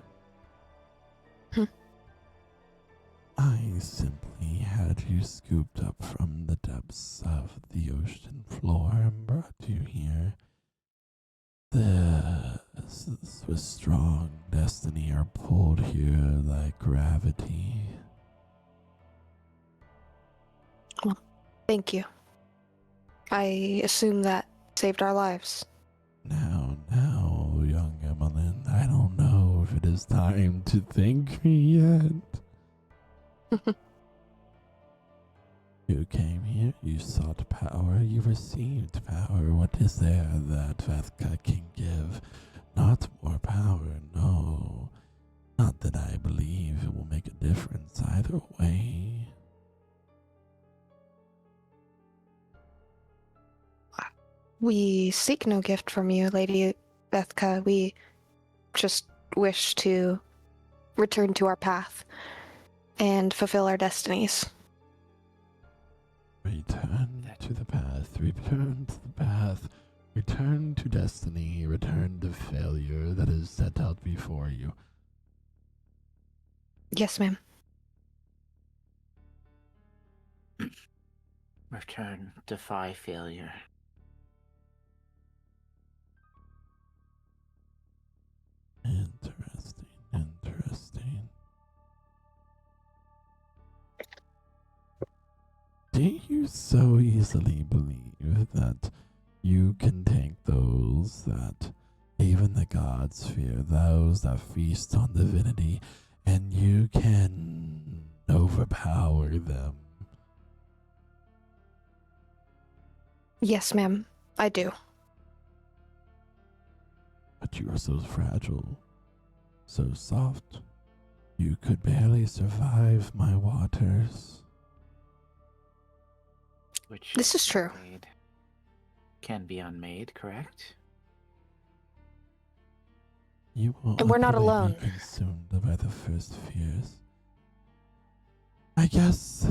I simply had you scooped up from the depths of the ocean floor and brought you here. This was strong destiny are pulled here like gravity. Well, thank you. I assume that saved our lives. Now, young Emmeline, I don't know if it is time to thank me yet. You came here, you sought power, you received power. What is there that Vethka can give? Not more power, no. Not that I believe it will make a difference either way. We seek no gift from you, Lady Vethka. We just wish to return to our path and fulfill our destinies. Return to the path, return to the path, return to destiny, return to failure that is set out before you. Yes, ma'am. Return, defy failure. Interesting. Do you so easily believe that you can take those that even the gods fear, those that feast on divinity, and you can overpower them? Yes, ma'am. I do. But you are so fragile, so soft. You could barely survive my waters. Which This is true. Can be unmade, correct? You will And we're not utterly alone. be consumed by the first fears. I guess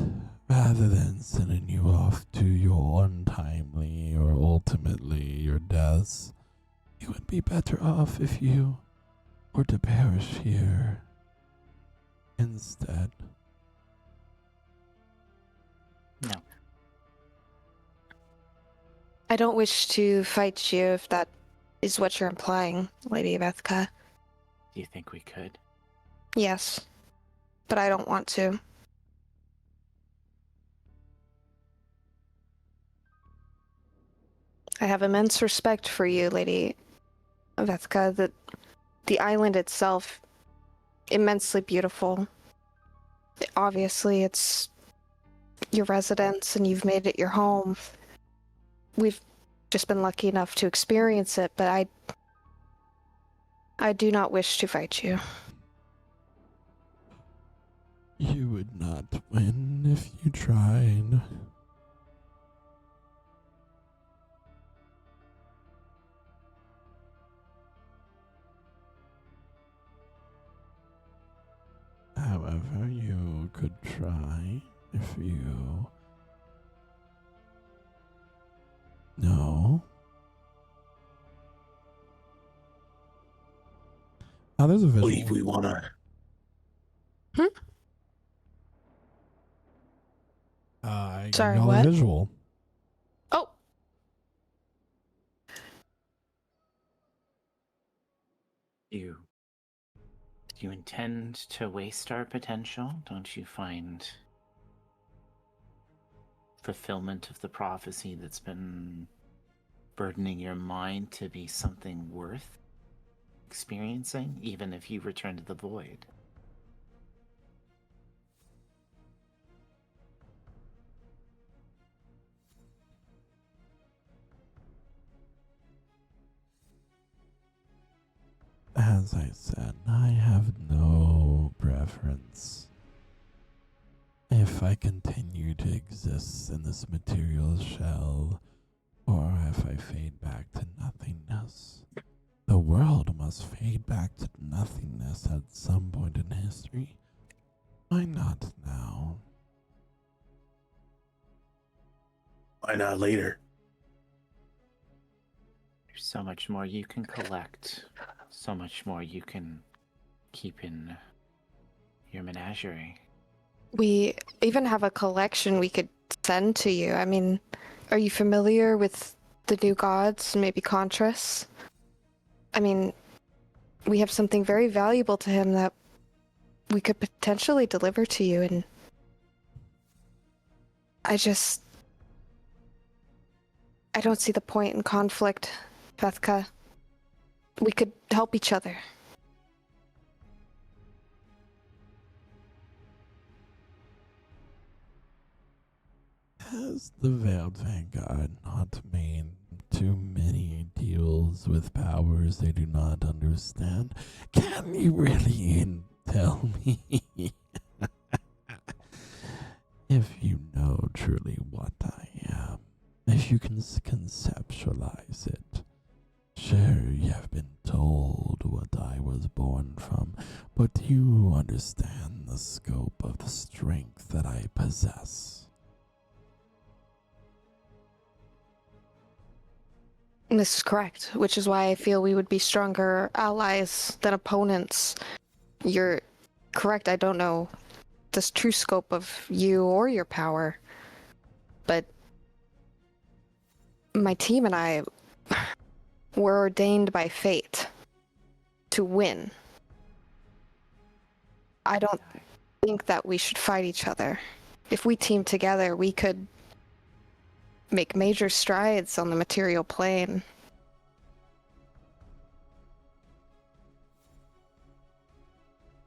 rather than sending you off to your untimely or ultimately your deaths, you would be better off if you were to perish here instead. No. I don't wish to fight you if that is what you're implying, Lady Vethka. Do you think we could? Yes, but I don't want to. I have immense respect for you, Lady Vethka. The island itself, immensely beautiful. Obviously, it's your residence and you've made it your home. We've just been lucky enough to experience it, but I do not wish to fight you. You would not win if you tried. However, you could try if you... No? Oh, there's a visual. Believe we wanna. I Sorry, got what? a visual. Oh, you intend to waste our potential? Don't you find fulfillment of the prophecy that's been burdening your mind to be something worth experiencing, even if you return to the void? As I said, I have no preference. If I continue to exist in this material shell, or if I fade back to nothingness, the world must fade back to nothingness at some point in history. Why not now? Why not later? There's so much more you can collect, so much more you can keep in your menagerie. We even have a collection we could send to you. I mean, are you familiar with the new gods, maybe Contras? I mean, we have something very valuable to him that we could potentially deliver to you, and I don't see the point in conflict, Vethka. We could help each other. Has the Veiled Vanguard not made too many deals with powers they do not understand? Can you really tell me? If you know truly what I am, if you can conceptualize it, sure, you have been told what I was born from, but do you understand the scope of the strength that I possess? This is correct, which is why I feel we would be stronger allies than opponents. You're correct, I don't know the true scope of you or your power, but my team and I were ordained by fate to win. I don't think that we should fight each other. If we team together, we could make major strides on the material plane.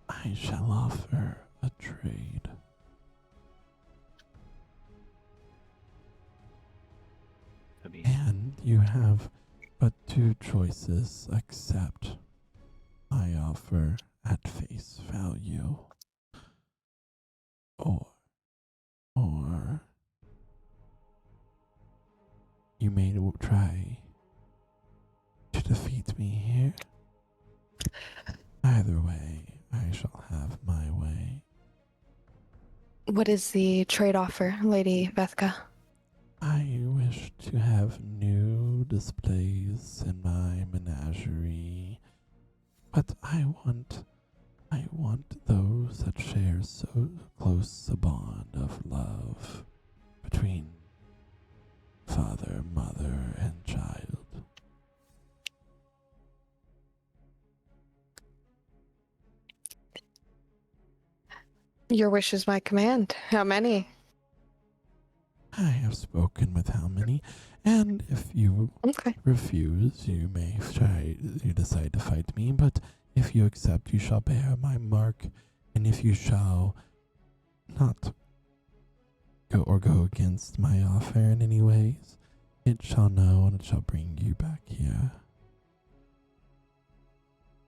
I shall offer a trade. And you have but two choices. Accept my offer at face value, or you may try to defeat me here. Either way, I shall have my way. What is the trade offer, Lady Vethka? I wish to have new displays in my menagerie, but I want those that share so close a bond of love between father, mother, and child. Your wish is my command. How many? I have spoken with how many, and if you refuse, you decide to fight me, but if you accept, you shall bear my mark, and if you shall not go against my offer in any ways, it shall know and it shall bring you back here.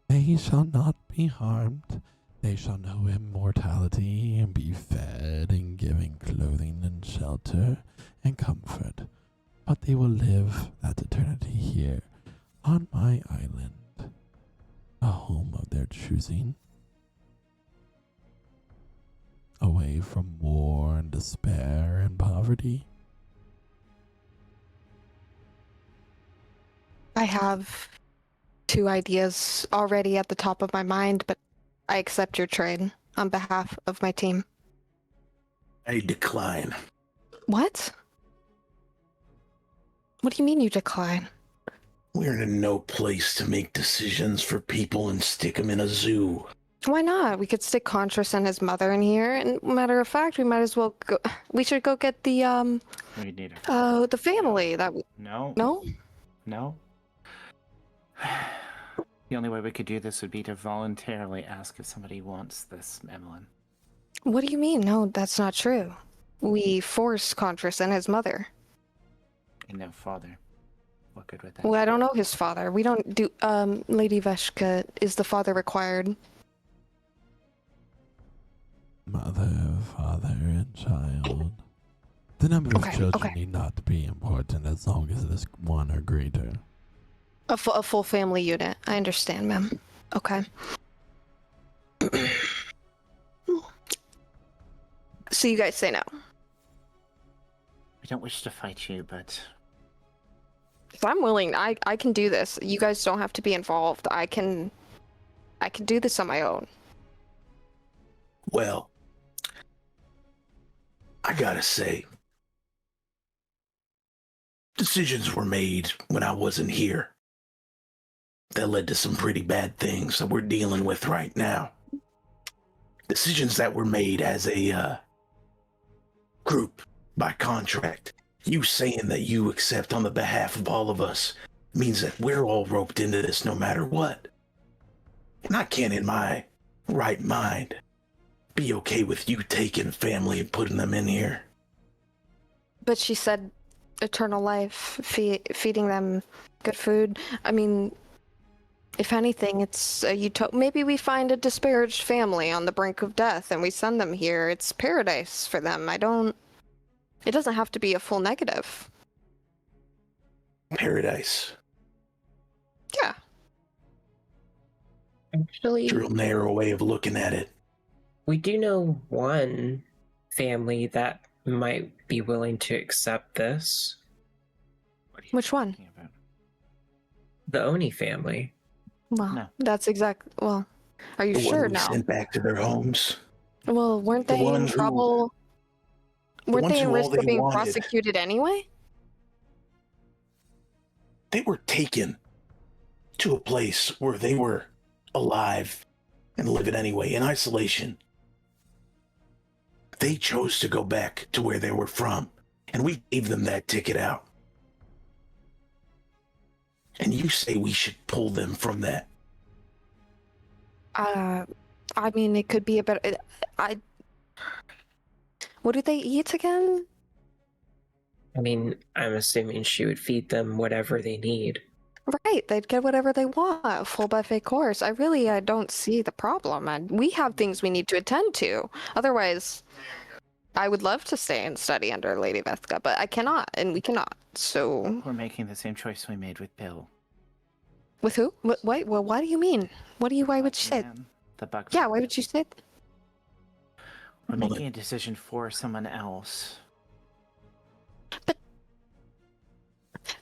They shall not be harmed. They shall know immortality and be fed and given clothing and shelter and comfort, but they will live that eternity here on my island, a home of their choosing, away from war and despair and poverty. I have two ideas already at the top of my mind, but I accept your trade on behalf of my team. I decline. What? What do you mean you decline? We're in no place to make decisions for people and stick them in a zoo. Why not? We could stick Contras and his mother in here, and matter of fact, we might as well go. We should go get the We need her. the family. No. No. No. The only way we could do this would be to voluntarily ask if somebody wants this, Emmeline. What do you mean? No, that's not true. We forced Contras and his mother. And no father. What good would that? Well, I don't know his father. We don't do. Lady Veshka, is the father required? Mother, father, and child. The number of Okay, children okay. need not be important as long as it is one or greater. A full family unit. I understand, ma'am. Okay. So you guys say no. We don't wish to fight you, but If I'm willing, I can do this. You guys don't have to be involved. I can do this on my own. Well, I gotta say, decisions were made when I wasn't here that led to some pretty bad things that we're dealing with right now. Decisions that were made as a group by contract. You saying that you accept on the behalf of all of us means that we're all roped into this no matter what. And I can't in my right mind be okay with you taking family and putting them in here. But she said eternal life, feeding them good food. I mean, if anything, it's maybe we find a disparaged family on the brink of death and we send them here. It's paradise for them. It doesn't have to be a full negative. Paradise. Yeah. Actually, It's a real narrow way of looking at it. we do know one family that might be willing to accept this. what are you Which one? talking about? The Oni family. Well, No. that's are you The sure one we now? sent back to their homes. Well, weren't The they in ones who- trouble? Weren't ones they in who all risk they of being wanted- prosecuted anyway? They were taken to a place where they were alive and living anyway, in isolation. They chose to go back to where they were from, and we gave them that ticket out. And you say we should pull them from that. I mean, it could be a better. What do they eat again? I mean, I'm assuming she would feed them whatever they need. Right, they'd get whatever they want, a full buffet course. I don't see the problem, and we have things we need to attend to. Otherwise, I would love to stay and study under Lady Vethka, but I cannot, and we cannot. So, We're making the same choice we made with Bill. with who? Wait, well, what do you mean? Why would you say? Man, the buck. Yeah, why would you say? We're making a decision for someone else.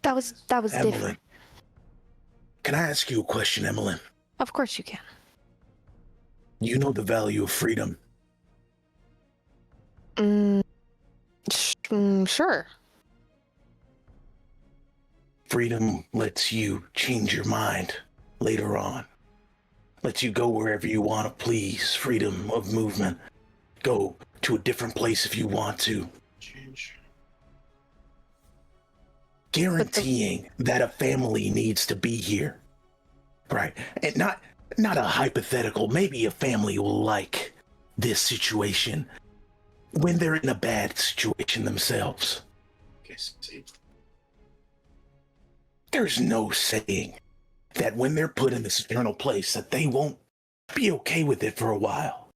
That was Emily, different. can I ask you a question, Emily? Of course you can. You know the value of freedom. Sure. Freedom lets you change your mind later on. Lets you go wherever you want to please. Freedom of movement. Go to a different place if you want to. Change. Guaranteeing that a family needs to be here. Right. And not a hypothetical. Maybe a family will like this situation when they're in a bad situation themselves. Okay, see. There's no saying that when they're put in this eternal place that they won't be okay with it for a while.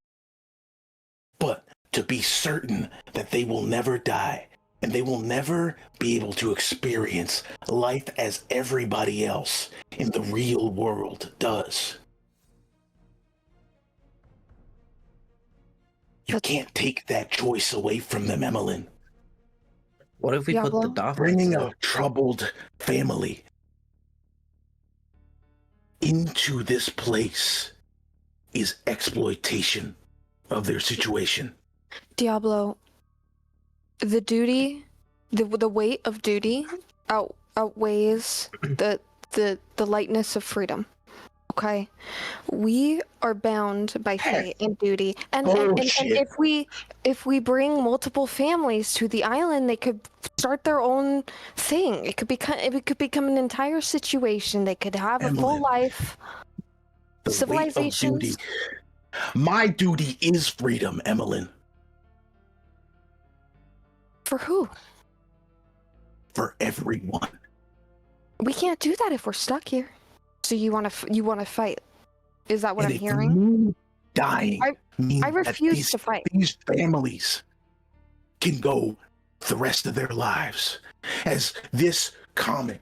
But to be certain that they will never die and they will never be able to experience life as everybody else in the real world does. You can't take that choice away from them, Emmeline. What if we put the Diablo? dark Bringing a troubled family into this place is exploitation of their situation. Diablo, the duty, the weight of duty outweighs the lightness of freedom. Okay, we are bound by fate and duty, and Bullshit. if we bring multiple families to the island, they could start their own thing. It could become an entire situation. They could have a full Emily, life. The weight of Civilizations. duty. My duty is freedom, Emmeline. For who? For everyone. We can't do that if we're stuck here. So you want to fight? Is that what And I'm if hearing? you dying means I refuse that to fight. these families can go the rest of their lives, as this comet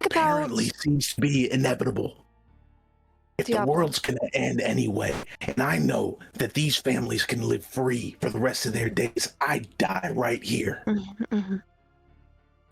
apparently seems to be inevitable. If the Diablo. world's gonna end anyway, and I know that these families can live free for the rest of their days, I die right here. Mm-hmm.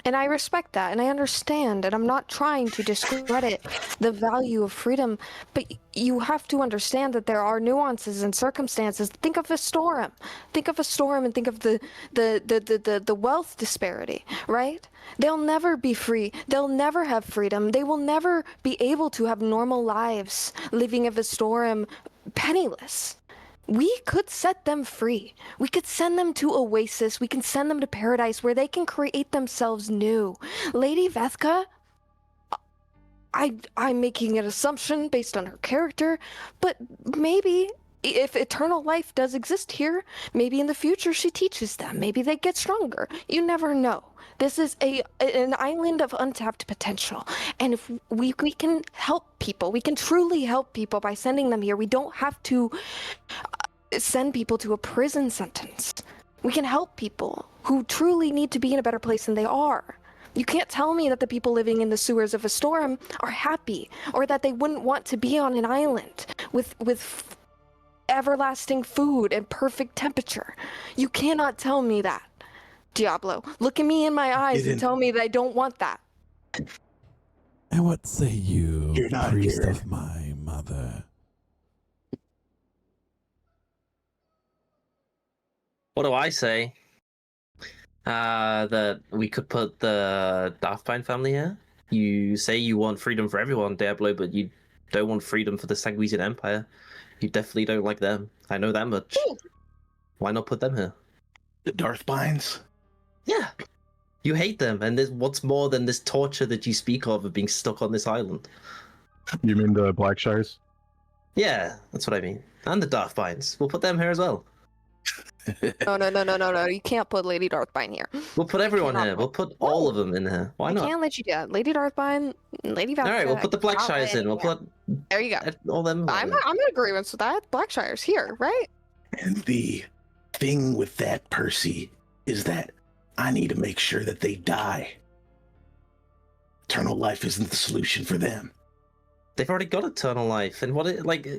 And I respect that, and I understand, and I'm not trying to discredit the value of freedom, but you have to understand that there are nuances and circumstances. Think of a storm. Think of a storm and think of the wealth disparity, right? They'll never be free. They'll never have freedom. They will never be able to have normal lives living in a storm penniless. We could set them free. We could send them to Oasis. We can send them to Paradise where they can create themselves new. Lady Vethka, I'm making an assumption based on her character, but maybe if eternal life does exist here, maybe in the future she teaches them. Maybe they get stronger. You never know. This is an island of untapped potential. And if we can help people, we can truly help people by sending them here. We don't have to send people to a prison sentence. We can help people who truly need to be in a better place than they are. You can't tell me that the people living in the sewers of a storm are happy, or that they wouldn't want to be on an island with everlasting food and perfect temperature. You cannot tell me that, Diablo. Look at me in my eyes and tell me that I don't want that. And what say you, You're not priest here. of my mother? What do I say? That we could put the Darthpine family here. You say you want freedom for everyone, Diablo, but you don't want freedom for the Sanguisian Empire. You definitely don't like them. I know that much. Why not put them here? The Darthbines? Yeah. You hate them, and there's what's more than this torture that you speak of being stuck on this island? You mean the Blackshires? Yeah, that's what I mean. And the Darthpines. We'll put them here as well. No. You can't put Lady Darthbine here. We'll put everyone Cannot here. We'll put all of them in here. Why I not? can't let you do that. Lady Darthbine, Lady Vethka. All right, we'll put the Blackshires in. We'll put There you go. all them. I'm in agreement with that. Blackshire's here, right? And the thing with that, Percy, is that I need to make sure that they die. Eternal life isn't the solution for them. They've already got eternal life, and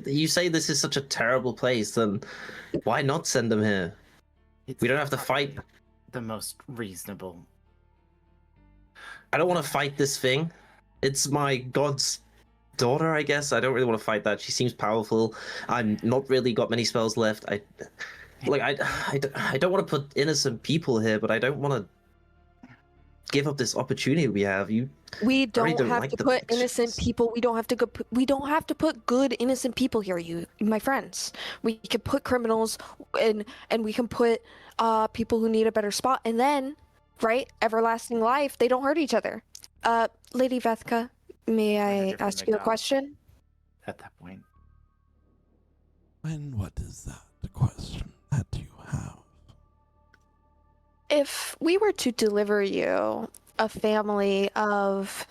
you say this is such a terrible place, then why not send them here? We don't have to fight. The most reasonable. I don't want to fight this thing. It's my god's daughter, I guess. I don't really want to fight that. She seems powerful. I'm not really got many spells left. I don't want to put innocent people here, but I don't want to give up this opportunity we have. We already don't have like to the put Blackshires. innocent people. We don't have to go. We don't have to put good innocent people here. You, my friends. We can put criminals, and we can put people who need a better spot. And then, right, everlasting life. They don't hurt each other. Lady Vethka, may I different ask you a job. question? At that point. And what is that, the question that you have? If we were to deliver you a family of,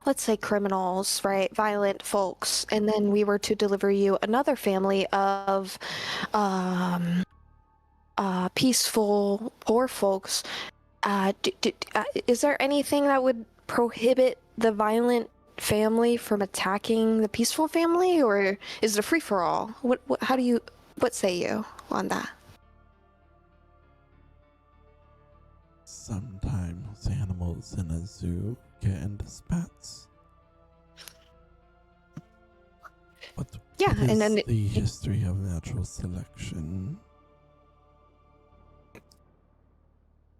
let's say, criminals, right, violent folks, and then we were to deliver you another family of peaceful poor folks, is there anything that would prohibit the violent family from attacking the peaceful family, or is it a free-for-all? What say you on that? Sometimes animals in a zoo get into spats. But Yeah, what and then is the history of natural selection?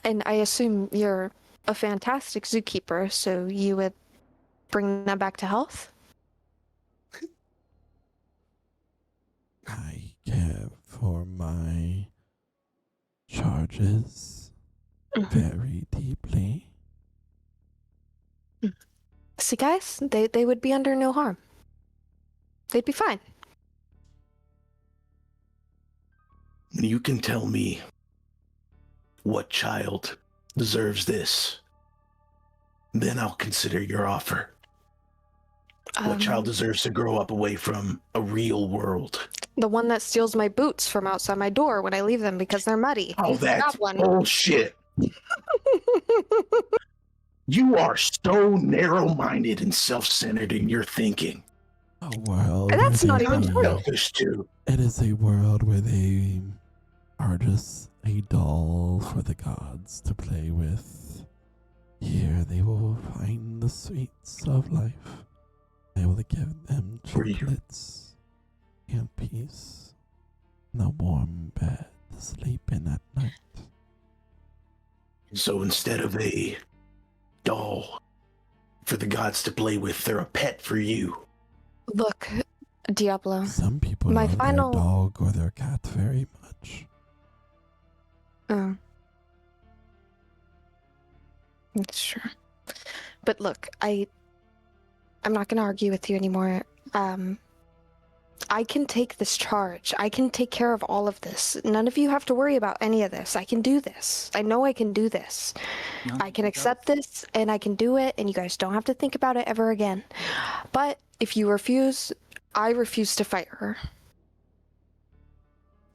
And I assume you're a fantastic zookeeper, so you would bring them back to health? I care for my charges very deeply. See, guys, they would be under no harm. They'd be fine. You can tell me what child deserves this. Then I'll consider your offer. What child deserves to grow up away from a real world? The one that steals my boots from outside my door when I leave them because they're muddy. Oh, He's that's that one. bullshit. You are so narrow-minded and self-centered in your thinking. A world. That's where not they even are- true. Selfish too. It is a world where they are just a doll for the gods to play with. Here they will find the sweets of life. I will give them For you. chocolates and peace and a warm bed to sleep in at night. So instead of a doll for the gods to play with, they're a pet for you. Look, Diablo. Some people My love final- their dog or their cat very much. Oh. That's true. But look, I'm not going to argue with you anymore. I can take this charge. I can take care of all of this. None of you have to worry about any of this. I can do this. I know I can do this. No, I can you accept this and I can do it, and you guys don't have to think about it ever again. But if you refuse, I refuse to fight her.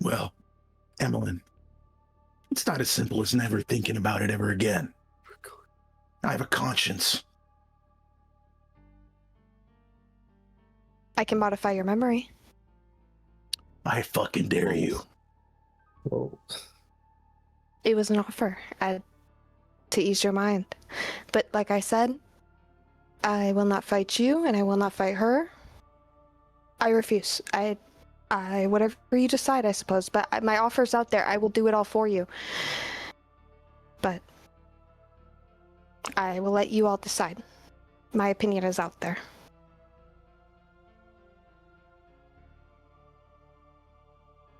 Well, Emmeline, it's not as simple as never thinking about it ever again. I have a conscience. I can modify your memory. I fucking dare you. Whoa. It was an offer to ease your mind. But like I said, I will not fight you and I will not fight her. I refuse. I whatever you decide, I suppose. But my offer's out there. I will do it all for you. But I will let you all decide. My opinion is out there.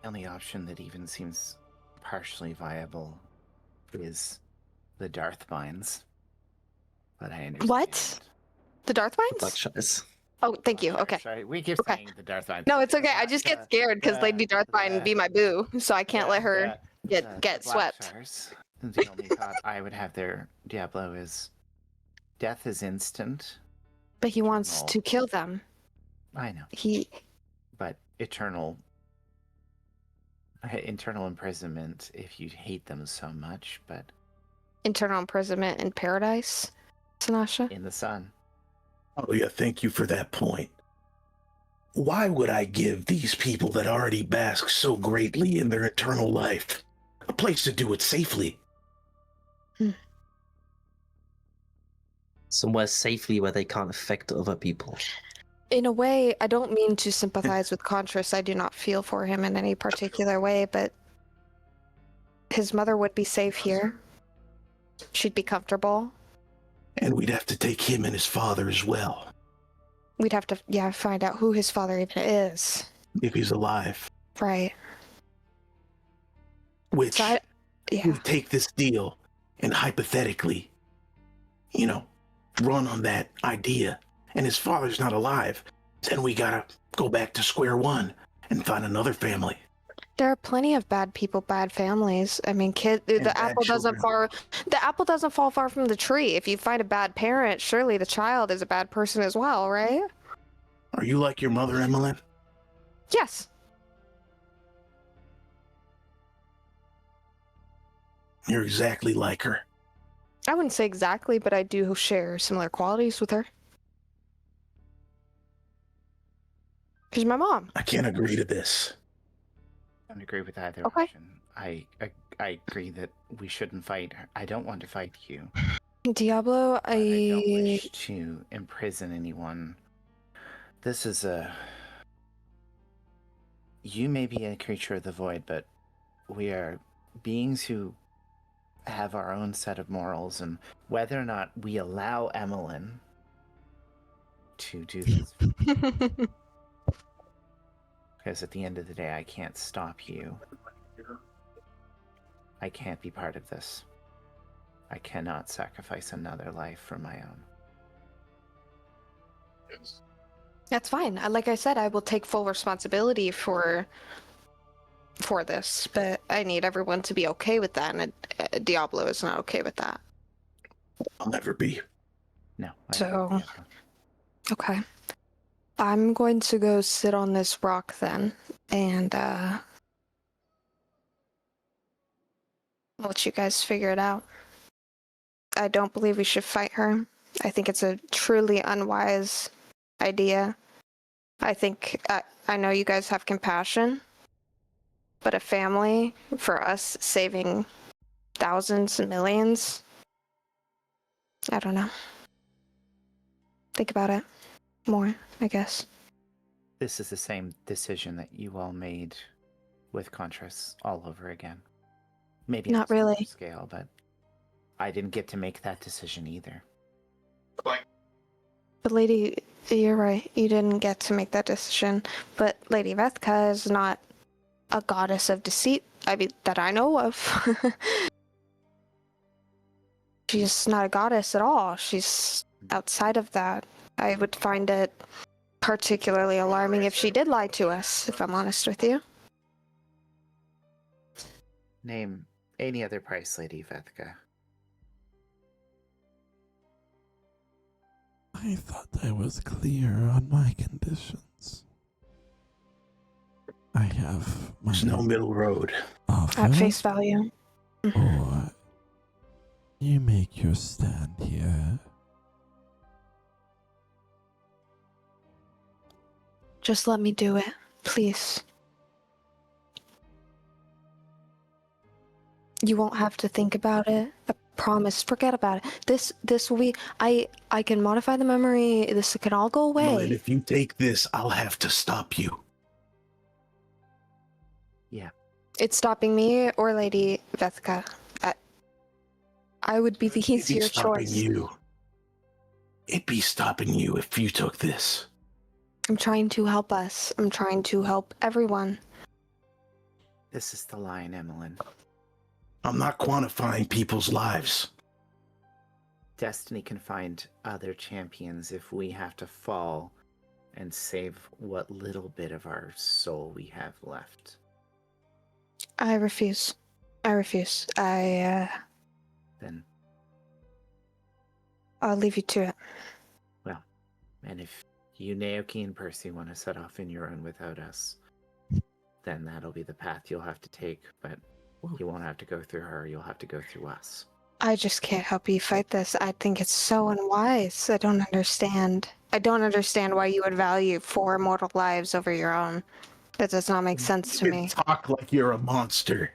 The only option that even seems partially viable is the Darth Mines. But I understand. What? The Darth Mines? Blackshires. Oh, thank you. Okay. Sorry, we keep Okay. saying the Darth Mines. No, it's okay. I just get scared because Lady Darth Mine the- be my boo, so I can't let her get the swept. Blackshires. The only thought I would have there, Diablo, is death is instant. But he wants Eternal. to kill them. I know, He but eternal imprisonment if you hate them so much, but internal imprisonment in paradise, Sanasha. in the sun. Oh, yeah, thank you for that point. Why would I give these people that already bask so greatly in their eternal life a place to do it safely? Somewhere safely where they can't affect other people. In a way, I don't mean to sympathize with Contras. I do not feel for him in any particular way, but his mother would be safe here. She'd be comfortable. And we'd have to take him and his father as well, We'd have to, find out who his father even is. if he's alive. Right. Which, So we take this deal and hypothetically, run on that idea, and his father's not alive, then we gotta go back to square one and find another family. There are plenty of bad people, bad families. I mean, bad the apple doesn't fall far from the tree. If you find a bad parent, surely the child is a bad person as well, right? Are you like your mother, Emmeline? Yes. You're exactly like her. I wouldn't say exactly, but I do share similar qualities with her. She's my mom. I can't agree to this. I don't agree with either Okay. option. I agree that we shouldn't fight her. I don't want to fight you. Diablo, But I don't wish to imprison anyone. This is You may be a creature of the void, but we are beings who have our own set of morals, and whether or not we allow Emmeline to do this. Because at the end of the day, I can't stop you. I can't be part of this. I cannot sacrifice another life for my own. That's fine. Like I said, I will take full responsibility for this, but I need everyone to be okay with that, and Diablo is not okay with that. I'll never be. No. So, okay. I'm going to go sit on this rock then, and I'll let you guys figure it out. I don't believe we should fight her. I think it's a truly unwise idea. I think, I know you guys have compassion, but a family, for us saving thousands and millions, I don't know. Think about it more, I guess. This is the same decision that you all made with Contras all over again. Maybe Not on a really. smaller scale, but I didn't get to make that decision either. But Lady, you're right. You didn't get to make that decision. But Lady Vethka is not a goddess of deceit, I mean, that I know of. She's not a goddess at all. She's outside of that. I would find it particularly alarming if she did lie to us, if I'm honest with you. Name any other price, Lady Vethka. I thought I was clear on my conditions. I have my There's no middle road. offer, At face value. or you make your stand here. Just let me do it, please. You won't have to think about it. I promise. Forget about it. This will be. I can modify the memory. This can all go away. Well, and if you take this, I'll have to stop you. Yeah. It's stopping me or Lady Vethka. I would be the It'd be easier stopping choice. you. It'd be stopping you if you took this. I'm trying to help us. I'm trying to help everyone. This is the line, Emmeline. I'm not quantifying people's lives. Destiny can find other champions if we have to fall and save what little bit of our soul we have left. I refuse. I refuse. Then, I'll leave you to it. well, and if you, Naoki, and Percy want to set off in your own without us, then that'll be the path you'll have to take, but you won't have to go through her, you'll have to go through us. I just can't help you fight this. I think it's so unwise. I don't understand. I don't understand why you would value 4 mortal lives over your own. That does not make sense to You me. talk like you're a monster.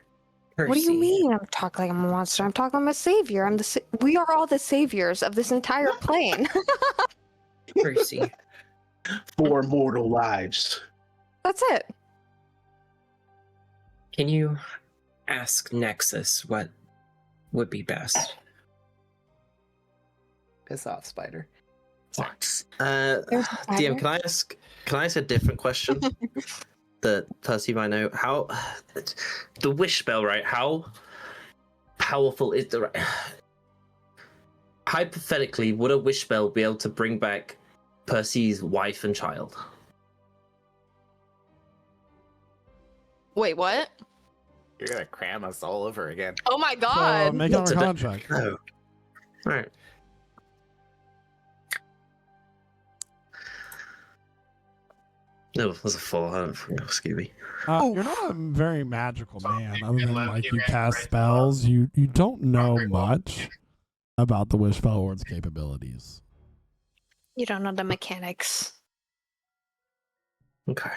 What do you Percy. mean I'm talking like I'm a monster? I'm talking I'm a savior. We are all the saviors of this entire plane. Percy. 4 mortal lives. That's it. Can you ask Nexus what would be best? Piss off, Spider. What? There's a DM, timer. can I ask a different question that Percy might know? How the wish spell, right? How powerful is the hypothetically, would a wish spell be able to bring back Percy's wife and child? Wait, what? You're gonna cram us all over again. Oh my So god. make it on It's a a bit- contract. No. Right. No, it was a 4. I don't think excuse me. You're not a very magical man, other than like you cast spells. You don't know much about the Wishfell Ward's capabilities. You don't know the mechanics. Okay.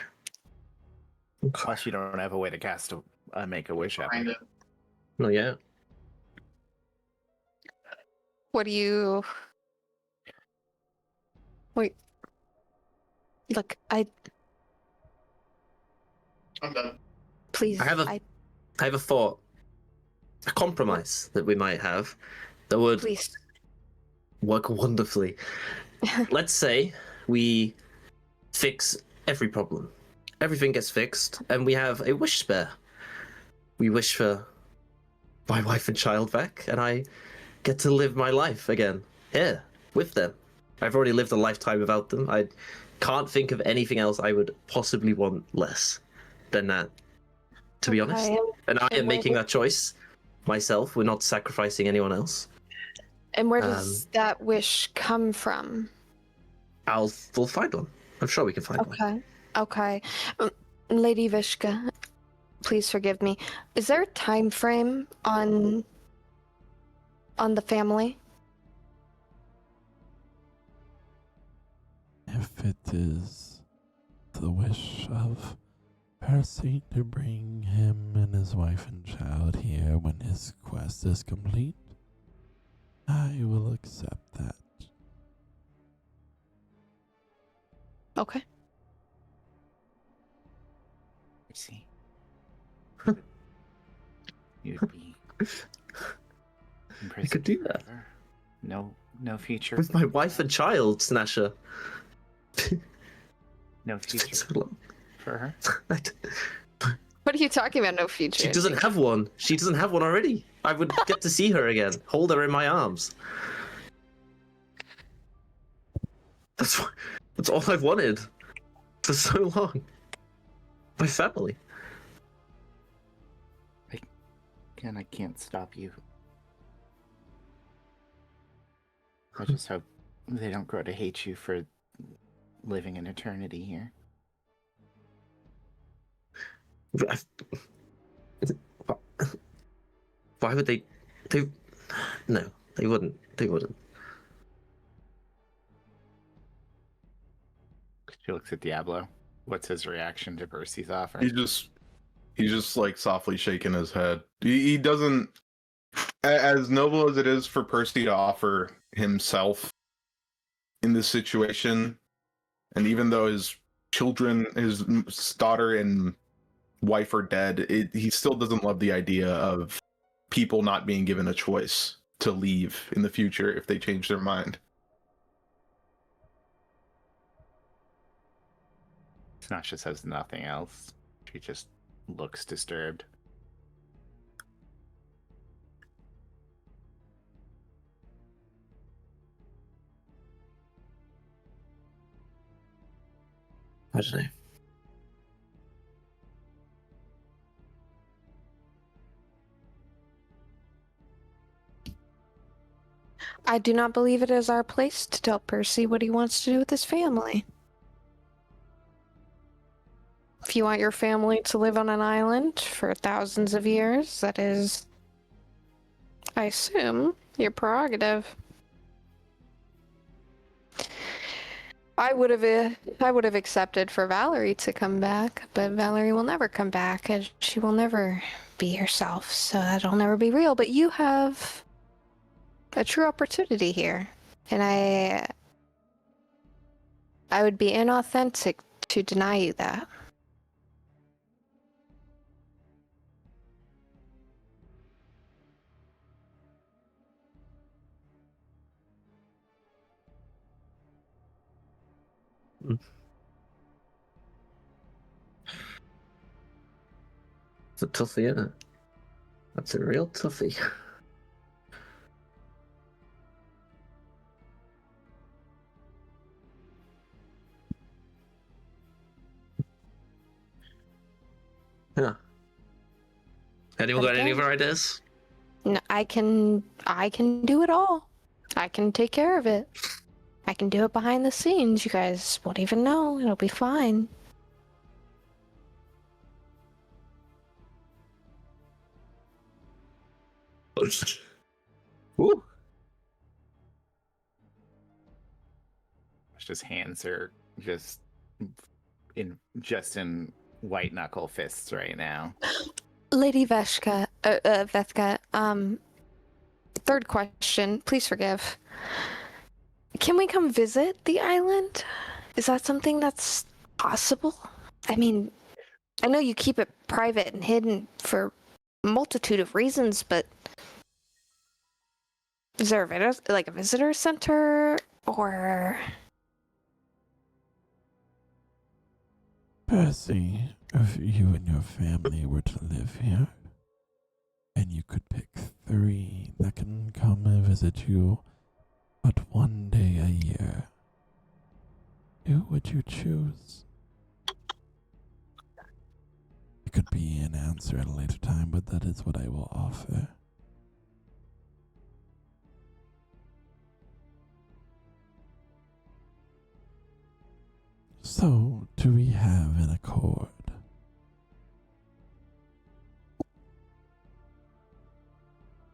Plus, you don't have a way to cast a make a wish happen. Kinda. Not yet. What do you... Wait. Look, I'm done. please, I have a thought, a compromise that we might have that would please. work wonderfully. Let's say we fix every problem. Everything gets fixed, and we have a wish spare. We wish for my wife and child back, and I get to live my life again here with them. I've already lived a lifetime without them. I can't think of anything else I would possibly want less than that, to be honest. And I am making that choice myself. We're not sacrificing anyone else. And where does that wish come from? We'll find one. I'm sure we can find one. Okay. Lady Vishka, please forgive me. Is there a time frame on the family? If it is the wish of Percy to bring him and his wife and child here when his quest is complete, I will accept that. Okay. I see. You'd be I could do that. forever. No future. With my wife and child, Snasher. No It's been future so long. for her. What are you talking about? No future. She doesn't have one. She doesn't have one already. I would get to see her again, hold her in my arms. That's all I've wanted for so long. My family. Again, I can't stop you. I just hope they don't grow to hate you for living an eternity here. Why would they? No, they wouldn't. They wouldn't. She looks at Diablo. What's his reaction to Percy's offer? He's just like softly shaking his head. He doesn't, as noble as it is for Percy to offer himself in this situation, and even though his children, his daughter and wife are dead, he still doesn't love the idea of people not being given a choice to leave in the future if they change their mind. Snatcha says nothing else. She just looks disturbed. I don't know. I do not believe it is our place to tell Percy what he wants to do with his family. If you want your family to live on an island for thousands of years, that is, I assume, your prerogative. I would have accepted for Valerie to come back, but Valerie will never come back, and she will never be herself, so that'll never be real. But you have a true opportunity here, and I would be inauthentic to deny you that. It's a toughie, isn't it? That's a real toughie. Yeah. Anyone got any other ideas? No, I can do it all. I can take care of it. I can do it behind the scenes. You guys won't even know. It'll be fine. Ooh. His hands are just in white knuckle fists right now. Lady Veshka, Vethka, third question, please forgive. Can we come visit the island? Is that something that's possible? I mean, I know you keep it private and hidden for a multitude of reasons, but is there a visitor center, or Percy, if you and your family were to live here, and you could pick 3 that can come and visit you but 1 day a year, who would you choose? It could be an answer at a later time, but that is what I will offer. So, do we have an accord?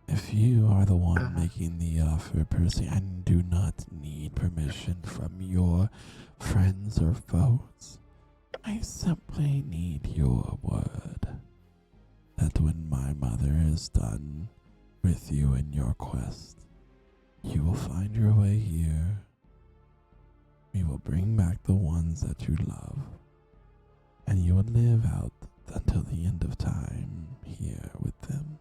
If you are the one making the offer, Percy, I do not need permission from your friends or foes. I simply need your word that when my mother is done with you in your quest, you will find your way here. We will bring back the ones that you love, and you will live out until the end of time here with them.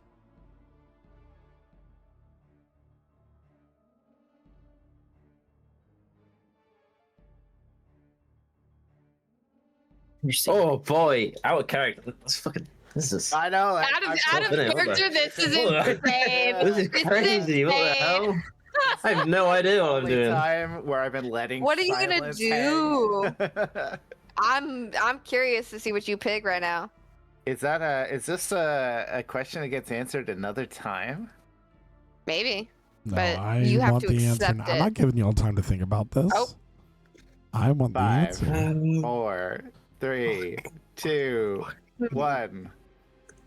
Oh boy, out of character. That's fucking. This is. I know. Out of minute, what the- character, this is Hold on. insane. This is This is crazy. What the insane. hell? I have no idea what I'm Only doing. time where I've been letting. What are you gonna silence do? hang. I'm curious to see what you pick right now. Is this a question that gets answered another time? Maybe. No, But I you have want to the answer. accept now. it. I'm not giving you all time to think about this. Oh. I want the 5, answer. 4, 3, 2, 1.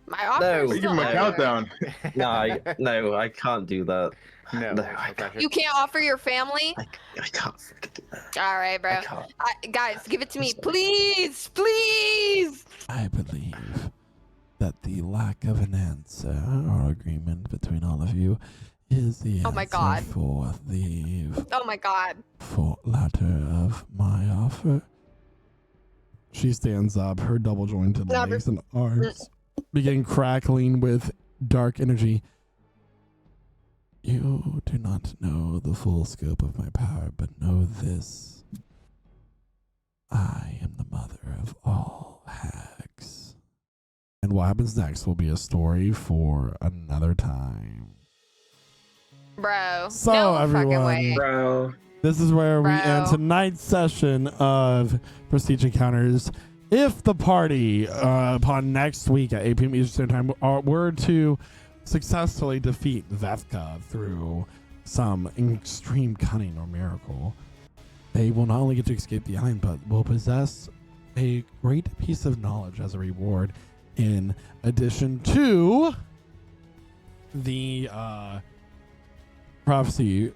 My offer No. is Give still him a open. countdown. No, I can't do that. No, No, I You can't offer your family? I can't fucking do that. All right, bro. I can't. Guys, give it to me, please, please. I believe that the lack of an answer or agreement between all of you is the answer Oh my God. for the Oh my God. latter of my offer. She stands up, her double jointed No, legs and arms begin crackling with dark energy. You do not know the full scope of my power, but know this. I am the mother of all hags. And what happens next will be a story for another time. Bro. So, no fucking everyone, way. Bro. This is where we end Bro. tonight's session of Prestige Encounters. If the party, upon next week at 8 p.m. Eastern Time, were to successfully defeat Vethka through some extreme cunning or miracle, they will not only get to escape the island, but will possess a great piece of knowledge as a reward, in addition to the prophecy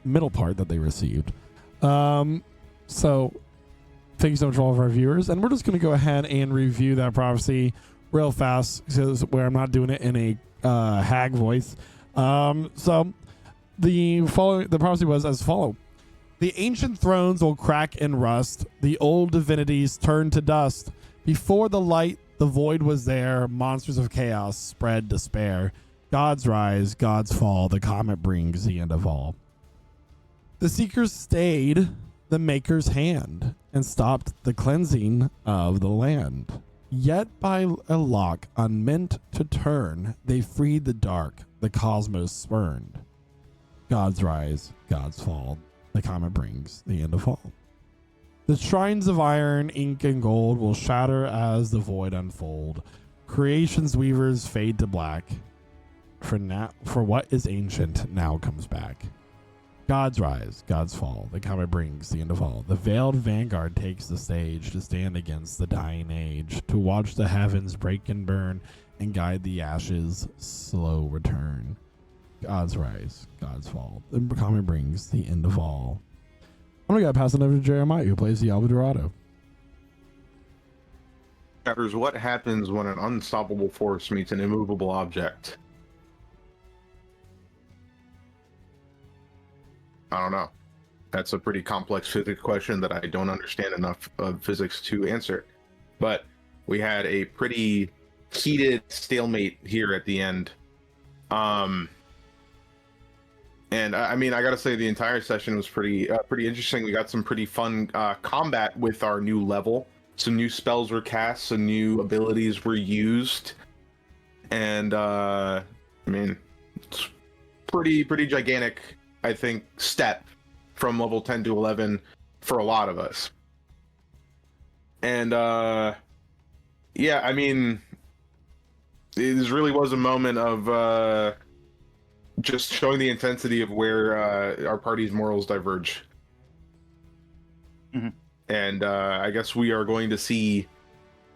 middle part that they received. So thank you so much for all of our viewers, and we're just going to go ahead and review that prophecy real fast, where I'm not doing it in a hag voice. So the prophecy was as follows: the ancient thrones will crack and rust, the old divinities turn to dust. Before the light, the void was there, monsters of chaos spread despair. Gods rise, gods fall, the comet brings the end of all. The seekers stayed the maker's hand and stopped the cleansing of the land. Yet by a lock unmeant to turn, they freed the dark, the cosmos spurned. Gods rise, gods fall, the comet brings the end of all. The shrines of iron, ink, and gold will shatter as the void unfold. Creation's weavers fade to black. For what is ancient now comes back. Gods rise, gods fall, the comet brings the end of all. The Veiled Vanguard takes the stage to stand against the dying age, to watch the heavens break and burn, and guide the ashes' slow return. Gods rise, gods fall, the comet brings the end of all. I'm gonna pass it over to Jeremiah, who plays the Alba Dorado. Chapters, what happens when an unstoppable force meets an immovable object? I don't know. That's a pretty complex physics question that I don't understand enough of physics to answer. But we had a pretty heated stalemate here at the end. And I mean, I gotta say the entire session was pretty interesting. We got some pretty fun combat with our new level. some new spells were cast, some new abilities were used, and I mean, it's pretty gigantic, I think, step from level 10 to 11 for a lot of us. And yeah, I mean, it really was a moment of just showing the intensity of where our party's morals diverge. Mhm. And I guess we are going to see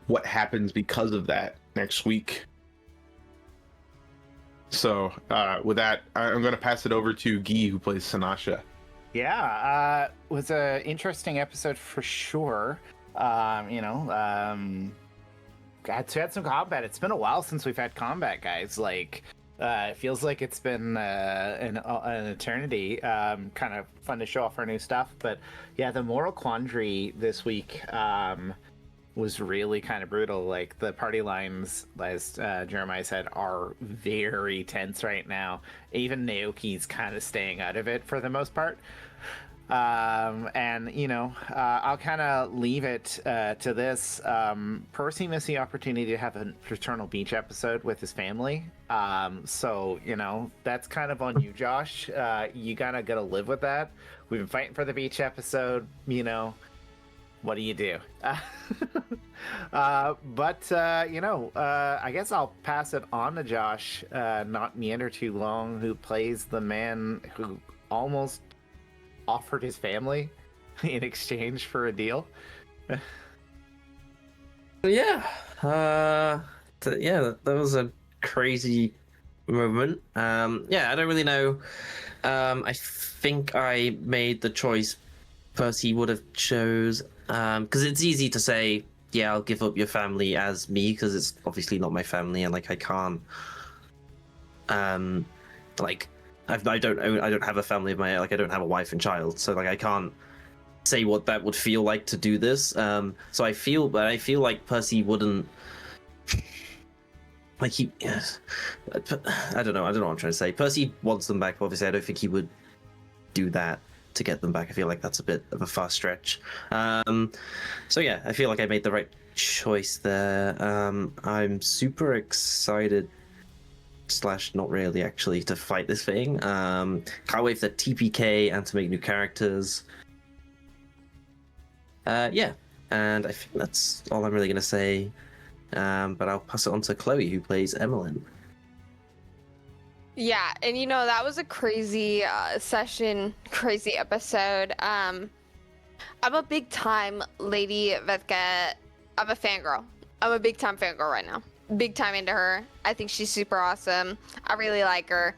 what happens because of that next week. So with that, I'm going to pass it over to Guy, who plays Sanasha. Yeah, was an interesting episode for sure. Had some combat. It's been a while since we've had combat, guys. Like, it feels like it's been an eternity. Kind of fun to show off our new stuff. But yeah, the moral quandary this week was really kind of brutal. Like, the party lines, as Jeremiah said, are very tense right now. Even Naoki's kind of staying out of it for the most part. And I'll kind of leave it to this. Percy missed the opportunity to have a Fraternal Beach episode with his family. So that's kind of on you, Josh. You kind of got to live with that. We've been fighting for the beach episode. What do you do? I guess I'll pass it on to Josh, not meander too long, who plays the man who almost offered his family in exchange for a deal. That was a crazy moment. I don't really know. I think I made the choice Percy would have chose, because it's easy to say, yeah, I'll give up your family as me, because it's obviously not my family, and like I can't I don't have a family of my, like I don't have a wife and child, so like I can't say what that would feel like to do this. So I feel like Percy wouldn't, like I don't know what I'm trying to say. Percy wants them back, but obviously I don't think he would do that to get them back. I feel like that's a bit of a far stretch. So yeah, I feel like I made the right choice there. I'm super excited / not really actually to fight this thing. Can't wait for the TPK and to make new characters. And I think that's all I'm really gonna say. But I'll pass it on to Chloe, who plays Emmeline. Yeah, and that was a crazy session, crazy episode. I'm a big time Lady Vetka. I'm a fangirl. I'm a big time fangirl right now. Big time into her. I think she's super awesome. I really like her.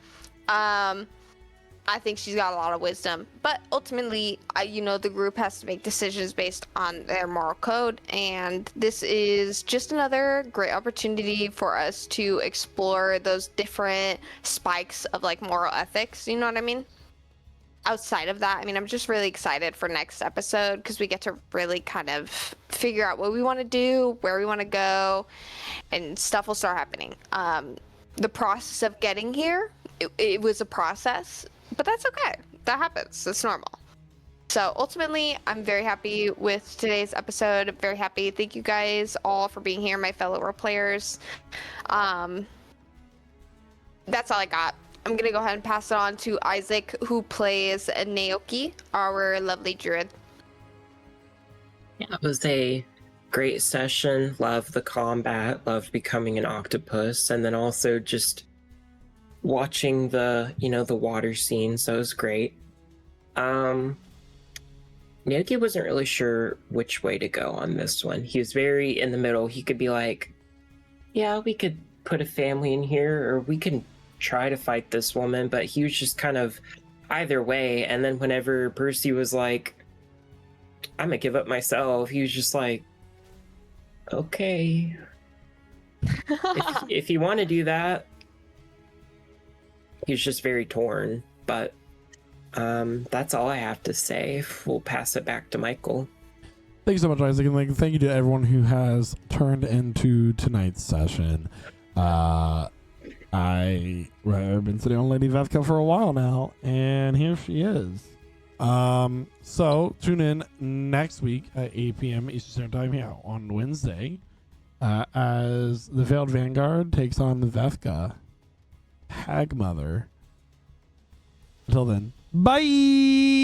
I think she's got a lot of wisdom. But ultimately, the group has to make decisions based on their moral code. And this is just another great opportunity for us to explore those different spikes of like moral ethics. You know what I mean? Outside of that, I'm just really excited for next episode because we get to really kind of figure out what we want to do, where we want to go, and stuff will start happening. The process of getting here, it was a process, but that's okay. That happens. That's normal. So ultimately, I'm very happy with today's episode. I'm very happy. Thank you guys all for being here, my fellow role players. That's all I got. I'm going to go ahead and pass it on to Isaac, who plays Naoki, our lovely druid. Yeah, it was a great session. Loved the combat, loved becoming an octopus, and then also just watching the water scene, so it was great. Naoki wasn't really sure which way to go on this one. He was very in the middle. He could be like, yeah, we could put a family in here, or we can try to fight this woman, but he was just kind of either way. And then whenever Percy was like, I'm gonna give up myself, he was just like, okay. if you want to do that. He was just very torn, but that's all I have to say. We'll pass it back to Michael. Thank you so much, Isaac, and thank you to everyone who has turned into tonight's session. I've been sitting on Lady Vetka for a while now, and here she is. So tune in next week at 8 p.m. Eastern Standard Time here on Wednesday, as the Veiled Vanguard takes on the Vefka Hagmother. Until then, bye.